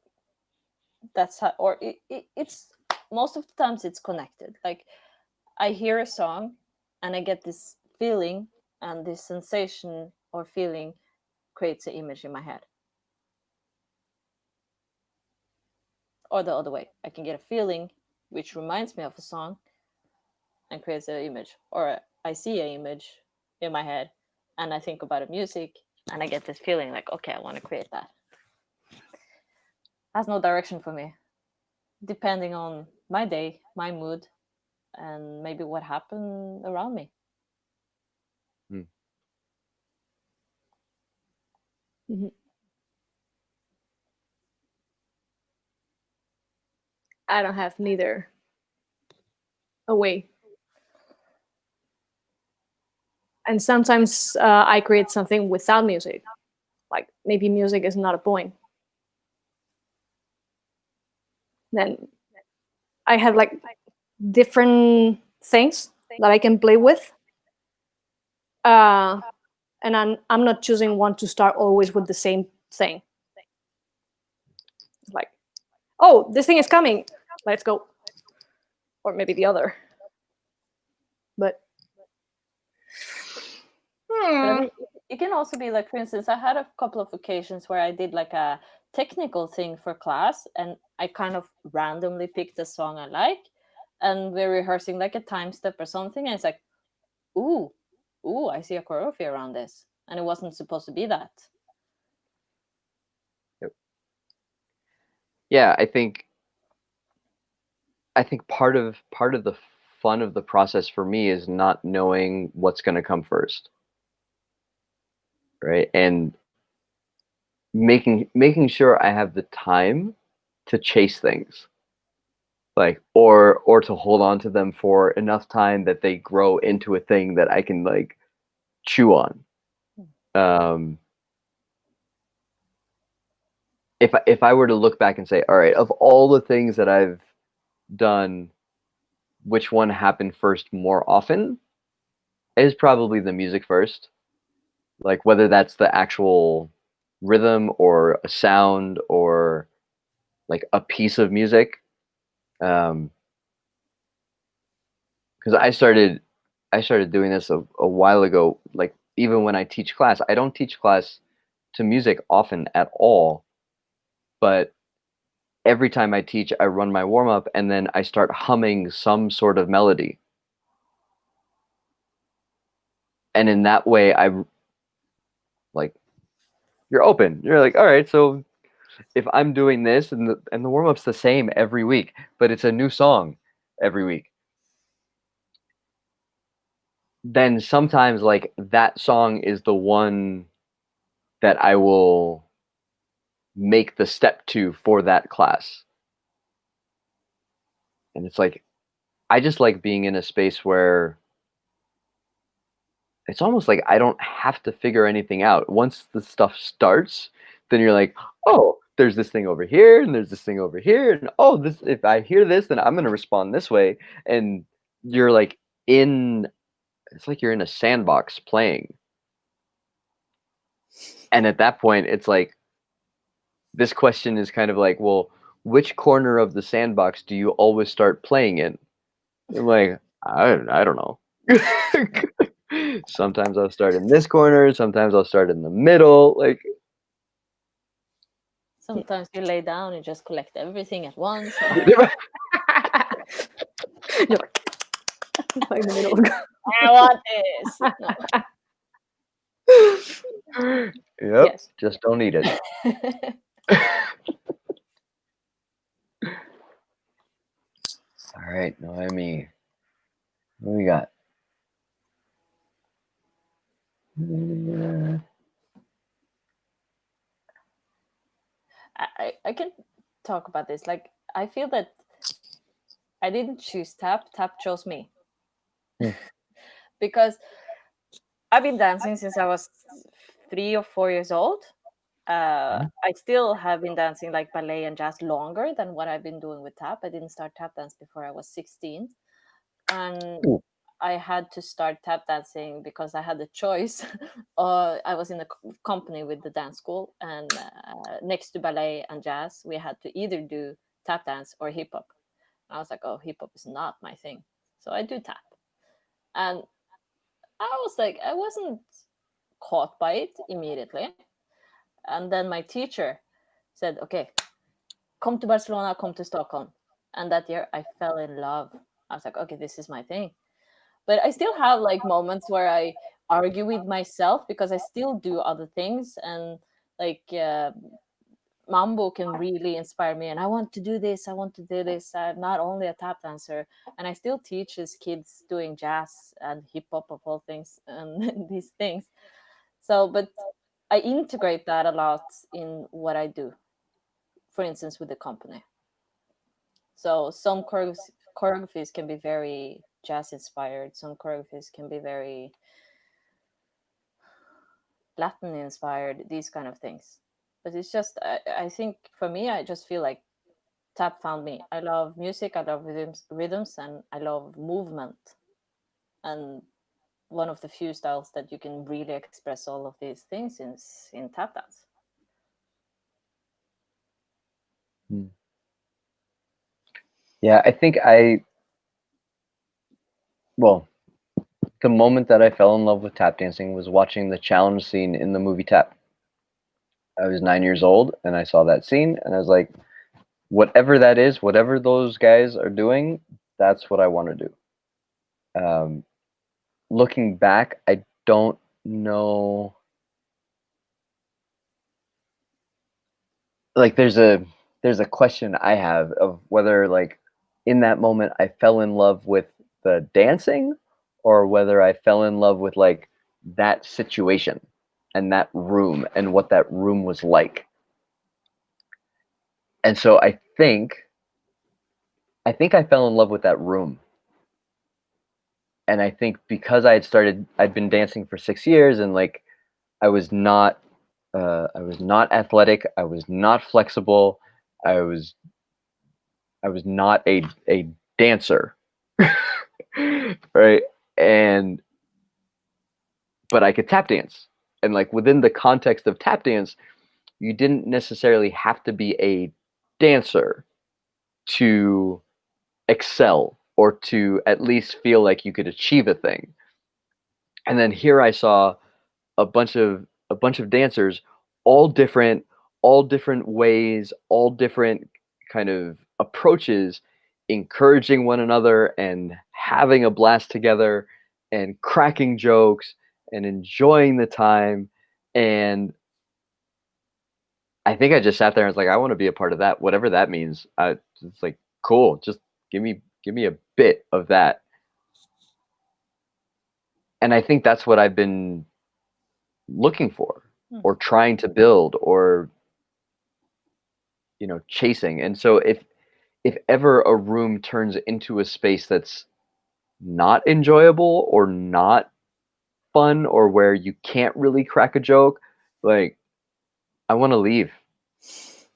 S1: that's how, or it's most of the times it's connected. Like I hear a song and I get this feeling, and this sensation or feeling creates an image in my head. Or the other way, I can get a feeling which reminds me of a song and creates an image. Or I see an image in my head and I think about a music and I get this feeling like, okay, I want to create that. Has no direction for me, depending on my day, my mood, and maybe what happened around me.
S2: Mhm. I don't have neither a way. And sometimes I create something without music. Like maybe music is not a point. Then I have like different things that I can play with. And I'm not choosing one to start always with the same thing. It's like, oh, this thing is coming. Let's go. Or maybe the other. But
S1: But I mean, it can also be like, for instance, I had a couple of occasions where I did like a technical thing for class, and I kind of randomly picked a song I like, and we're rehearsing like a time step or something, and it's like, ooh, I see a choreography around this, and it wasn't supposed to be that.
S3: Yep. Yeah, I think part of the fun of the process for me is not knowing what's going to come first, right? And making sure I have the time to chase things, like or to hold on to them for enough time that they grow into a thing that I can like chew on. If I were to look back and say, all right, of all the things that I've done, which one happened first more often, is probably the music first. Like whether that's the actual rhythm or a sound or like a piece of music. Because I started doing this a while ago. Like even when I teach class, I don't teach class to music often at all. But every time I teach, I run my warm up and then I start humming some sort of melody. And in that way, I like you're open. You're like, all right, so if I'm doing this and the warm up's the same every week, but it's a new song every week, then sometimes like that song is the one that I will make the step to for that class. And it's like I just like being in a space where it's almost like I don't have to figure anything out. Once the stuff starts, then you're like, oh, there's this thing over here, and there's this thing over here, and oh, this if I hear this, then I'm gonna respond this way. And you're like in it's like you're in a sandbox playing. And at that point, it's like, this question is kind of like, well, which corner of the sandbox do you always start playing in? I'm like, I don't know. Sometimes I'll start in this corner, sometimes I'll start in the middle. Like,
S1: Sometimes you lay down and just collect everything at once.
S2: You're like in the middle.
S1: I want this. No.
S3: yep,
S2: Yes.
S3: just don't eat it. All right, Noemi, what do we got?
S1: I can talk about this. Like, I feel that I didn't choose tap. Tap chose me. Because I've been dancing since I was 3 or 4 years old. I still have been dancing like ballet and jazz longer than what I've been doing with tap. I didn't start tap dance before I was 16. And
S3: Ooh.
S1: I had to start tap dancing because I had the choice. I was in a company with the dance school, and next to ballet and jazz, we had to either do tap dance or hip hop. I was like, oh, hip hop is not my thing. So I do tap. And I was like, I wasn't caught by it immediately. And then my teacher said, okay, come to Barcelona, come to Stockholm. And that year I fell in love. I was like, okay, this is my thing. But I still have like moments where I argue with myself because I still do other things. And like mambo can really inspire me. And I want to do this. I want to do this. I'm not only a tap dancer. And I still teach as kids doing jazz and hip hop of all things and these things. So, but I integrate that a lot in what I do, for instance, with the company. So some choreographies can be very jazz inspired. Some choreographies can be very Latin inspired, these kind of things. But it's just, I think for me, I just feel like tap found me. I love music, I love rhythms, and I love movement. And one of the few styles that you can really express all of these things is in tap dance.
S3: Yeah, I think the moment that I fell in love with tap dancing was watching the challenge scene in the movie Tap. I was 9 years old and I saw that scene and I was like, whatever that is, whatever those guys are doing, that's what I want to do. Looking back, I don't know. Like, there's a question I have of whether, like, in that moment I fell in love with the dancing or whether I fell in love with like that situation and that room and what that room was like. And so I think I fell in love with that room. And I think because I'd been dancing for 6 years and like I was not athletic, I was not flexible, I was not a dancer. Right? But I could tap dance. And like within the context of tap dance, you didn't necessarily have to be a dancer to excel or to at least feel like you could achieve a thing. And then here I saw a bunch of dancers, all different ways, all different kind of approaches, encouraging one another and having a blast together and cracking jokes and enjoying the time. And I think I just sat there and was like, I want to be a part of that, whatever that means. It's like, cool, just give me a bit of that. And I think that's what I've been looking for or trying to build or chasing. And so if ever a room turns into a space that's not enjoyable or not fun or where you can't really crack a joke, like, I want to leave.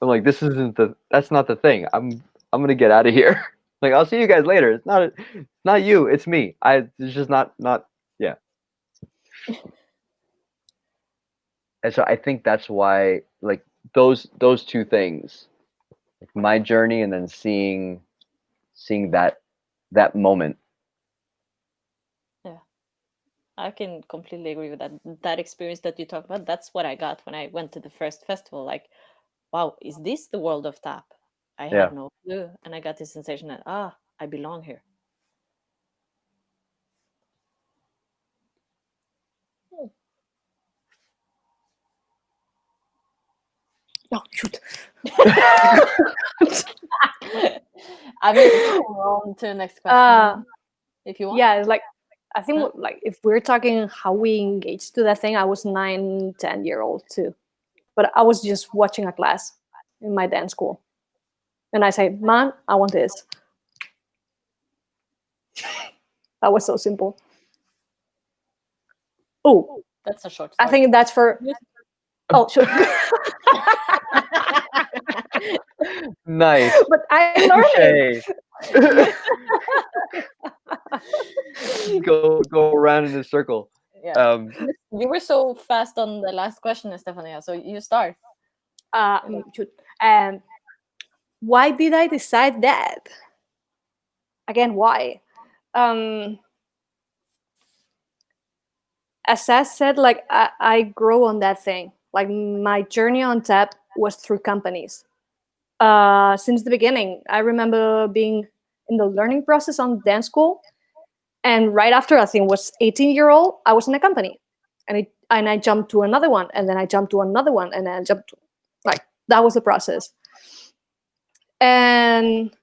S3: I'm like, that's not the thing. I'm gonna get out of here. Like, I'll see you guys later. It's not you, it's me. It's just not yeah. And so I think that's why, like, those two things, like my journey and then seeing that moment.
S1: Yeah, I can completely agree with that. That experience that you talk about, that's what I got when I went to the first festival. Like, wow, is this the world of tap? I
S3: Yeah.
S1: had no clue, and I got this sensation that I belong here.
S2: Oh shoot.
S1: I mean, we can move on to the next question if you want.
S2: Yeah, it's like I think
S1: Huh?
S2: like if we're talking how we engaged to that thing, I was 9, 10-year-old too. But I was just watching a class in my dance school. And I said, "Man, I want this." That was so simple. Oh,
S1: That's a short
S2: I
S1: story.
S2: think that's for oh sure.
S3: Nice.
S2: But I learned it.
S3: Go around in a circle.
S1: Yeah. You were so fast on the last question, Estefanía, so you start.
S2: Shoot. Why did I decide that? Again, why? As I said, like I grow on that thing. Like my journey on tap was through companies. Since the beginning, I remember being in the learning process on dance school, and right after I think was 18-year-old, I was in a company, and I jumped to another one, and then I jumped to another one, and then I jumped to, like that was the process. And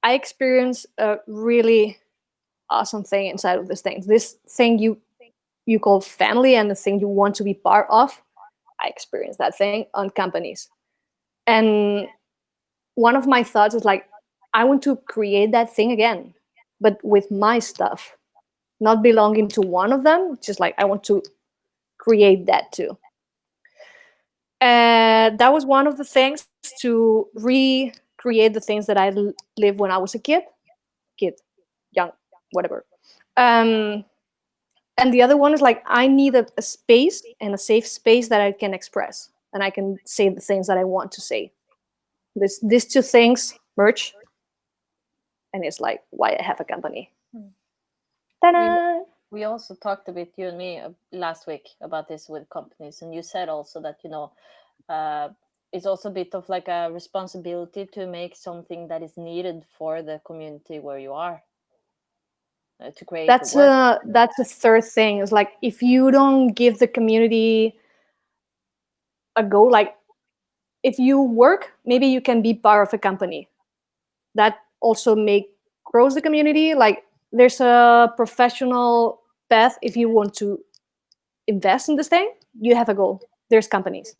S2: I experienced a really awesome thing inside of this thing. This thing you call family and the thing you want to be part of. I experienced that thing on companies. And one of my thoughts is like, I want to create that thing again, but with my stuff, not belonging to one of them. Just like I want to create that too. And that was one of the things to recreate the things that I lived when I was a kid, young, whatever. Um, and the other one is like I need a space and a safe space that I can express and I can say the things that I want to say. These two things merge, and it's like why I have a company. Ta-da!
S1: We also talked a bit, you and me, last week about this with companies, and you said also that it's also a bit of like a responsibility to make something that is needed for the community where you are. To create
S2: That's the third thing. Is like if you don't give the community a go, like if you work, maybe you can be part of a company. That also grows the community. Like there's a professional path if you want to invest in this thing. You have a goal. There's companies.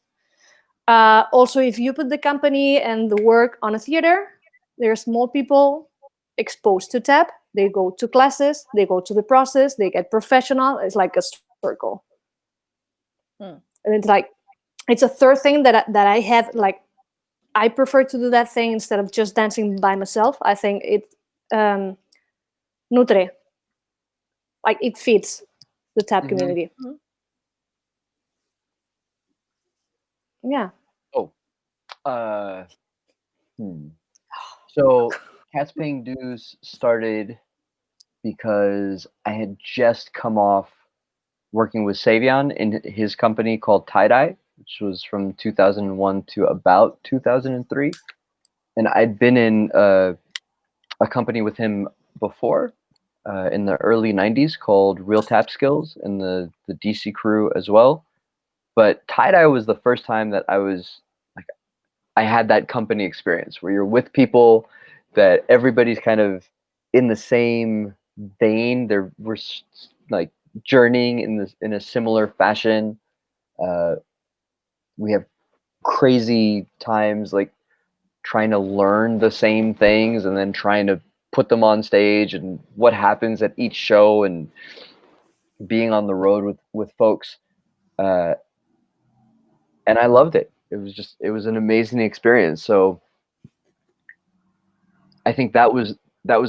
S2: Also, if you put the company and the work on a theater, there's more people exposed to tap. They go to classes, they go to the process, they get professional. It's like a circle. And it's like it's a third thing that I have. Like I prefer to do that thing instead of just dancing by myself. I think it nutre, like it feeds the tap community. Yeah.
S3: Oh. So Cats Paying Dues started because I had just come off working with Savion in his company called Tie Dye, which was from 2001 to about 2003. And I'd been in a company with him before in the early 90s called Real Tap Skills and the DC crew as well. But Tie Dye was the first time that I had that company experience where you're with people that everybody's kind of in the same vein. We're like journeying in a similar fashion. We have crazy times like trying to learn the same things and then trying to put them on stage and what happens at each show and being on the road with folks. And I loved it. It was an amazing experience. So I think that was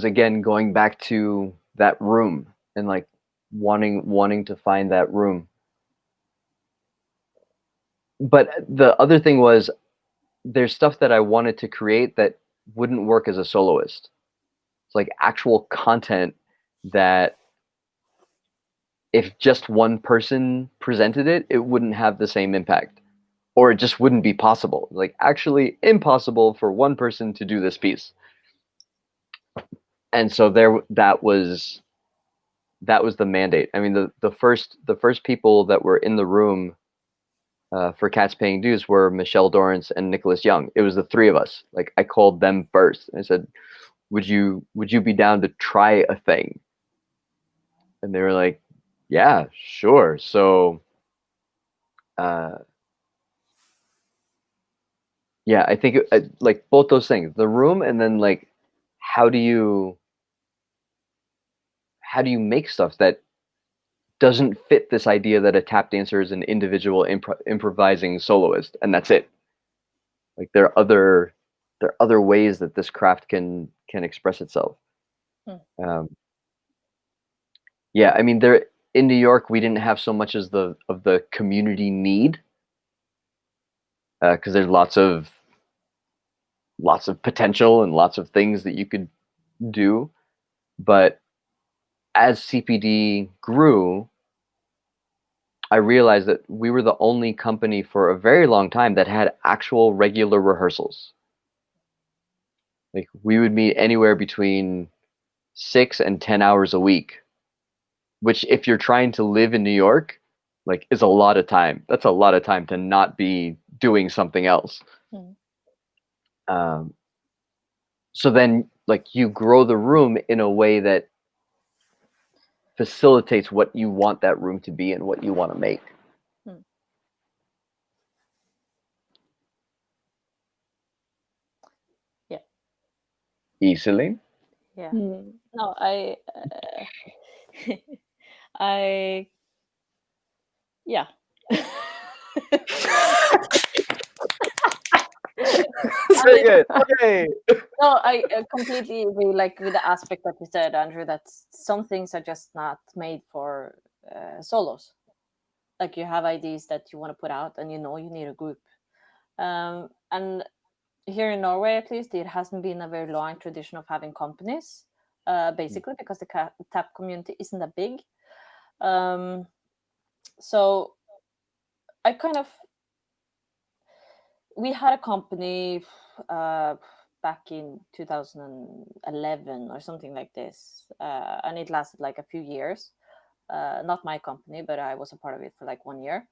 S3: again going back to that room and like wanting to find that room. But the other thing was, there's stuff that I wanted to create that wouldn't work as a soloist. It's like actual content that if just one person presented it, it wouldn't have the same impact, or it just wouldn't be possible. Like actually impossible for one person to do this piece. And so that was the mandate. I mean, the first people that were in the room for Cats Paying Dues were Michelle Dorrance and Nicholas Young. It was the three of us. Like I called them first. I said, would you be down to try a thing? And they were like, yeah, sure. So yeah, I think like both those things, the room, and then like how do you make stuff that doesn't fit this idea that a tap dancer is an individual improvising soloist and that's it. Like there are other ways that this craft can express itself. Yeah, I mean, there in New York we didn't have so much as the community need, because there's lots of potential and lots of things that you could do. But as CPD grew, I realized that we were the only company for a very long time that had actual regular rehearsals. Like we would meet anywhere between 6 and 10 hours a week, which if you're trying to live in New York, like is a lot of time. That's a lot of time to not be doing something else. So then like you grow the room in a way that facilitates what you want that room to be and what you want to make.
S1: Yeah.
S3: Iselin?
S1: Yeah. No, I yeah.
S3: Very good. Okay.
S1: No, I completely agree. Like with the aspect that you said, Andrew, that some things are just not made for solos. Like you have ideas that you want to put out, and you know you need a group. And here in Norway, at least, it hasn't been a very long tradition of having companies. Basically, because the tap community isn't that big. So I kind of we had a company back in 2011 or something like this, and it lasted like a few years. Not my company, but I was a part of it for like 1 year,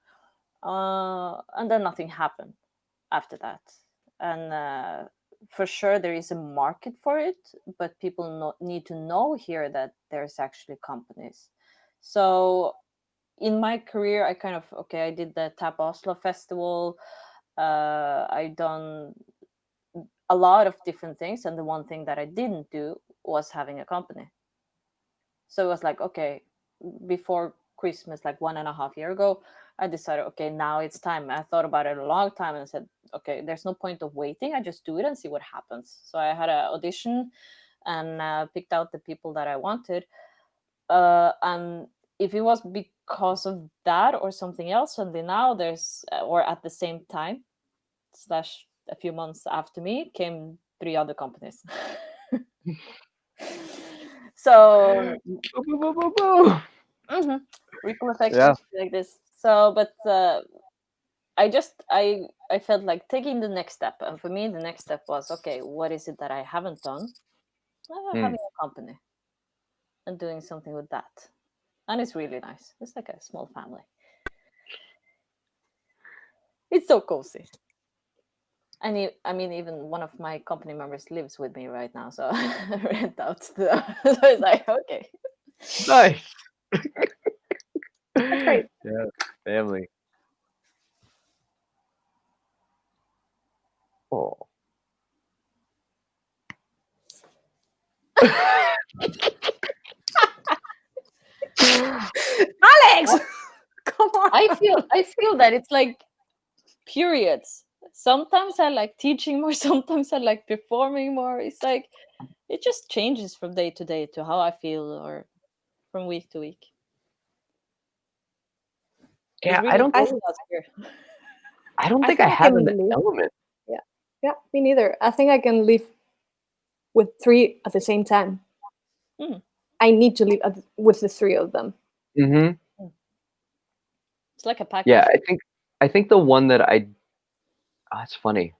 S1: and then nothing happened after that. And for sure there is a market for it, but people need to know here that there's actually companies. So in my career, I kind of I did the Tap Oslo festival. I done a lot of different things, and the one thing that I didn't do was having a company. So it was like, okay, before Christmas, like 1.5 years ago, I decided, okay, now it's time. I thought about it a long time and I said, okay, there's no point of waiting. I just do it and see what happens. So I had an audition and picked out the people that I wanted. And if it was because of that or something else, and then now there's, or at the same time, slash a few months after me, came 3 other companies. So ripple effect,
S3: Yeah.
S1: like this. So, but I felt like taking the next step, and for me, the next step was, okay, what is it that I haven't done? Having a company and doing something with that, and it's really nice. It's like a small family. It's so cozy. And I mean, even one of my company members lives with me right now, so I rent out so it's like, okay.
S3: Nice.
S2: That's great.
S3: Yeah, family. Oh.
S2: Alex, come on.
S1: I feel that it's like periods. Sometimes I like teaching more, sometimes I like performing more. It's like it just changes from day to day to how I feel, or from week to week. He's
S3: Yeah,
S1: really
S3: I don't
S2: I,
S3: think
S1: cool last year.
S3: I don't
S2: I
S3: think I
S2: think I
S3: have
S2: can
S3: an
S2: live.
S3: element.
S2: Yeah, me neither. I think I can live with 3 at the same time.
S1: Hmm.
S2: I need to live with the 3 of them.
S3: Mm-hmm.
S1: It's like a package.
S3: Yeah, I think the one that it's funny.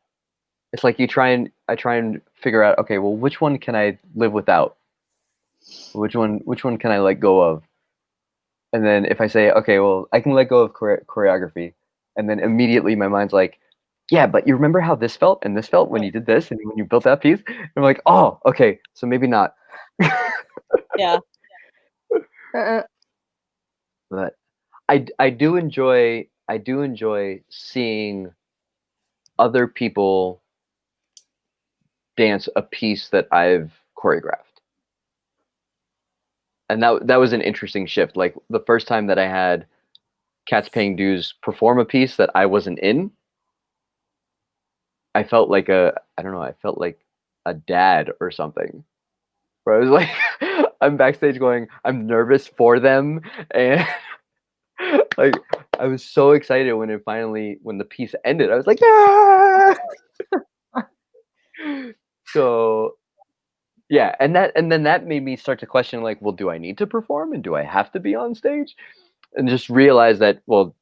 S3: It's like I try and figure out, okay, well, which one can I live without? Which one can I let go of? And then if I say, okay, well, I can let go of choreography, and then immediately my mind's like, yeah, but you remember how this felt and this felt when you did this and when you built that piece? And I'm like, oh, okay, so maybe not.
S1: Yeah.
S3: But I do enjoy seeing other people dance a piece that I've choreographed. And that was an interesting shift. Like the first time that I had Cats Paying Dues perform a piece that I wasn't in, I felt like I don't know, I felt like a dad or something. Where I was like, I'm backstage going, I'm nervous for them, and like I was so excited when the piece ended. I was like, ah! So yeah, and then that made me start to question, like, well, do I need to perform and do I have to be on stage? And just realize that, well,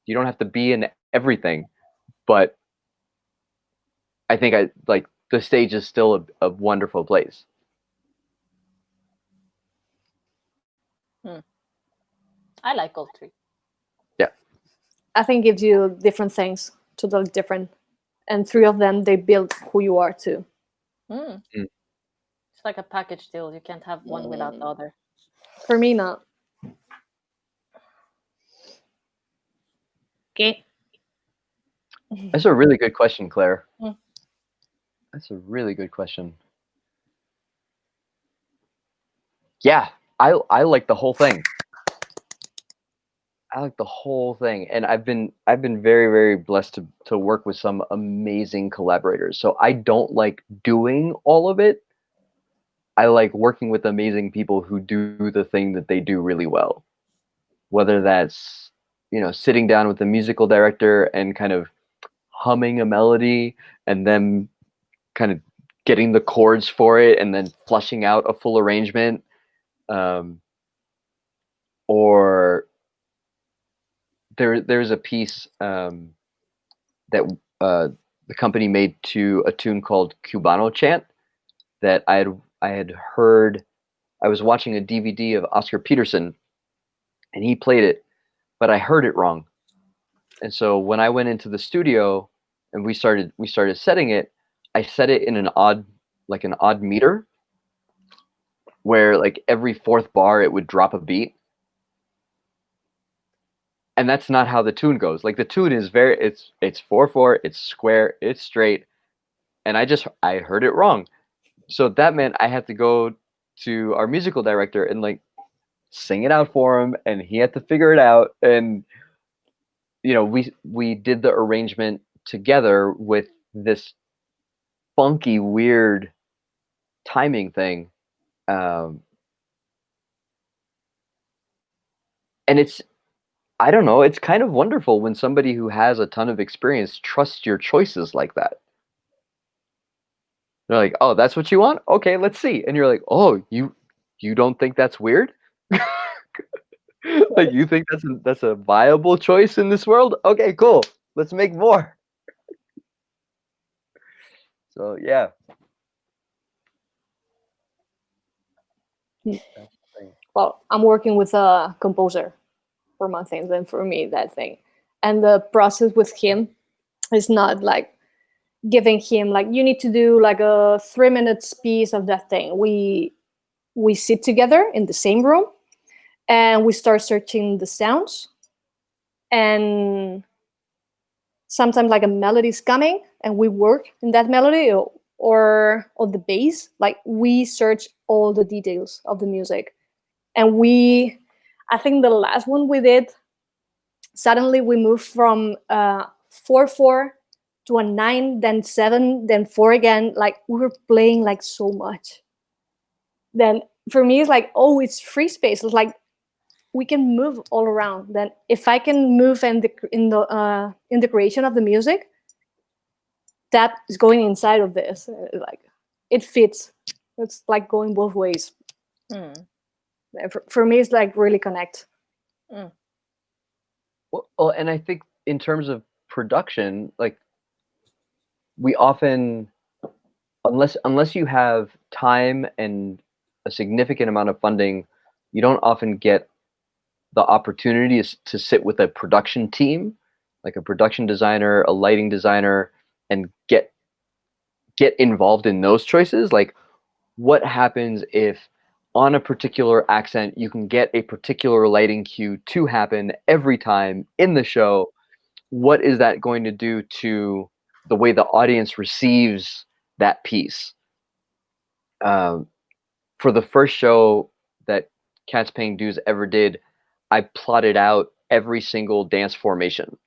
S3: you don't have to be in everything, but I think the stage is still a wonderful place.
S1: I like all 3.
S3: Yeah.
S2: I think gives you different things, totally different. And 3 of them, they build who you are too.
S1: It's like a package deal. You can't have one without the other.
S2: For me, not. Okay.
S3: That's a really good question, Claire.
S1: Mm.
S3: That's a really good question. Yeah, I like the whole thing. I like the whole thing, and I've been very, very blessed to work with some amazing collaborators. So I don't like doing all of it. I like working with amazing people who do the thing that they do really well. Whether that's, sitting down with the musical director and kind of humming a melody and then kind of getting the chords for it and then flushing out a full arrangement, or there's a piece that the company made to a tune called Cubano Chant that I had heard. I was watching a DVD of Oscar Peterson, and he played it, but I heard it wrong. And so when I went into the studio and we started setting it, I set it in an odd meter where like every 4th bar it would drop a beat. And that's not how the tune goes. Like the tune is it's 4/4, it's square, it's straight, and I heard it wrong. So that meant I had to go to our musical director and like sing it out for him, and he had to figure it out. And we did the arrangement together with this funky, weird timing thing, and it's I don't know, it's kind of wonderful when somebody who has a ton of experience trusts your choices like that. They're like, "Oh, that's what you want? Okay, let's see." And you're like, "Oh, you don't think that's weird? Like, you think that's a viable choice in this world? Okay, cool. Let's make more." So, yeah.
S2: Well, I'm working with a composer for my things, and for me, that thing. And the process with him is not like giving him like you need to do like a 3 minute piece of that thing. We sit together in the same room and we start searching the sounds, and sometimes like a melody is coming and we work in that melody, or on the bass, like we search all the details of the music. And I think the last one we did, suddenly we moved from 4/4 to a 9, then 7, then 4 again. Like we were playing like so much. Then for me, it's like, oh, it's free space. It's like we can move all around. Then if I can move in the creation of the music, that is going inside of this. Like it fits. It's like going both ways. For me, it's like really connect.
S3: Well, and I think in terms of production, like we often, unless you have time and a significant amount of funding, you don't often get the opportunity to sit with a production team, like a production designer, a lighting designer, and get involved in those choices. Like, what happens if on a particular accent you can get a particular lighting cue to happen every time in the show? What is that going to do to the way the audience receives that piece? For the first show that Cats Paying Dues ever did, I plotted out every single dance formation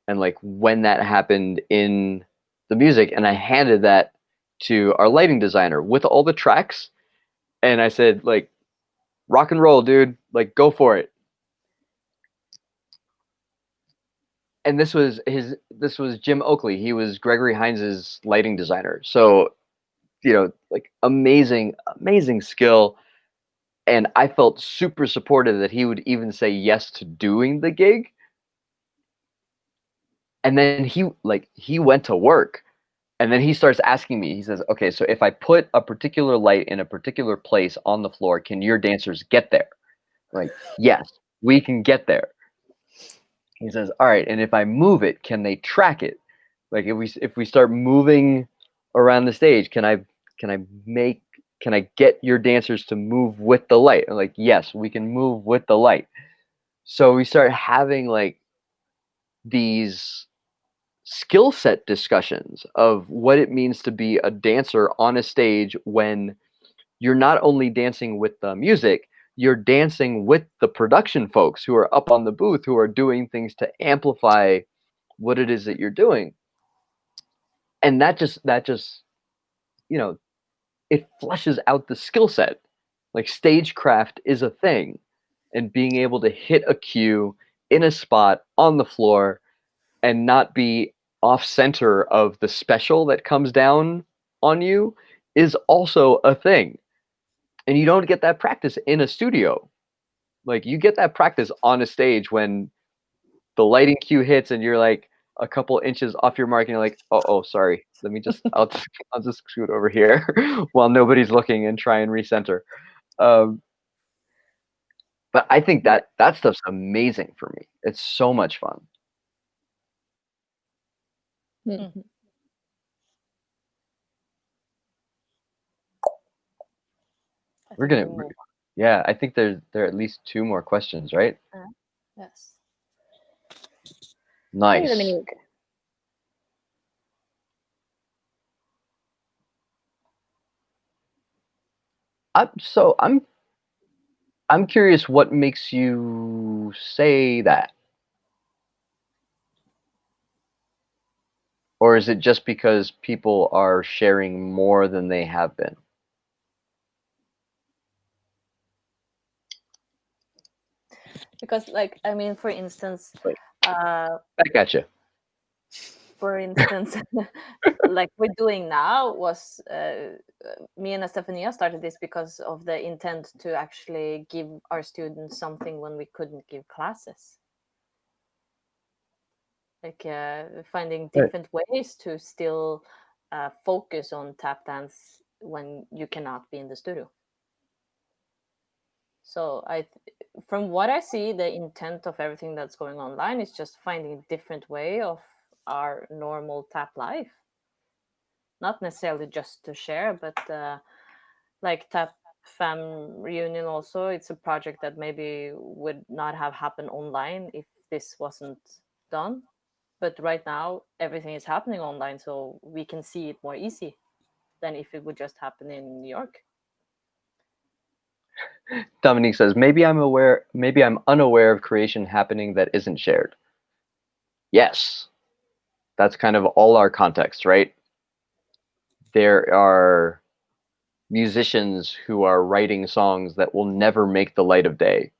S3: and like when that happened in the music, and I handed that to our lighting designer with all the tracks, and I said, like, rock and roll, dude, like, go for it. And this was Jim Oakley. He was Gregory Hines' lighting designer. So, you know, like amazing skill. And I felt super supportive that he would even say yes to doing the gig. And then he went to work, and then he starts asking me, he says, okay, so if I put a particular light in a particular place on the floor, can your dancers get there? I'm like, yes, we can get there. He says, all right, and if I move it, can they track it? Like if we start moving around the stage, can I get your dancers to move with the light? I'm like, yes, we can move with the light. So we start having like these skill set discussions of what it means to be a dancer on a stage when you're not only dancing with the music, you're dancing with the production folks who are up on the booth, who are doing things to amplify what it is that you're doing. And that just, you know, it flushes out the skill set. Like stagecraft is a thing, and being able to hit a cue in a spot on the floor and not be off center of the special that comes down on you is also a thing. And you don't get that practice in a studio. Like you get that practice on a stage when the lighting cue hits and you're like a couple inches off your mark and you're like, oh, sorry. Let me just, I'll just scoot over here while nobody's looking and try and recenter. But I think that stuff's amazing for me. It's so much fun.
S1: Mm-hmm.
S3: We're gonna, yeah. I think there are at least 2 more questions, right?
S1: Yes.
S3: Nice. I'm curious what makes you say that. Or is it just because people are sharing more than they have been?
S1: Because, like, I mean, for instance,
S3: back at you.
S1: For instance, like we're doing now was me and Estefanía started this because of the intent to actually give our students something when we couldn't give classes. Like finding different ways to still focus on tap dance when you cannot be in the studio. So from what I see, the intent of everything that's going online is just finding a different way of our normal tap life. Not necessarily just to share, but like Tap Fam Reunion also, it's a project that maybe would not have happened online if this wasn't done. But right now, everything is happening online, so we can see it more easy than if it would just happen in New York.
S3: Dominique says, maybe I'm unaware of creation happening that isn't shared. Yes. That's kind of all our context, right? There are musicians who are writing songs that will never make the light of day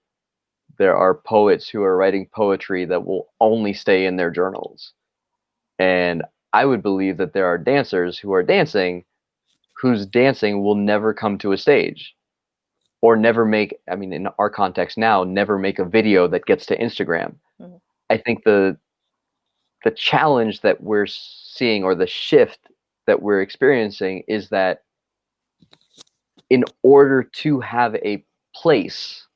S3: there are poets who are writing poetry that will only stay in their journals. And I would believe that there are dancers who are dancing whose dancing will never come to a stage or never make, I mean, in our context now, never make a video that gets to Instagram.
S1: Mhm.
S3: I think the challenge that we're seeing, or the shift that we're experiencing, is that in order to have a place,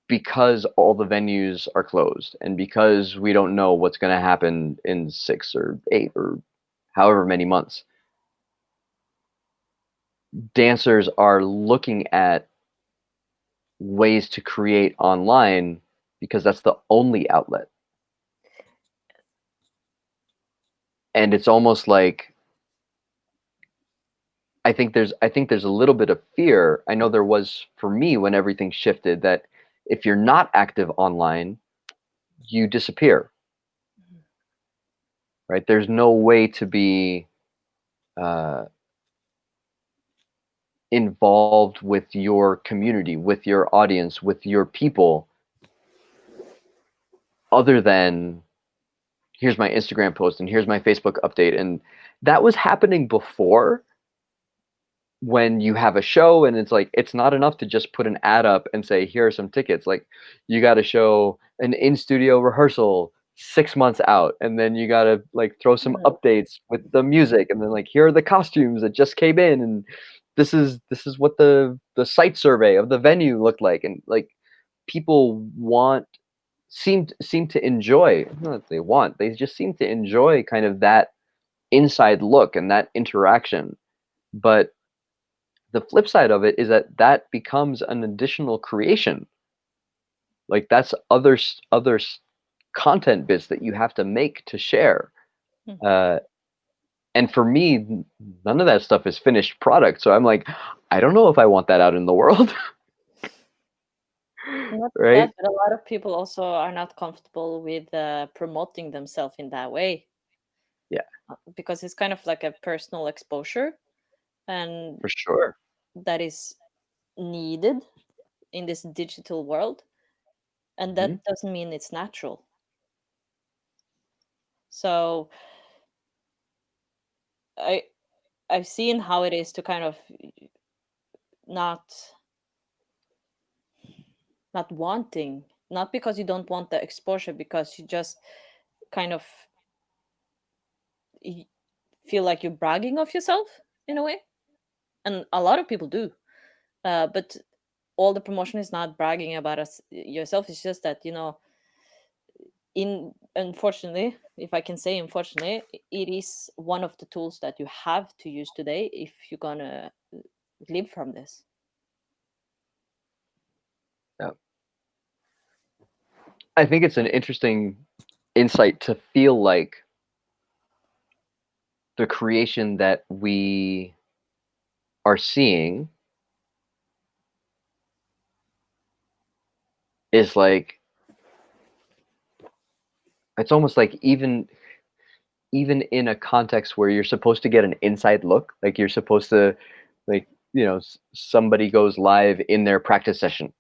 S3: because all the venues are closed and because we don't know what's going to happen in 6 or 8 or however many months, dancers are looking at ways to create online because that's the only outlet. And it's almost like, I think there's a little bit of fear. I know there was for me when everything shifted, that if you're not active online, you disappear. Right? There's no way to be involved with your community, with your audience, with your people, other than here's my Instagram post and here's my Facebook update. And that was happening before, when you have a show and it's like, it's not enough to just put an ad up and say, here are some tickets. Like, you got to show an in-studio rehearsal 6 months out, and then you got to like throw some updates with the music, and then like, here are the costumes that just came in, and this is what the site survey of the venue looked like. And like, people seem to enjoy, not that they want, they just seem to enjoy kind of that inside look and that interaction. But the flip side of it is that becomes an additional creation. Like, that's other content bits that you have to make to share. And for me, none of that stuff is finished product. So I'm like, I don't know if I want that out in the world.
S1: Not
S3: Right?
S1: that, but a lot of people also are not comfortable with promoting themselves in that way.
S3: Yeah,
S1: Because it's kind of like a personal exposure, and
S3: for sure.
S1: that is needed in this digital world, and
S3: Mhm.
S1: that doesn't mean it's natural. So I I've seen how it is to kind of not not wanting, not because you don't want the exposure, because you just kind of feel like you're bragging of yourself in a way, and a lot of people do. But all the promotion is not bragging about us yourself. It's just that, in unfortunately, if I can say unfortunately, it is one of the tools that you have to use today if you're gonna live from this.
S3: Yeah. I think it's an interesting insight to feel like the creation that we are seeing is like, it's almost like, even in a context where you're supposed to get an inside look, like you're supposed to, like, somebody goes live in their practice session,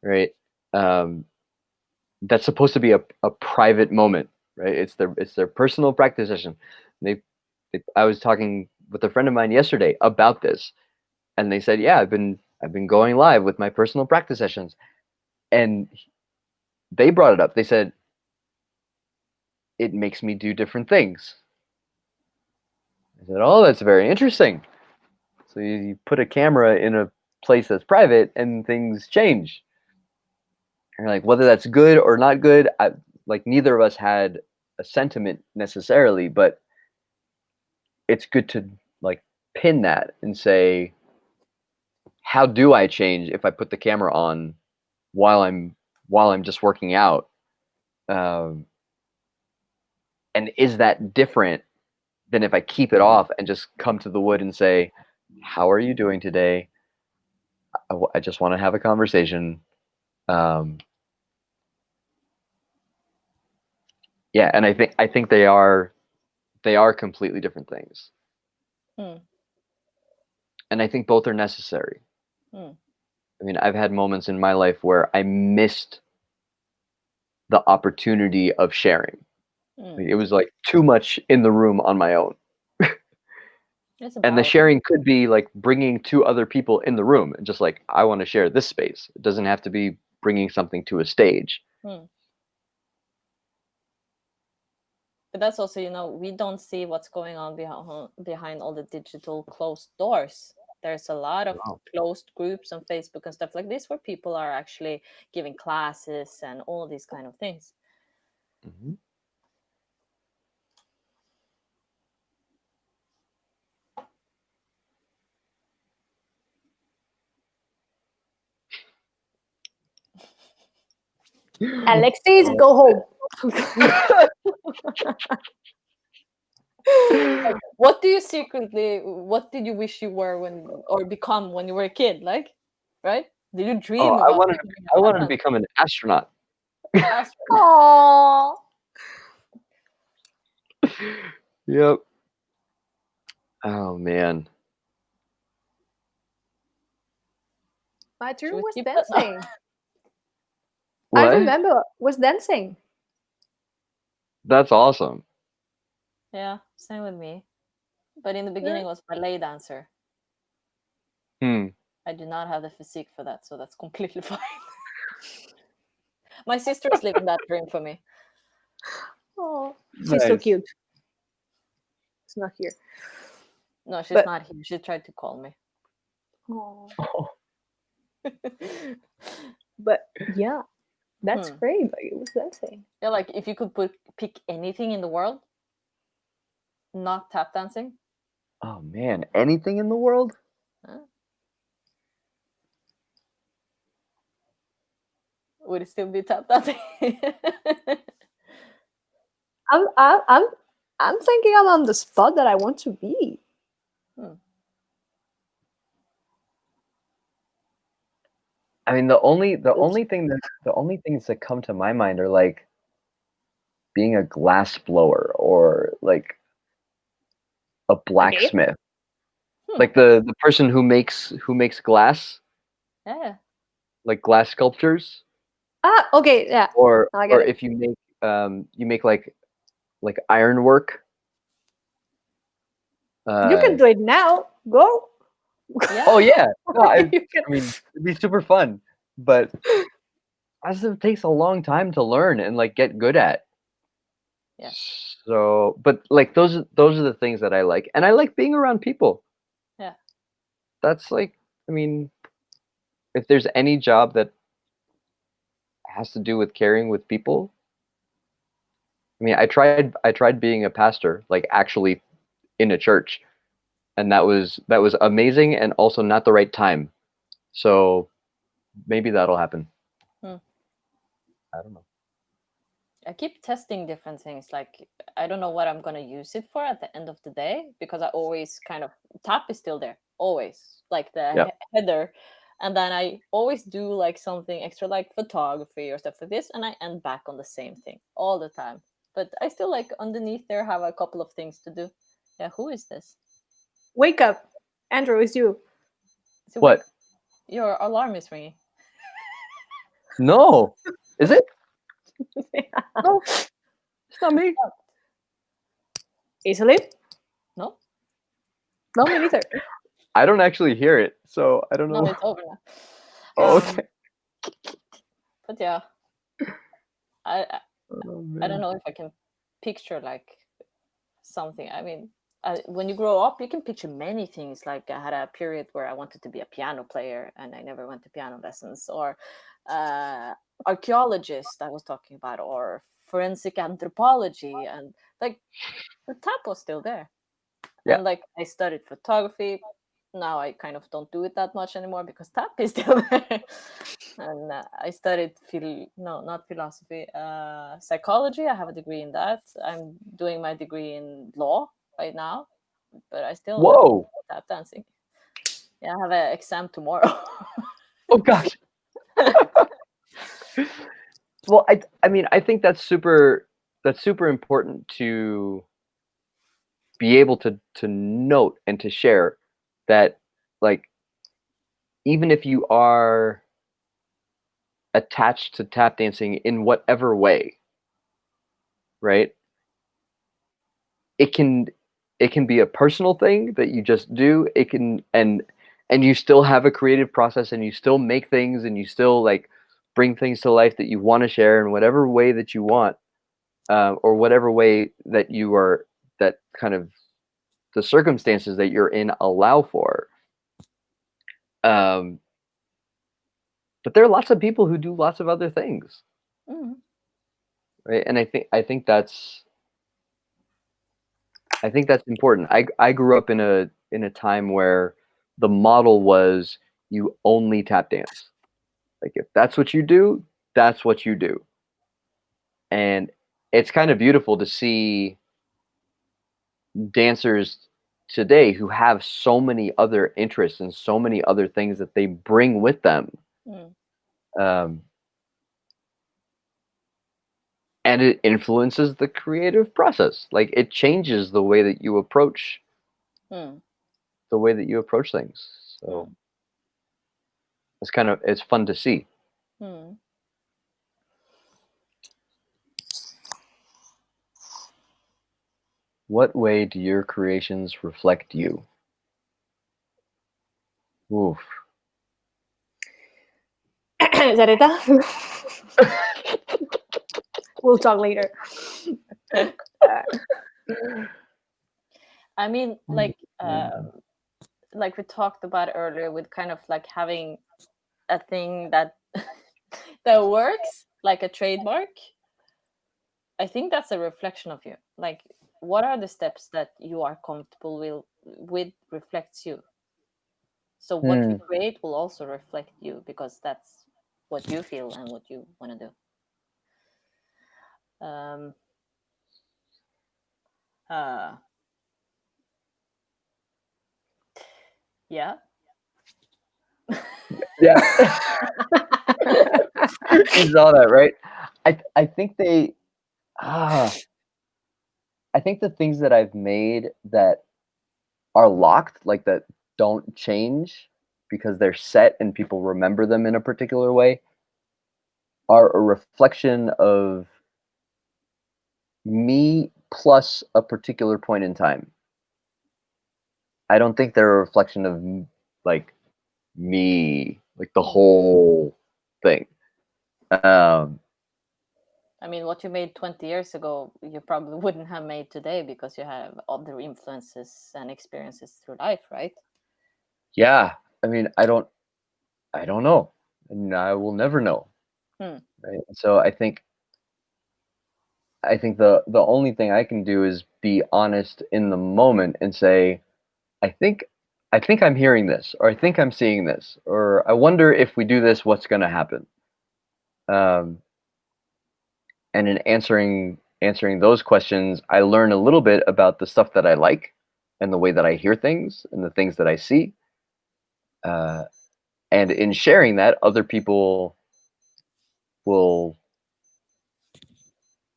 S3: right? um that's supposed to be a private moment, right? It's their personal practice session. I was talking with a friend of mine yesterday about this, and they said, yeah, I've been going live with my personal practice sessions. And they brought it up. They said, it makes me do different things. I said, oh, that's very interesting. So you put a camera in a place that's private and things change. And like, whether that's good or not good, like, neither of us had a sentiment necessarily, but it's good to like pin that and say, how do I change if I put the camera on while I'm just working out? Um, and is that different than if I keep it off and just come to the wood and say, how are you doing today? I just want to have a conversation. Um, yeah, and I think they are completely different things,
S1: Mm,
S3: and I think both are necessary.
S1: mm.
S3: I mean, I've had moments in my life where I missed the opportunity of sharing. It was like too much in the room on my own. And the sharing could be like bringing two other people in the room and just like, I want to share this space. It doesn't have to be bringing something to a stage.
S1: But that's also, we don't see what's going on behind all the digital closed doors. There's a lot of closed groups on Facebook and stuff like this where people are actually giving classes and all these kind of things.
S3: Mm-hmm.
S2: Alexis, go home.
S1: What did you wish you were or become when you were a kid? Like, right? Did you dream about
S3: I wanted to become an astronaut.
S2: Aww.
S3: Yep. Oh man.
S2: My dream was dancing.
S3: What?
S2: I remember was dancing.
S3: That's awesome.
S1: Yeah, same with me. But in the beginning, it was ballet dancer. I do not have the physique for that, so that's completely fine. My sister is living that dream for me.
S2: Oh, she's so cute. She's not here.
S1: No, she's not here. She tried to call me.
S2: Oh. But yeah, that's great. Like, it was dancing.
S1: Yeah, like if you could pick anything in the world, not tap dancing.
S3: Oh man, anything in the world?
S1: Would it still be tap dancing?
S2: I'm thinking I'm on the spot that I want to be.
S3: I mean, the only things that come to my mind are like being a glass blower or like a blacksmith, like the person who makes glass, like glass sculptures.
S2: Okay, yeah.
S3: Or if you make like ironwork.
S2: You can do it now. Go.
S1: Yeah.
S3: Oh yeah, no, I mean it'd be super fun, but it takes a long time to learn and like get good at.
S1: Yeah.
S3: So, but like those are the things that I like, and I like being around people.
S1: Yeah.
S3: That's like, I mean, if there's any job that has to do with caring with people, I mean, I tried being a pastor, like actually in a church, and that was amazing and also not the right time. So maybe that'll happen. I don't know.
S1: I keep testing different things. Like, I don't know what I'm going to use it for at the end of the day, because I always kind of, tap is still there, always, like the header. And then I always do like something extra, like photography or stuff like this, and I end back on the same thing all the time. But I still like underneath there have a couple of things to do. Yeah, who is this?
S2: Wake up. Andrew, it's you.
S3: What?
S1: Your alarm is ringing.
S3: No. Is it? No. It's not me.
S2: Iselin?
S1: No.
S2: No, me neither.
S3: I don't actually hear it, so I don't know.
S1: No, it's over now.
S3: Okay.
S1: But yeah, I don't know if I can picture like something. I mean, when you grow up, you can picture many things. Like I had a period where I wanted to be a piano player, and I never went to piano lessons. Or archaeologist I was talking about, or forensic anthropology, and like the tap was still there. Yeah. And like I studied photography. Now I kind of don't do it that much anymore because tap is still there. And I studied not philosophy, psychology. I have a degree in that. I'm doing my degree in law right now, but I still love tap dancing. Yeah, I have an exam tomorrow.
S3: Oh gosh. Well, I mean, I think that's super important to be able to note and to share that, like, even if you are attached to tap dancing in whatever way, right? It can be a personal thing that you just do. It can and you still have a creative process, and you still make things, and you still like bring things to life that you want to share in whatever way that you want, or whatever way that you are, that kind of the circumstances that you're in allow for. But there are lots of people who do lots of other things, right? And I think that's important. I grew up in a time where the model was you only tap dance. Like if that's what you do, that's what you do. And it's kind of beautiful to see dancers today who have so many other interests and so many other things that they bring with them. Um, and it influences the creative process. Like it changes the way that you approach things. So it's fun to see. What way do your creations reflect you? Oof.
S2: Zareta? We'll talk later.
S1: I mean, like we talked about earlier, with kind of like having a thing that that works, like a trademark. I think that's a reflection of you. Like, what are the steps that you are comfortable with reflects you. So what you create will also reflect you, because that's what you feel and what you want to do. Yeah.
S3: Yeah. You saw that, right? I think I think the things that I've made that are locked, like that don't change because they're set and people remember them in a particular way, are a reflection of me plus a particular point in time. I don't think they're a reflection of like me, like the whole thing.
S1: I mean, what you made 20 years ago, you probably wouldn't have made today, because you have other influences and experiences through life, right?
S3: Yeah. I mean, I don't know. And I will never know. Right. So I think the only thing I can do is be honest in the moment and say, I think I'm hearing this, or I think I'm seeing this, or I wonder if we do this, what's going to happen. And in answering those questions, I learn a little bit about the stuff that I like, and the way that I hear things, and the things that I see. And in sharing that, other people will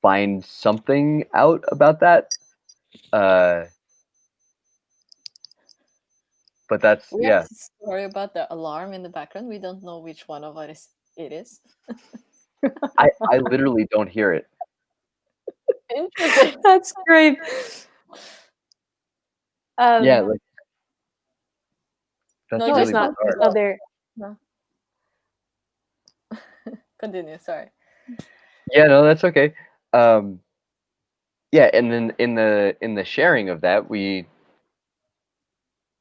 S3: find something out about that. But that's
S1: We have a story about the alarm in the background. We don't know which one of us it is.
S3: I literally don't hear it.
S1: Interesting.
S2: That's great.
S3: Yeah, like that's
S1: No,
S3: really
S2: it's not.
S3: bizarre.
S2: It's not there.
S1: No. Continue. Sorry.
S3: Yeah, no, that's okay. Yeah, and then in the sharing of that, we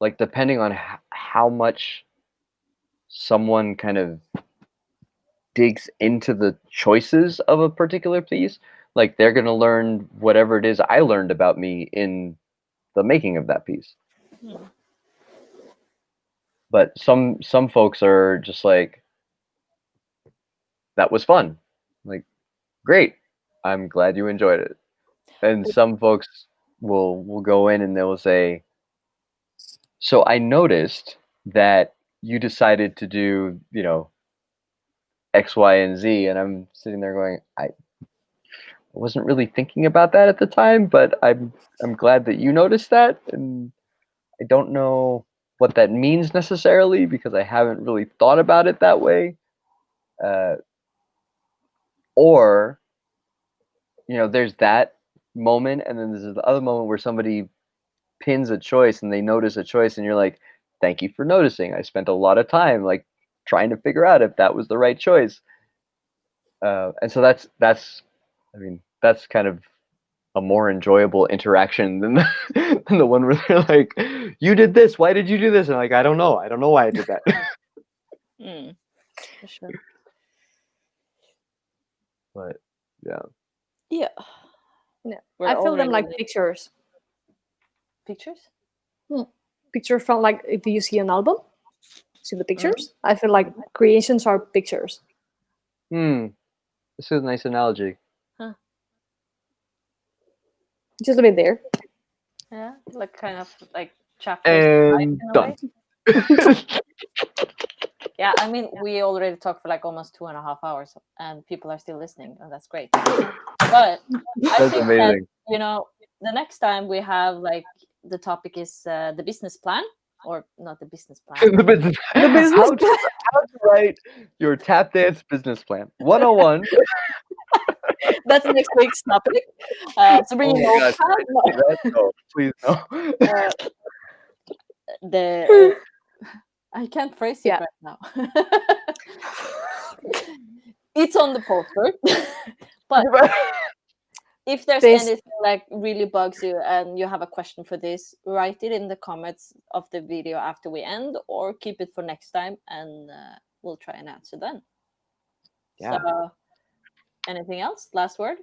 S3: like, depending on how much someone kind of digs into the choices of a particular piece, like they're gonna learn whatever it is I learned about me in the making of that piece. But some folks are just like, that was fun. Like, great. I'm glad you enjoyed it. And some folks will go in and they'll say, so I noticed that you decided to do, X, Y, and Z. And I'm sitting there going, I wasn't really thinking about that at the time, but I'm glad that you noticed that. And I don't know what that means necessarily because I haven't really thought about it that way. Or, there's that moment, and then there's the other moment where somebody pins a choice and they notice a choice, and you're like, thank you for noticing. I spent a lot of time like trying to figure out if that was the right choice. And so that's kind of a more enjoyable interaction than than the one where they're like, you did this, why did you do this? And I'm like, I don't know why I did that.
S1: For sure.
S3: But yeah.
S1: Yeah.
S2: I feel them like pictures.
S1: Pictures?
S2: Pictures from, like, if you see an album, see the pictures. I feel like creations are pictures.
S3: This is a nice analogy.
S1: Huh.
S2: Just a bit there.
S1: Yeah, like kind of like chapters.
S3: And done.
S1: Yeah, I mean, we already talked for like almost 2.5 hours, and people are still listening, and that's great. But I think
S3: amazing.
S1: that, the next time we have like the topic is the business plan, or not the business plan.
S3: The business plan. How to write your tap dance business plan 101.
S1: That's next week's topic. So bring your notepad.
S3: No, please no.
S1: I can't phrase it right now. It's on the poster. But if there's anything like really bugs you and you have a question for this, write it in the comments of the video after we end, or keep it for next time, and we'll try and answer then.
S3: Yeah.
S1: So, anything else? Last word?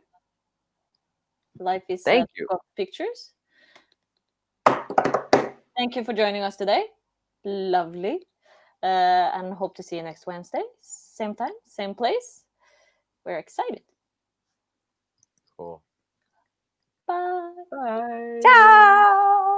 S1: Life is
S3: Thank you.
S1: Pictures. Thank you for joining us today. Lovely. And hope to see you next Wednesday. Same time, same place. We're excited.
S3: Cool.
S1: Bye.
S3: Bye.
S2: Ciao.